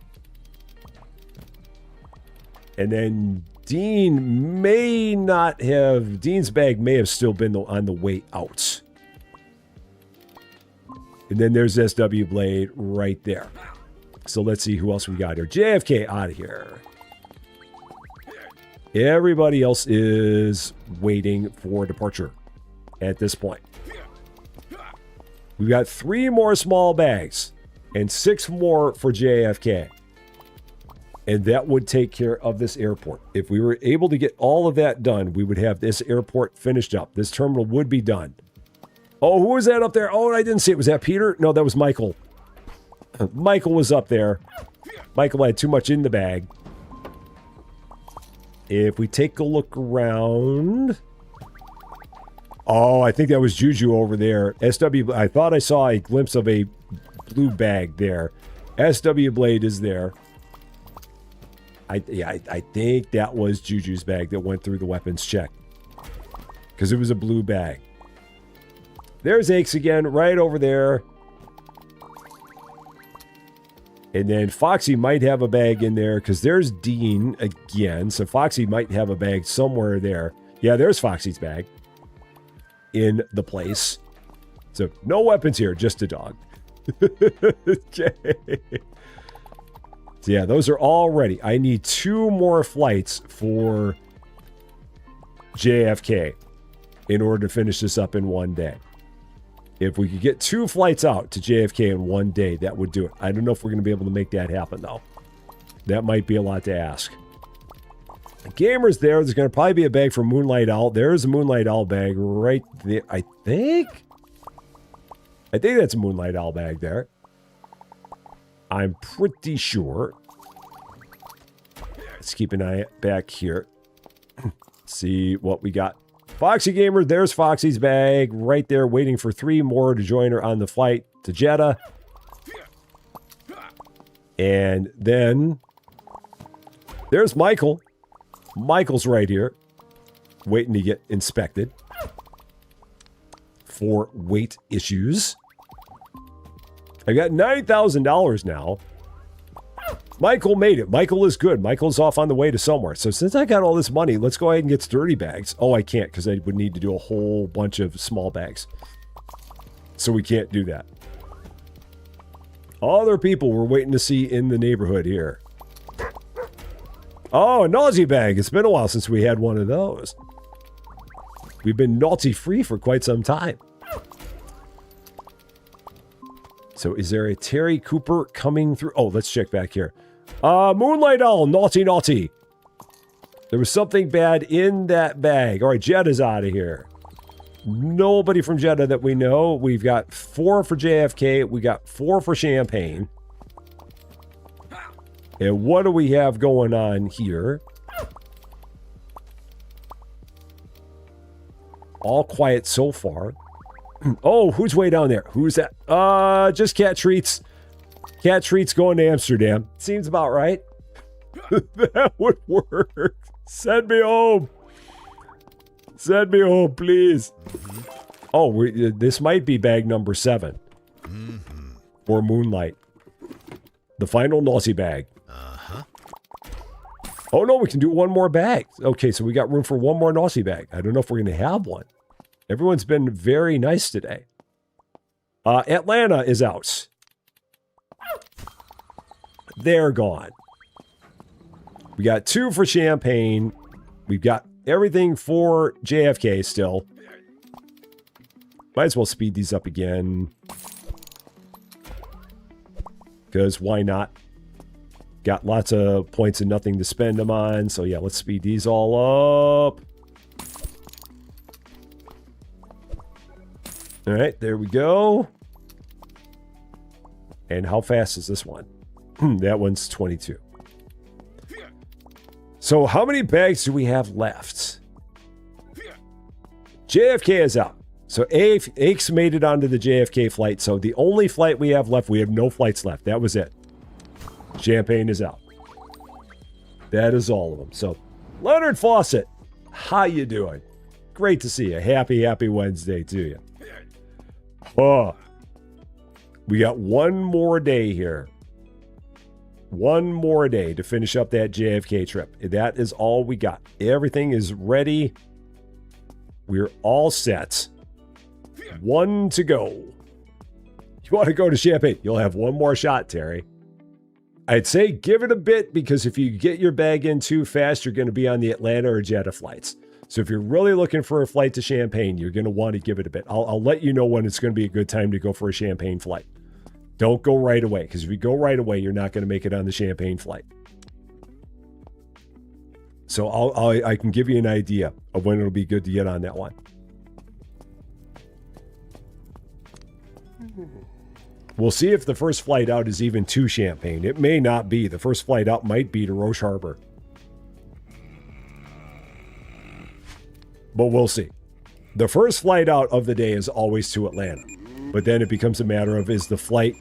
And then Dean may not have... Dean's bag may have still been on the way out. And then there's SW Blade right there. So let's see who else we got here. JFK out of here. Everybody else is waiting for departure at this point. We've got 3 more small bags and 6 more for JFK. And that would take care of this airport. If we were able to get all of that done, we would have this airport finished up. This terminal would be done. Oh, who was that up there? Oh, I didn't see it. Was that Peter? No, that was Michael. Michael was up there. Michael had too much in the bag. If we take a look around... Oh, I think that was Juju over there. SW... I thought I saw a glimpse of a blue bag there. SW Blade is there. I think that was Juju's bag that went through the weapons check. Because it was a blue bag. There's Aches again, right over there. And then Foxy might have a bag in there, because there's Dean again. So Foxy might have a bag somewhere there. Yeah, there's Foxy's bag in the place. So no weapons here, just a dog. Okay. So yeah, those are all ready. I need 2 more flights for JFK in order to finish this up in one day. If we could get 2 flights out to JFK in one day, that would do it. I don't know if we're going to be able to make that happen, though. That might be a lot to ask. Gamer's there. There's going to probably be a bag for Moonlight Owl. There's a Moonlight Owl bag right there. I think that's a Moonlight Owl bag there. I'm pretty sure. Let's keep an eye back here. See what we got. Foxy Gamer, there's Foxy's bag right there waiting for 3 more to join her on the flight to Jeddah. And then there's Michael. Michael's right here waiting to get inspected for weight issues. I got $9,000 now. Michael made it. Michael is good. Michael's off on the way to somewhere. So since I got all this money, let's go ahead and get 30 bags. Oh, I can't because I would need to do a whole bunch of small bags. So we can't do that. Other people we're waiting to see in the neighborhood here. Oh, a naughty bag. It's been a while since we had one of those. We've been naughty-free for quite some time. So is there a Terry Cooper coming through? Oh, let's check back here. Moonlight Owl, naughty, naughty. There was something bad in that bag. All right, Jeddah's out of here. Nobody from Jeddah that we know. We've got 4 for JFK. We got 4 for Champaign. And what do we have going on here? All quiet so far. Oh, who's way down there? Who's that? Just Cat Treats. Cat Treats going to Amsterdam. Seems about right. That would work. Send me home. Send me home, please. Oh, this might be bag number 7. For Moonlight. The final naughty bag. Oh, no, we can do 1 more bag. Okay, so we got room for 1 more naughty bag. I don't know if we're going to have one. Everyone's been very nice today. Atlanta is out. They're gone. We got 2 for Champaign. We've got everything for JFK still. Might as well speed these up again. Because why not? Got lots of points and nothing to spend them on. So yeah, let's speed these all up. All right, there we go. And how fast is this one? That one's 22. So how many bags do we have left? JFK is out. So Aches made it onto the JFK flight. So the only flight we have left, we have no flights left. That was it. Champaign is out. That is all of them. So Leonard Fawcett, how you doing? Great to see you. Happy Wednesday to you. Oh, we got one more day here. One more day to finish up that JFK trip. That is all we got. Everything is ready. We're all set. One to go. You want to go to Champaign? You'll have one more shot, Terry. I'd say give it a bit, because if you get your bag in too fast, you're going to be on the Atlanta or Jeddah flights. So if you're really looking for a flight to Champaign, you're going to want to give it a bit. I'll let you know when it's going to be a good time to go for a Champaign flight. Don't go right away, because if you go right away, you're not going to make it on the Champaign flight. So I can give you an idea of when it'll be good to get on that one. We'll see if the first flight out is even to Champaign. It may not be. The first flight out might be to Roche Harbor. But we'll see. The first flight out of the day is always to Atlanta. But then it becomes a matter of, is the flight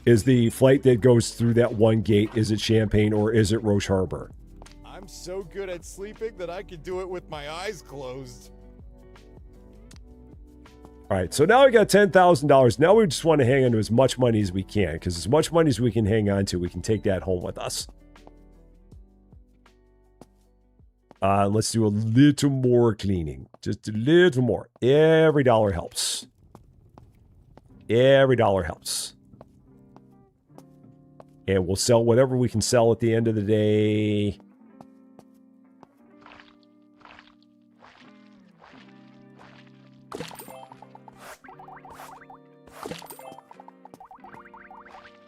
that goes through that one gate, is it Champaign or is it Roche Harbor? I'm so good at sleeping that I could do it with my eyes closed. All right, so now we got $10,000. Now we just want to hang on to as much money as we can, because as much money as we can hang on to, we can take that home with us. Let's do a little more cleaning. Just a little more. Every dollar helps. Every dollar helps. And we'll sell whatever we can sell at the end of the day.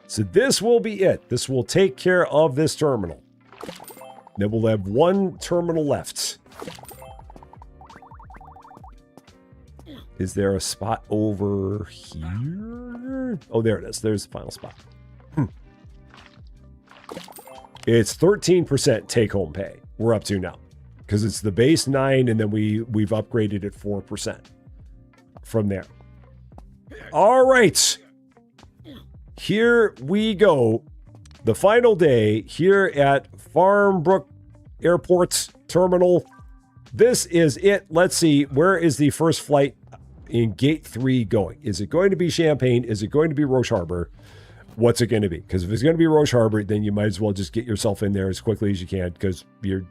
So this will be it. This will take care of this terminal. Then we'll have one terminal left. Is there a spot over here? Oh, there it is. There's the final spot. It's 13% take-home pay we're up to now. Because it's the base 9, and then we've upgraded it 4% from there. All right. Here we go. The final day here at Farmbrook Airport Terminal. This is it. Let's see. Where is the first flight in Gate 3 going? Is it going to be Champaign? Is it going to be Roche Harbor? What's it going to be? Because if it's going to be Roche Harbor, then you might as well just get yourself in there as quickly as you can, because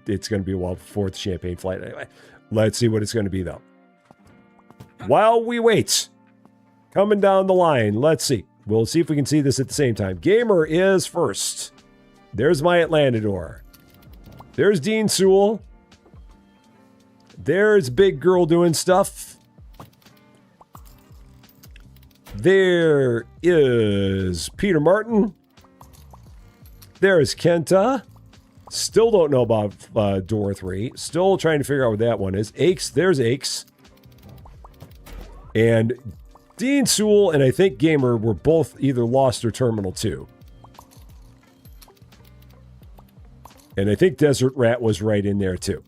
it's going to be a while before the Champaign flight anyway. Let's see what it's going to be, though. While we wait, coming down the line, let's see. We'll see if we can see this at the same time. Gamer is first. There's my Atlantador. There's Dean Sewell. There's Big Girl doing stuff. There is Peter Martin. There's Kenta. Still don't know about door 3. Still trying to figure out what that one is. Aches. There's Aches. And Dean Sewell and I think Gamer were both either lost or Terminal 2. And I think Desert Rat was right in there too.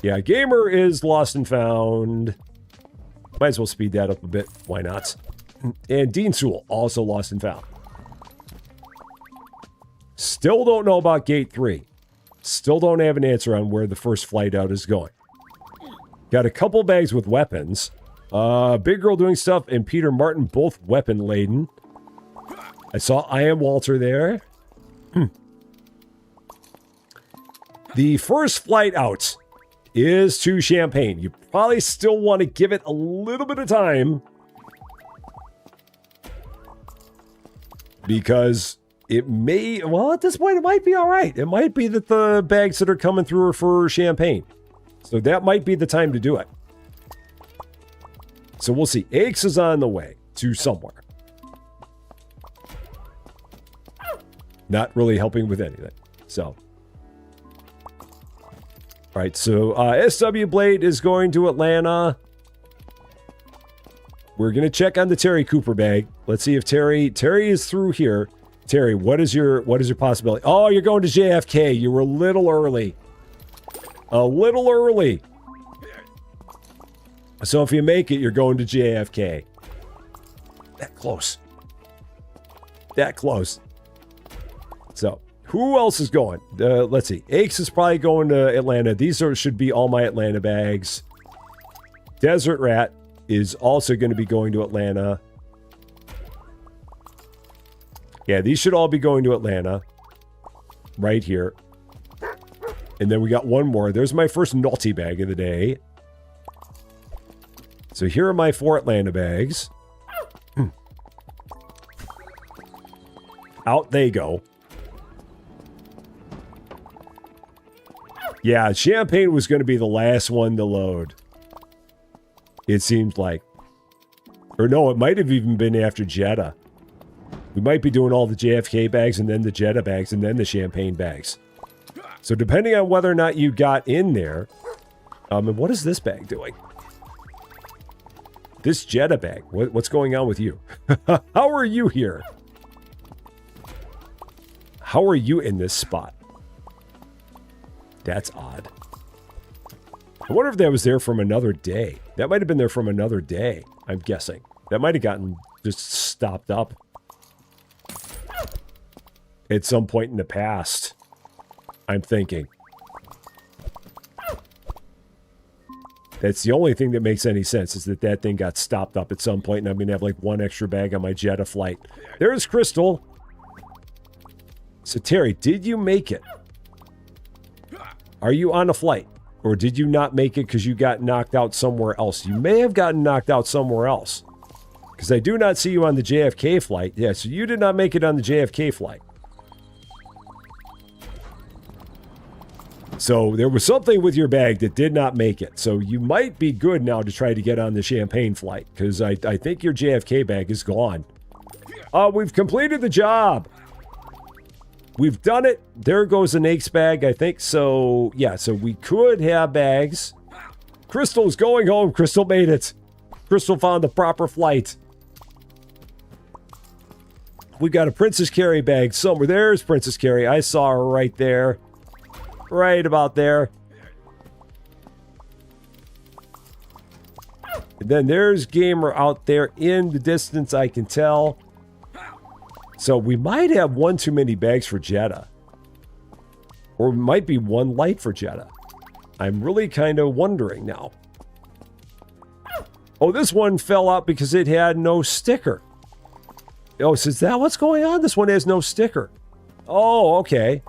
Yeah, Gamer is lost and found. Might as well speed that up a bit. Why not? And Dean Sewell also lost and found. Still don't know about Gate 3. Still don't have an answer on where the first flight out is going. Got a couple bags with weapons. Big Girl doing stuff and Peter Martin both weapon laden. I saw I Am Walter there. The first flight out is to Champaign. You probably still want to give it a little bit of time, because it may, well, at this point, it might be all right. It might be that the bags that are coming through are for Champaign. So that might be the time to do it. So we'll see. Aches is on the way to somewhere. Not really helping with anything. So. All right, so SW Blade is going to Atlanta. We're going to check on the Terry Cooper bag. Let's see if Terry is through here. Terry, what is your possibility? Oh, you're going to JFK. You were a little early. A little early. So if you make it, you're going to JFK. That close. That close. So, who else is going? Let's see. Aches is probably going to Atlanta. These should be all my Atlanta bags. Desert Rat is also going to be going to Atlanta. Yeah, these should all be going to Atlanta. Right here. And then we got one more. There's my first naughty bag of the day. So here are my 4 Atlanta bags. Out they go. Yeah, Champaign was going to be the last one to load. It seems like. Or no, it might have even been after Jeddah. We might be doing all the JFK bags and then the Jeddah bags and then the Champaign bags. So depending on whether or not you got in there. And what is this bag doing? This Jeddah bag. What's going on with you? How are you here? How are you in this spot? That's odd. I wonder if that was there from another day. That might have been there from another day, I'm guessing. That might have gotten just stopped up at some point in the past, I'm thinking. That's the only thing that makes any sense, is that that thing got stopped up at some point, and I'm going to have like one extra bag on my Jeddah flight. There's Crystal. So, Terry, did you make it? Are you on a flight? Or did you not make it because you got knocked out somewhere else? You may have gotten knocked out somewhere else. Because I do not see you on the JFK flight. Yeah, so you did not make it on the JFK flight. So there was something with your bag that did not make it. So you might be good now to try to get on the Champaign flight. Because I think your JFK bag is gone. We've completed the job. We've done it. There goes an Aches bag, I think. So, yeah, so we could have bags. Crystal's going home. Crystal made it. Crystal found the proper flight. We got a Princess Carrie bag somewhere. There's Princess Carrie. I saw her right there. Right about there. And then there's Gamer out there in the distance, I can tell. So we might have one too many bags for Jeddah. Or it might be one light for Jeddah. I'm really kind of wondering now. Oh, this one fell out because it had no sticker. Oh, so is that what's going on? This one has no sticker. Oh, okay.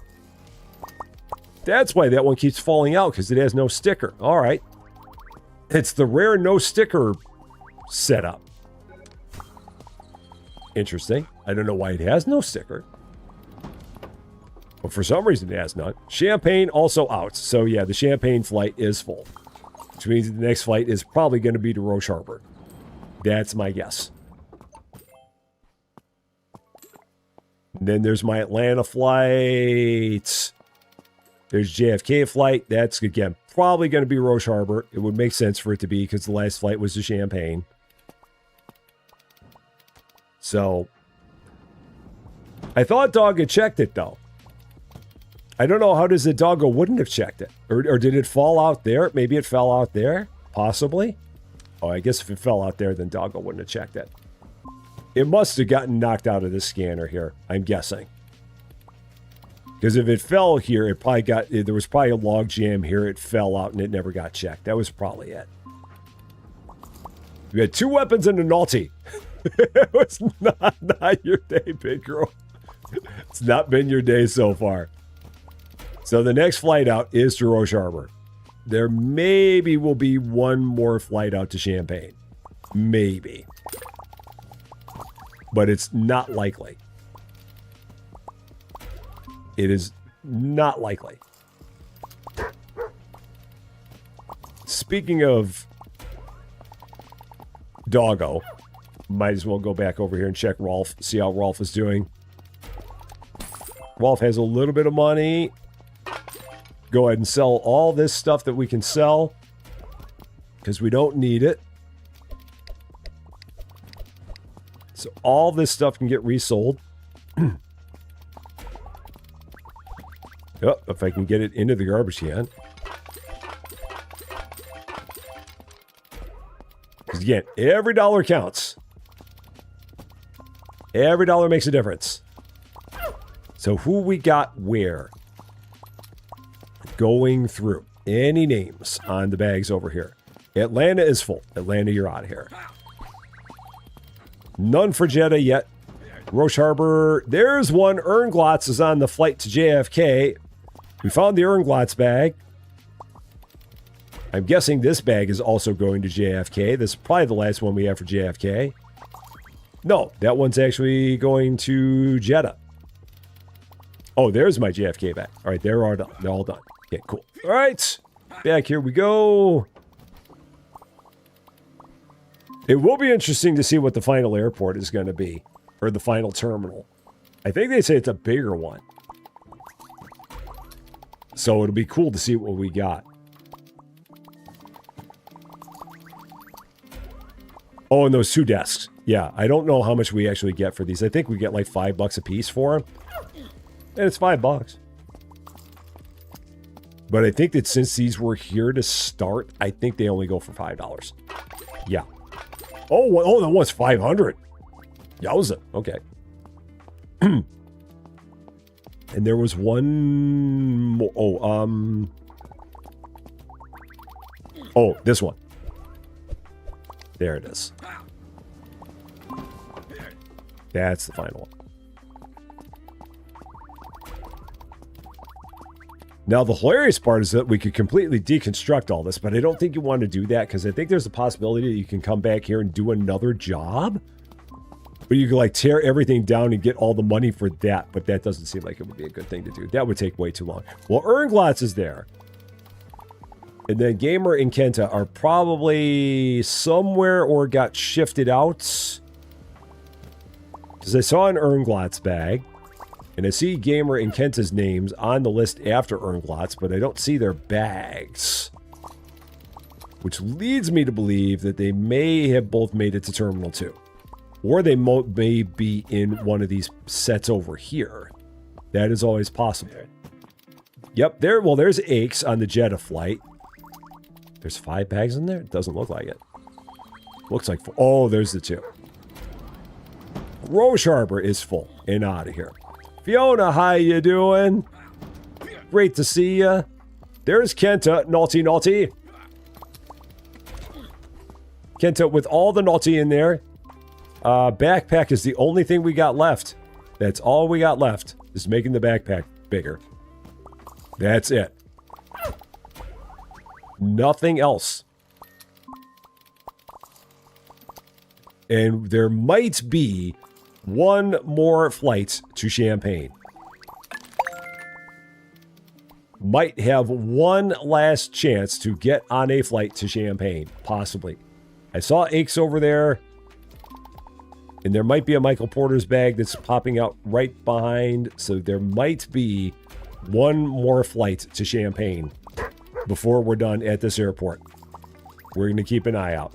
That's why that one keeps falling out, because it has no sticker. All right. It's the rare no sticker setup. Interesting. I don't know why it has no sticker. But for some reason it has none. Champaign also out. So yeah, the Champaign flight is full. Which means the next flight is probably going to be to Roche Harbor. That's my guess. And then there's my Atlanta flight. There's JFK flight. That's, again, probably going to be Roche Harbor. It would make sense for it to be, because the last flight was to Champaign. So, I thought Dog had checked it, though. I don't know, how does the Doggo wouldn't have checked it? Or did it fall out there? Maybe it fell out there? Possibly? Oh, I guess if it fell out there, then Doggo wouldn't have checked it. It must have gotten knocked out of the scanner here, I'm guessing. Because if it fell here, it probably got, there was probably a log jam here. It fell out and it never got checked. That was probably it. We had 2 weapons and a naughty. It was not your day, big girl. It's not been your day so far. So the next flight out is to Roche Harbor. There maybe will be one more flight out to Champaign. Maybe. But it's not likely. It is not likely. Speaking of doggo, might as well go back over here and check Rolf, see how Rolf is doing. Rolf has a little bit of money. Go ahead and sell all this stuff that we can sell because we don't need it. So all this stuff can get resold. Oh, if I can get it into the garbage can. Because again, every dollar counts. Every dollar makes a difference. So who we got where? Going through. Any names on the bags over here? Atlanta is full. Atlanta, you're out of here. None for Jeddah yet. Roche Harbor, there's one. Ernglots is on the flight to JFK. We found the Ernglots bag. I'm guessing this bag is also going to JFK. This is probably the last one we have for JFK. No, that one's actually going to Jeddah. Oh, there's my JFK bag. All right, they're all done. They're all done. Okay, cool. All right, back here we go. It will be interesting to see what the final airport is going to be, or the final terminal. I think they say it's a bigger one. So it'll be cool to see what we got. Oh, and those 2 desks. Yeah, I don't know how much we actually get for these. I think we get like $5 a piece for them. And it's $5. But I think that since these were here to start, I think they only go for $5. Yeah. Oh, that one's 500. Yowza. Okay. And there was one more. Oh, this one. There it is. That's the final one. Now, the hilarious part is that we could completely deconstruct all this, but I don't think you want to do that because I think there's a possibility that you can come back here and do another job. But you could like tear everything down and get all the money for that, but that doesn't seem like it would be a good thing to do. That would take way too long. Well, Ernglots is there. And then Gamer and Kenta are probably somewhere or got shifted out. Because I saw an Ernglots bag. And I see Gamer and Kenta's names on the list after Ernglots, but I don't see their bags. Which leads me to believe that they may have both made it to Terminal 2. Or they may be in one of these sets over here. That is always possible. Yep, there's Aches on the Jeddah flight. There's 5 bags in there? It doesn't look like it. Looks like 4. Oh, there's the 2. Roche Harbor is full and out of here. Fiona, how you doing? Great to see ya. There's Kenta, naughty, naughty. Kenta with all the naughty in there. Backpack is the only thing we got left. That's all we got left, is making the backpack bigger. That's it. Nothing else. And there might be one more flight to Champaign. Might have one last chance to get on a flight to Champaign. Possibly. I saw Aches over there. And there might be a Michael Porter's bag that's popping out right behind. So there might be one more flight to Champaign before we're done at this airport. We're going to keep an eye out.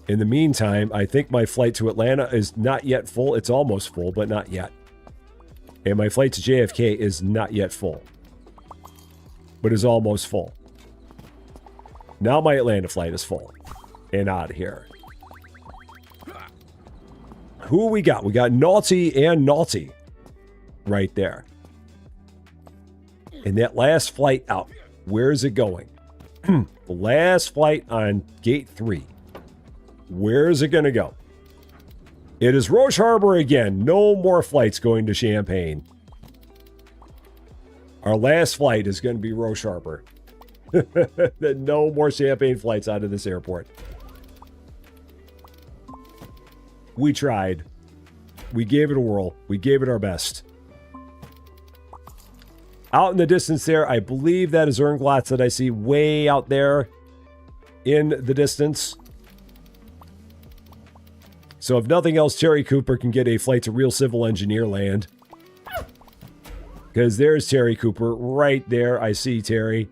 In the meantime, I think my flight to Atlanta is not yet full. It's almost full, but not yet. And my flight to JFK is not yet full, but is almost full. Now my Atlanta flight is full and out of here. Who we got? We got Naughty and Naughty right there. And that last flight out, where is it going? The last flight on gate 3. Where is it going to go? It is Roche Harbor again. No more flights going to Champaign. Our last flight is going to be Roche Harbor. No more Champaign flights out of this airport. We tried. We gave it a whirl. We gave it our best. Out in the distance there, I believe that is Ernglots that I see way out there. in the distance. So if nothing else, Terry Cooper can get a flight to real civil engineer land. Because there's Terry Cooper right there. I see Terry.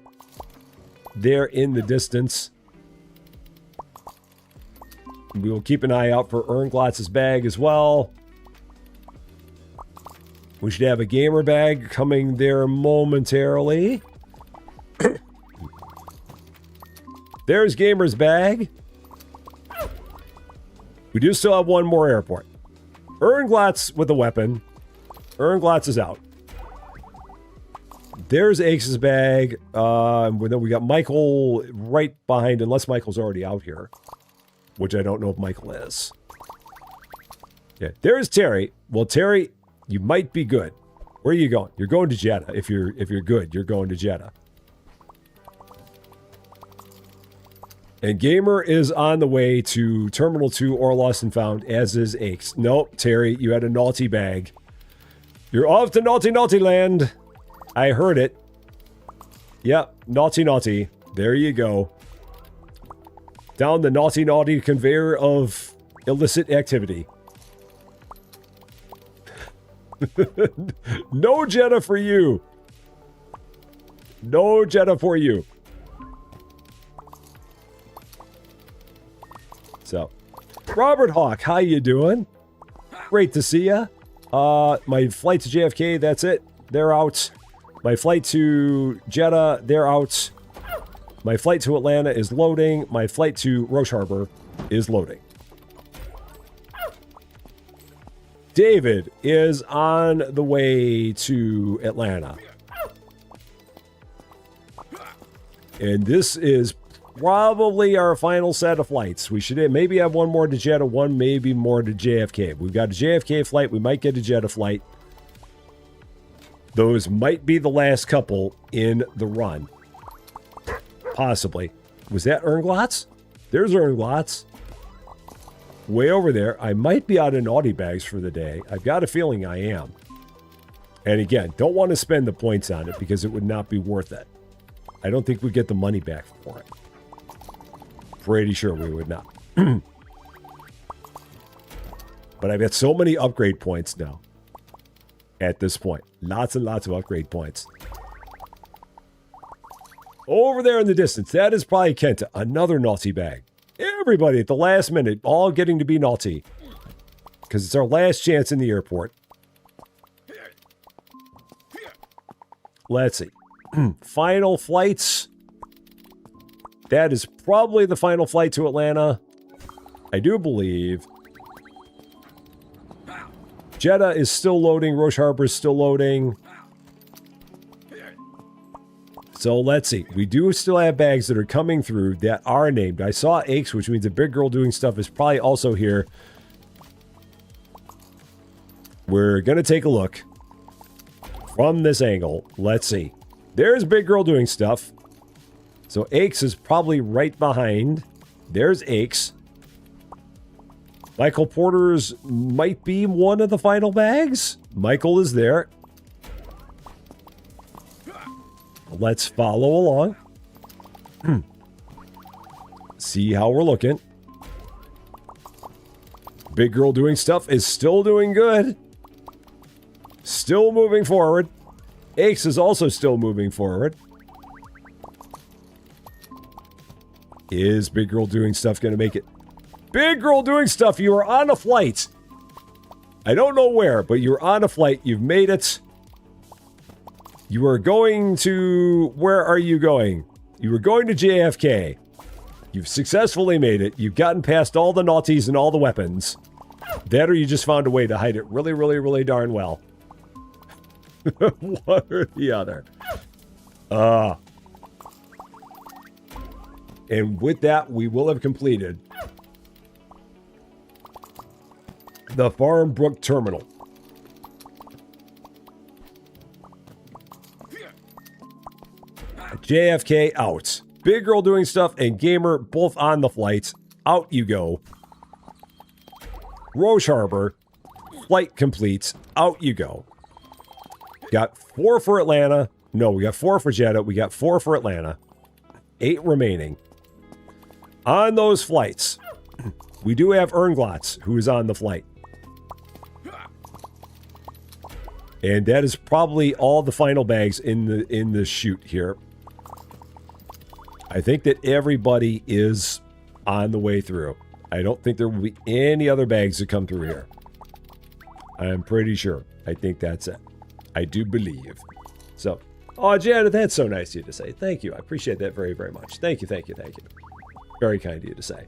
There in the distance. We will keep an eye out for Ernglotz's bag as well. We should have a gamer bag coming there momentarily. There's Gamer's bag. We do still have one more airport. Ernglotz with a weapon. Ernglotz is out. There's Axe's bag. We got Michael right behind, unless Michael's already out here. Which I don't know if Michael is. Yeah, there's Terry. Well, Terry, you might be good. Where are you going? You're going to Jeddah. If you're good, you're going to Jeddah. And Gamer is on the way to Terminal 2 or Lost and Found, as is Aches. Nope, Terry, you had a naughty bag. You're off to naughty, naughty land. I heard it. Yep, naughty, naughty. There you go. Down the naughty, naughty conveyor of illicit activity. No Jeddah for you. No Jeddah for you. So, Robert Hawk, how you doing? Great to see ya. My flight to JFK, that's it. They're out. My flight to Jeddah, they're out. My flight to Atlanta is loading. My flight to Roche Harbor is loading. David is on the way to Atlanta. And this is probably our final set of flights. We should maybe have one more to Jeddah, one maybe more to JFK. We've got a JFK flight. We might get a Jeddah flight. Those might be the last couple in the run. Possibly. Was that Ernglotz? There's Ernglotz. Way over there. I might be out of naughty bags for the day. I've got a feeling I am. And again, don't want to spend the points on it because it would not be worth it. I don't think we'd get the money back for it. Pretty sure we would not. But I've got so many upgrade points now. At this point. Lots and lots of upgrade points. Over there in the distance, that is probably Kenta. Another naughty bag. Everybody at the last minute, all getting to be naughty. Because it's our last chance in the airport. Let's see. Final flights. That is probably the final flight to Atlanta. I do believe. Jeddah is still loading. Roche Harbor is still loading. So let's see. We do still have bags that are coming through that are named. I saw Aches, which means the big girl doing stuff is probably also here. We're going to take a look from this angle. Let's see. There's big girl doing stuff. So Aches is probably right behind. There's Aches. Michael Porter's might be one of the final bags. Michael is there. Let's follow along. See how we're looking. Big girl doing stuff is still doing good. Still moving forward. Aches is also still moving forward. Is Big Girl Doing Stuff going to make it? Big Girl Doing Stuff, you are on a flight. I don't know where, but you're on a flight. You've made it. You are going to... Where are you going? You were going to JFK. You've successfully made it. You've gotten past all the naughties and all the weapons. That or you just found a way to hide it really, really, really darn well. One or the other. And with that, we will have completed the Farmbrook Terminal. JFK out. Big Girl Doing Stuff and Gamer both on the flight. Out you go. Roche Harbor. Flight complete. Out you go. Got 4 for Atlanta. No, we got 4 for Jeddah. We got 4 for Atlanta. 8 remaining. On those flights, we do have Ernglots, who is on the flight. And that is probably all the final bags in the chute here. I think that everybody is on the way through. I don't think there will be any other bags that come through here. I'm pretty sure. I think that's it. I do believe. So, oh, Janet, that's so nice of you to say. Thank you. I appreciate that very, very much. Thank you, thank you, thank you. Very kind of you to say.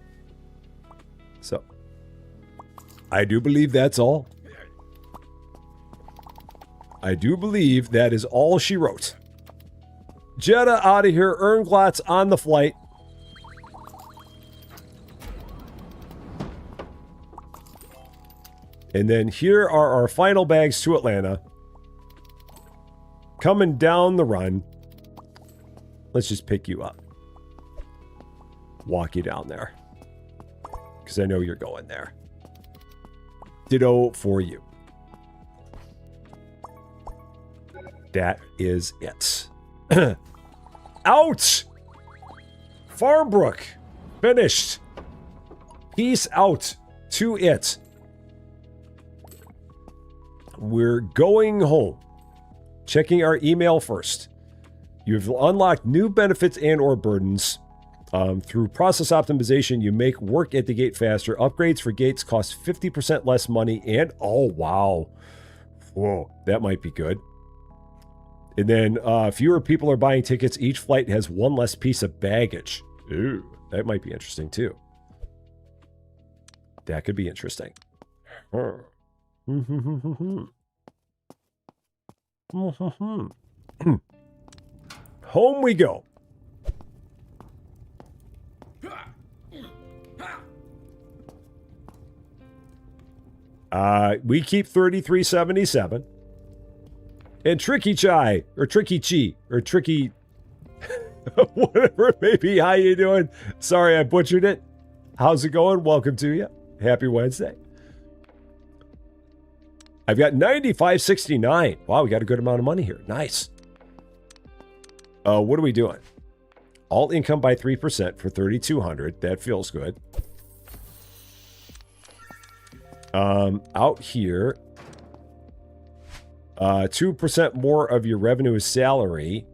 So, I do believe that's all. I do believe that is all she wrote. Jetta out of here. Ernglots on the flight. And then here are our final bags to Atlanta. Coming down the run. Let's just pick you up. Walk you down there. Because I know you're going there. Ditto for you. That is it. Out! Farmbrook. Finished. Peace out to it. We're going home. Checking our email first. You've unlocked new benefits and or burdens. Through process optimization, you make work at the gate faster. Upgrades for gates cost 50% less money and... Oh, wow. Whoa, that might be good. And then fewer people are buying tickets. Each flight has one less piece of baggage. Ooh, that might be interesting too. That could be interesting. Home we go. We keep 3377. And Tricky Chai, or Tricky Chi, or Tricky... whatever it may be. How you doing? Sorry I butchered it. How's it going? Welcome to you. Happy Wednesday. I've got 95.69. Wow, we got a good amount of money here. Nice. What are we doing? Alt income by 3% for 3,200. That feels good. Out here... 2% more of your revenue is salary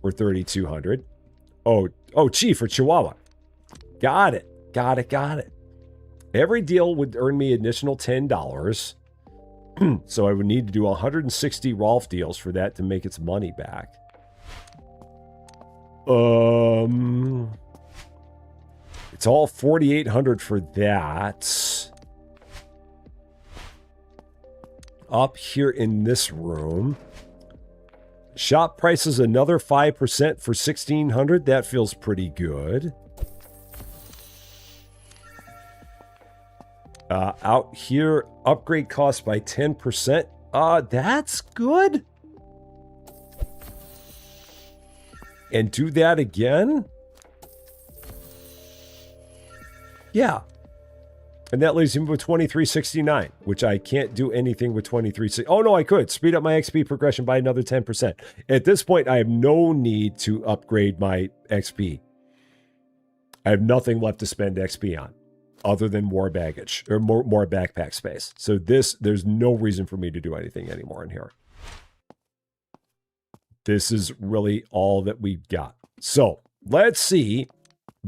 for 3,200. Oh, Chief for Chihuahua. Got it. Every deal would earn me additional $10. So I would need to do 160 Rolf deals for that to make its money back. It's all 4,800 for that. Up here in this room. Shop price is another 5% for 1,600. That feels pretty good. Out here, upgrade cost by 10%. That's good. And do that again? Yeah. And that leaves me with 2369, which I can't do anything with 2360. Oh, no, I could. Speed up my XP progression by another 10%. At this point, I have no need to upgrade my XP. I have nothing left to spend XP on other than more baggage or more backpack space. So there's no reason for me to do anything anymore in here. This is really all that we've got. So let's see.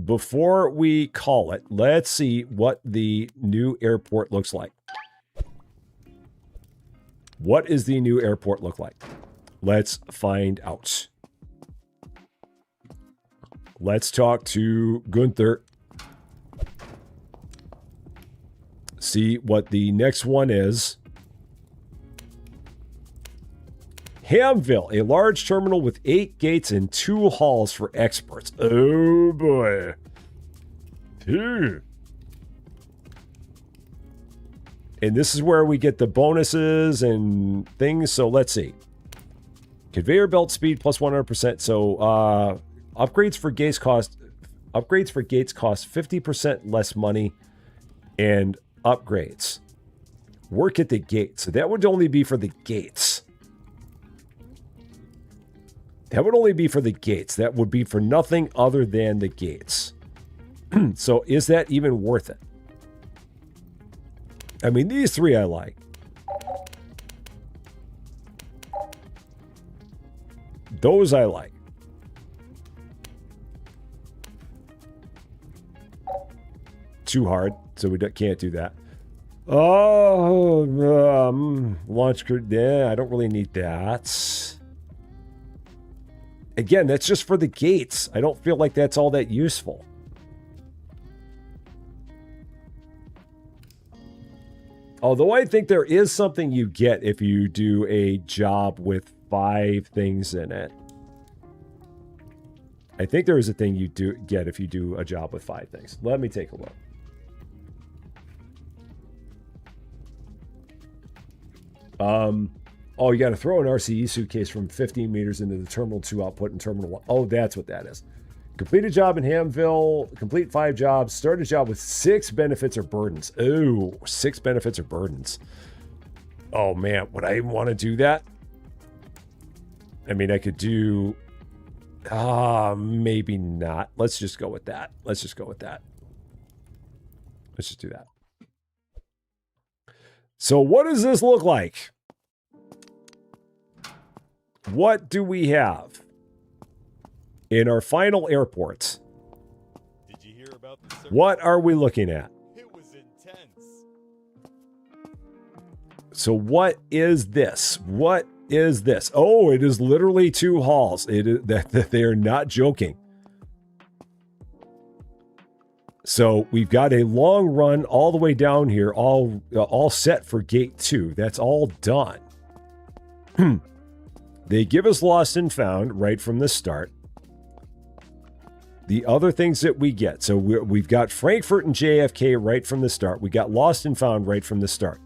Before we call it, let's see what the new airport looks like. What does the new airport look like? Let's find out. Let's talk to Gunther. See what the next one is. Hamville, a large terminal with 8 gates and 2 halls for experts. Oh boy. Ew. And this is where we get the bonuses and things. So let's see. Conveyor belt speed plus 100%. So upgrades for gates cost 50% less money and upgrades. Work at the gate. So that would only be for the gates. That would only be for the gates. That would be for nothing other than the gates. So is that even worth it? I mean, these three I like. Those I like. Too hard, so we can't do that. Oh, launch code. Yeah, I don't really need that. Again, that's just for the gates. I don't feel like that's all that useful. Although I think there is something you get if you do a job with 5 things in it. I think there is a thing you do get if you do a job with 5 things. Let me take a look. Oh, you got to throw an RCE suitcase from 15 meters into the Terminal 2 output in Terminal 1. Oh, that's what that is. Complete a job in Hamville. Complete 5 jobs. Start a job with 6 benefits or burdens. Oh, 6 benefits or burdens. Oh, man. Would I even want to do that? I mean, I could do... maybe not. Let's just go with that. Let's just go with that. Let's just do that. So what does this look like? What do we have in our final airports? Did you hear about the search? What are we looking at? It was intense. So what is this? What is this? Oh, it is literally 2 halls. It is that they are not joking. So we've got a long run all the way down here, all set for gate 2. That's all done. They give us lost and found right from the start. The other things that we get. So we've got Frankfurt and JFK right from the start. We got lost and found right from the start.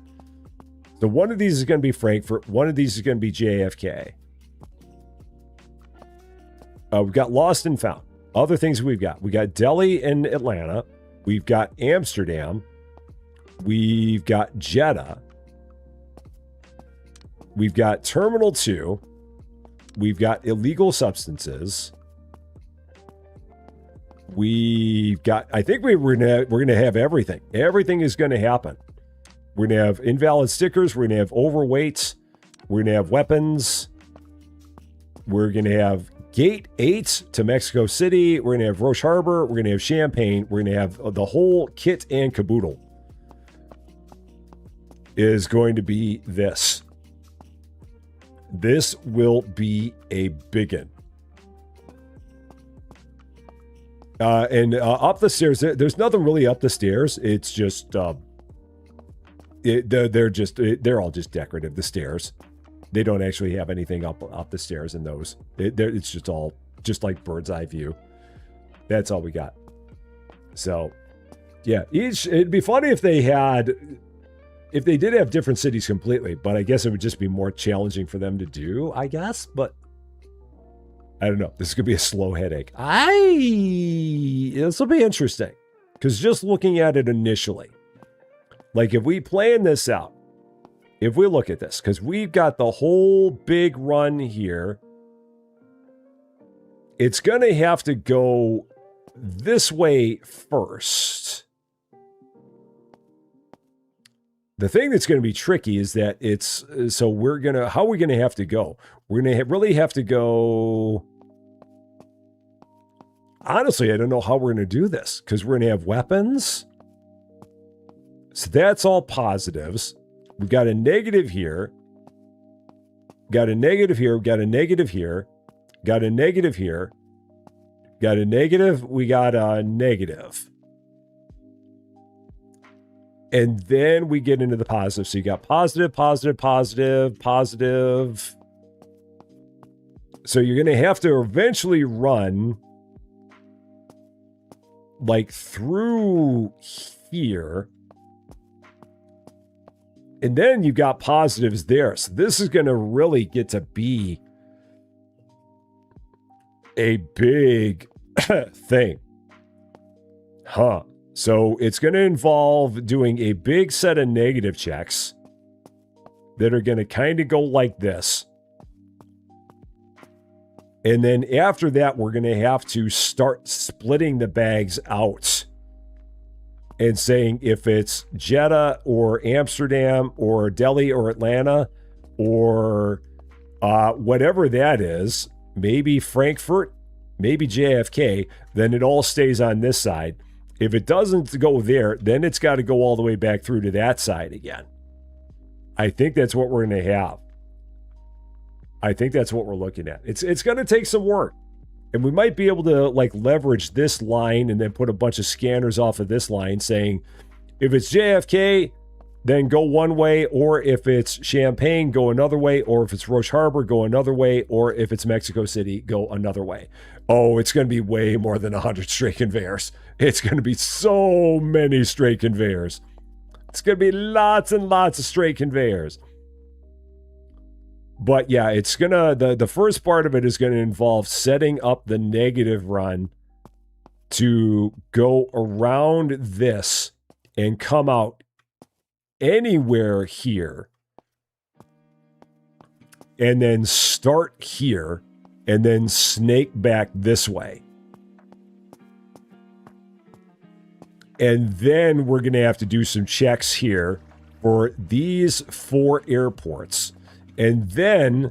So one of these is going to be Frankfurt. One of these is going to be JFK. We've got lost and found. Other things we've got. We got Delhi and Atlanta. We've got Amsterdam. We've got Jeddah. We've got Terminal 2. We've got illegal substances. We've got, I think we're gonna have everything. Everything is gonna happen. We're gonna have invalid stickers. We're gonna have overweights. We're gonna have weapons. We're gonna have Gate 8 to Mexico City. We're gonna have Roche Harbor. We're gonna have Champaign. We're gonna have the whole kit and caboodle. Is going to be this. This will be a biggin. And up the stairs, there's nothing really up the stairs. It's just, they're all just decorative, the stairs. They don't actually have anything up the stairs in those. It's just all, just like bird's eye view. That's all we got. So, yeah, it'd be funny if they did have different cities completely, but I guess it would just be more challenging for them to do, I guess, but I don't know. This could be a slow headache. This will be interesting, because just looking at it initially, like if we plan this out, if we look at this, because we've got the whole big run here, it's going to have to go this way first. The thing that's going to be tricky is that it's, so how are we going to have to go? We're going to really have to go, honestly, I don't know how we're going to do this, because we're going to have weapons. So that's all positives. We've got a negative here. Got a negative here. Got a negative here. Got a negative here. Got a negative. We got a negative. And then we get into the positive. So you got positive, positive, positive, positive. So you're going to have to eventually run like through here. And then you've got positives there. So this is going to really get to be a big thing. Huh. So it's going to involve doing a big set of negative checks that are going to kind of go like this. And then after that, we're going to have to start splitting the bags out and saying if it's Jeddah or Amsterdam or Delhi or Atlanta or whatever that is, maybe Frankfurt, maybe JFK, then it all stays on this side. If it doesn't go there, then it's got to go all the way back through to that side again. I think that's what we're going to have. I think that's what we're looking at. It's going to take some work. And we might be able to like leverage this line and then put a bunch of scanners off of this line saying, if it's JFK, then go one way, or if it's Champaign, go another way, or if it's Roche Harbor, go another way, or if it's Mexico City, go another way. Oh, it's going to be way more than 100 straight conveyors. It's going to be so many straight conveyors. It's going to be lots and lots of straight conveyors. But yeah, it's gonna, the first part of it is going to involve setting up the negative run to go around this and come out anywhere here and then start here and then snake back this way. And then we're going to have to do some checks here for these 4 airports. And then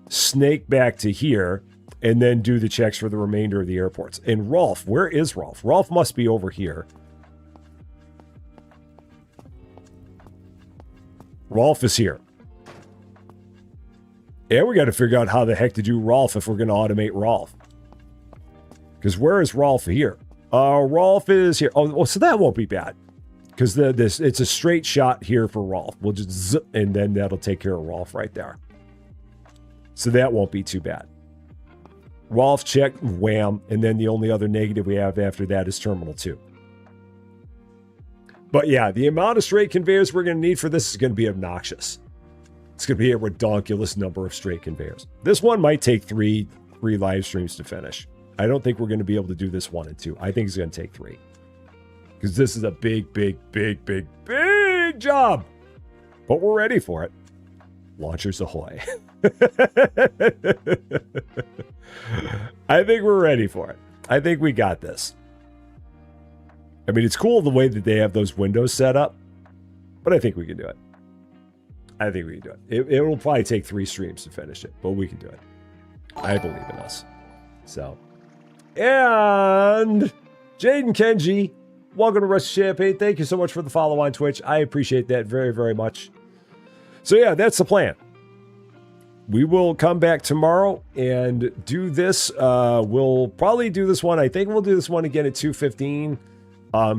snake back to here and then do the checks for the remainder of the airports. And Rolf, where is Rolf? Rolf must be over here. Rolf is here. And we got to figure out how the heck to do Rolf if we're going to automate Rolf. Because where is Rolf here? Rolf is here. Oh, so that won't be bad. Because it's a straight shot here for Rolf. We'll just zip, and then that'll take care of Rolf right there. So that won't be too bad. Rolf, check, wham, and then the only other negative we have after that is Terminal 2. But yeah, the amount of straight conveyors we're going to need for this is going to be obnoxious. It's going to be a redonkulous number of straight conveyors. This one might take three live streams to finish. I don't think we're going to be able to do this 1 and 2. I think it's going to take 3. Because this is a big job. But we're ready for it. Launchers ahoy. I think we're ready for it. I think we got this. I mean, it's cool the way that they have those windows set up. But I think we can do it. I think we can do it. It will probably take 3 streams to finish it. But we can do it. I believe in us. So. And Jaden Kenji. Welcome to Rusty Champagne. Thank you so much for the follow on Twitch. I appreciate that very, very much. So yeah, that's the plan. We will come back tomorrow and do this. We'll probably do this one. I think we'll do this one again at 2:15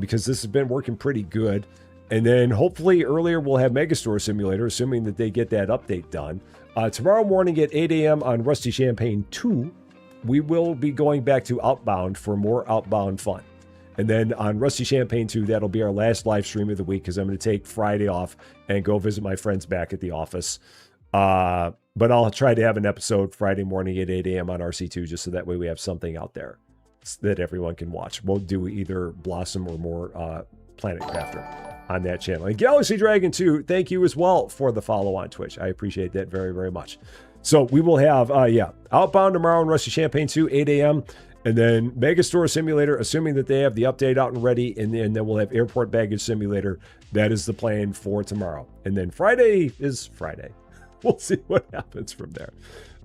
because this has been working pretty good. And then hopefully earlier we'll have Megastore Simulator, assuming that they get that update done. Tomorrow morning at 8 a.m. on Rusty Champagne 2, we will be going back to Outbound for more Outbound fun. And then on Rusty Champagne 2, that'll be our last live stream of the week because I'm going to take Friday off and go visit my friends back at the office. But I'll try to have an episode Friday morning at 8 a.m. on RC2 just so that way we have something out there that everyone can watch. We'll do either Blossom or more Planet Crafter on that channel. And Galaxy Dragon 2, thank you as well for the follow on Twitch. I appreciate that very, very much. So we will have, Outbound tomorrow on Rusty Champagne 2, 8 a.m., and then Megastore Simulator, assuming that they have the update out and ready, and then we'll have Airport Baggage Simulator. That is the plan for tomorrow. And then Friday is Friday. We'll see what happens from there.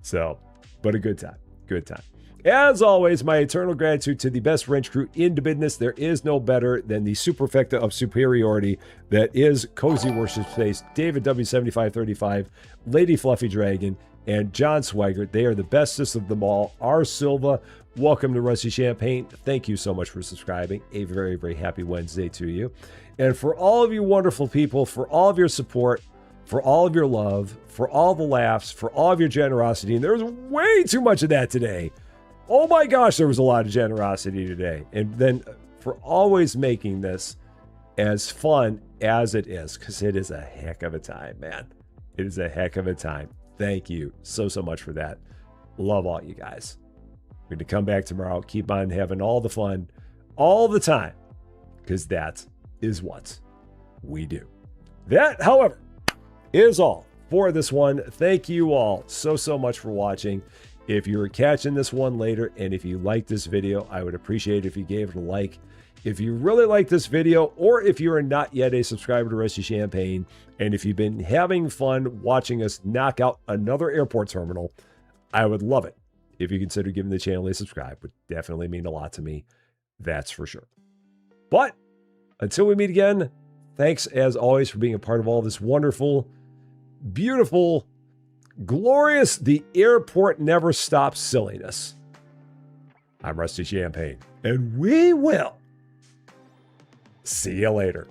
So, but a good time. Good time. As always, my eternal gratitude to the best wrench crew in the business. There is no better than the superfecta of superiority that is Cozy Worship Space, David W7535, Lady Fluffy Dragon, and John Swigert. They are the bestest of them all. R. Silva, welcome to Rusty Champagne. Thank you so much for subscribing. A very, very happy Wednesday to you. And for all of you wonderful people, for all of your support, for all of your love, for all the laughs, for all of your generosity. And there was way too much of that today. Oh my gosh, there was a lot of generosity today. And then for always making this as fun as it is, because it is a heck of a time, man. It is a heck of a time. Thank you so much for that. Love all you guys. We're going to come back tomorrow. Keep on having all the fun all the time, because that is what we do. That, however, is all for this one. Thank you all so much for watching. If you're catching this one later, and if you like this video, I would appreciate it if you gave it a like If you really like this video, or if you are not yet a subscriber to Rusty Champaign, and if you've been having fun watching us knock out another airport terminal, I would love it if you consider giving the channel a subscribe. Would definitely mean a lot to me, that's for sure. But until we meet again, thanks as always for being a part of all this wonderful, beautiful, glorious, the airport never stops silliness. I'm Rusty Champaign, and we will see you later.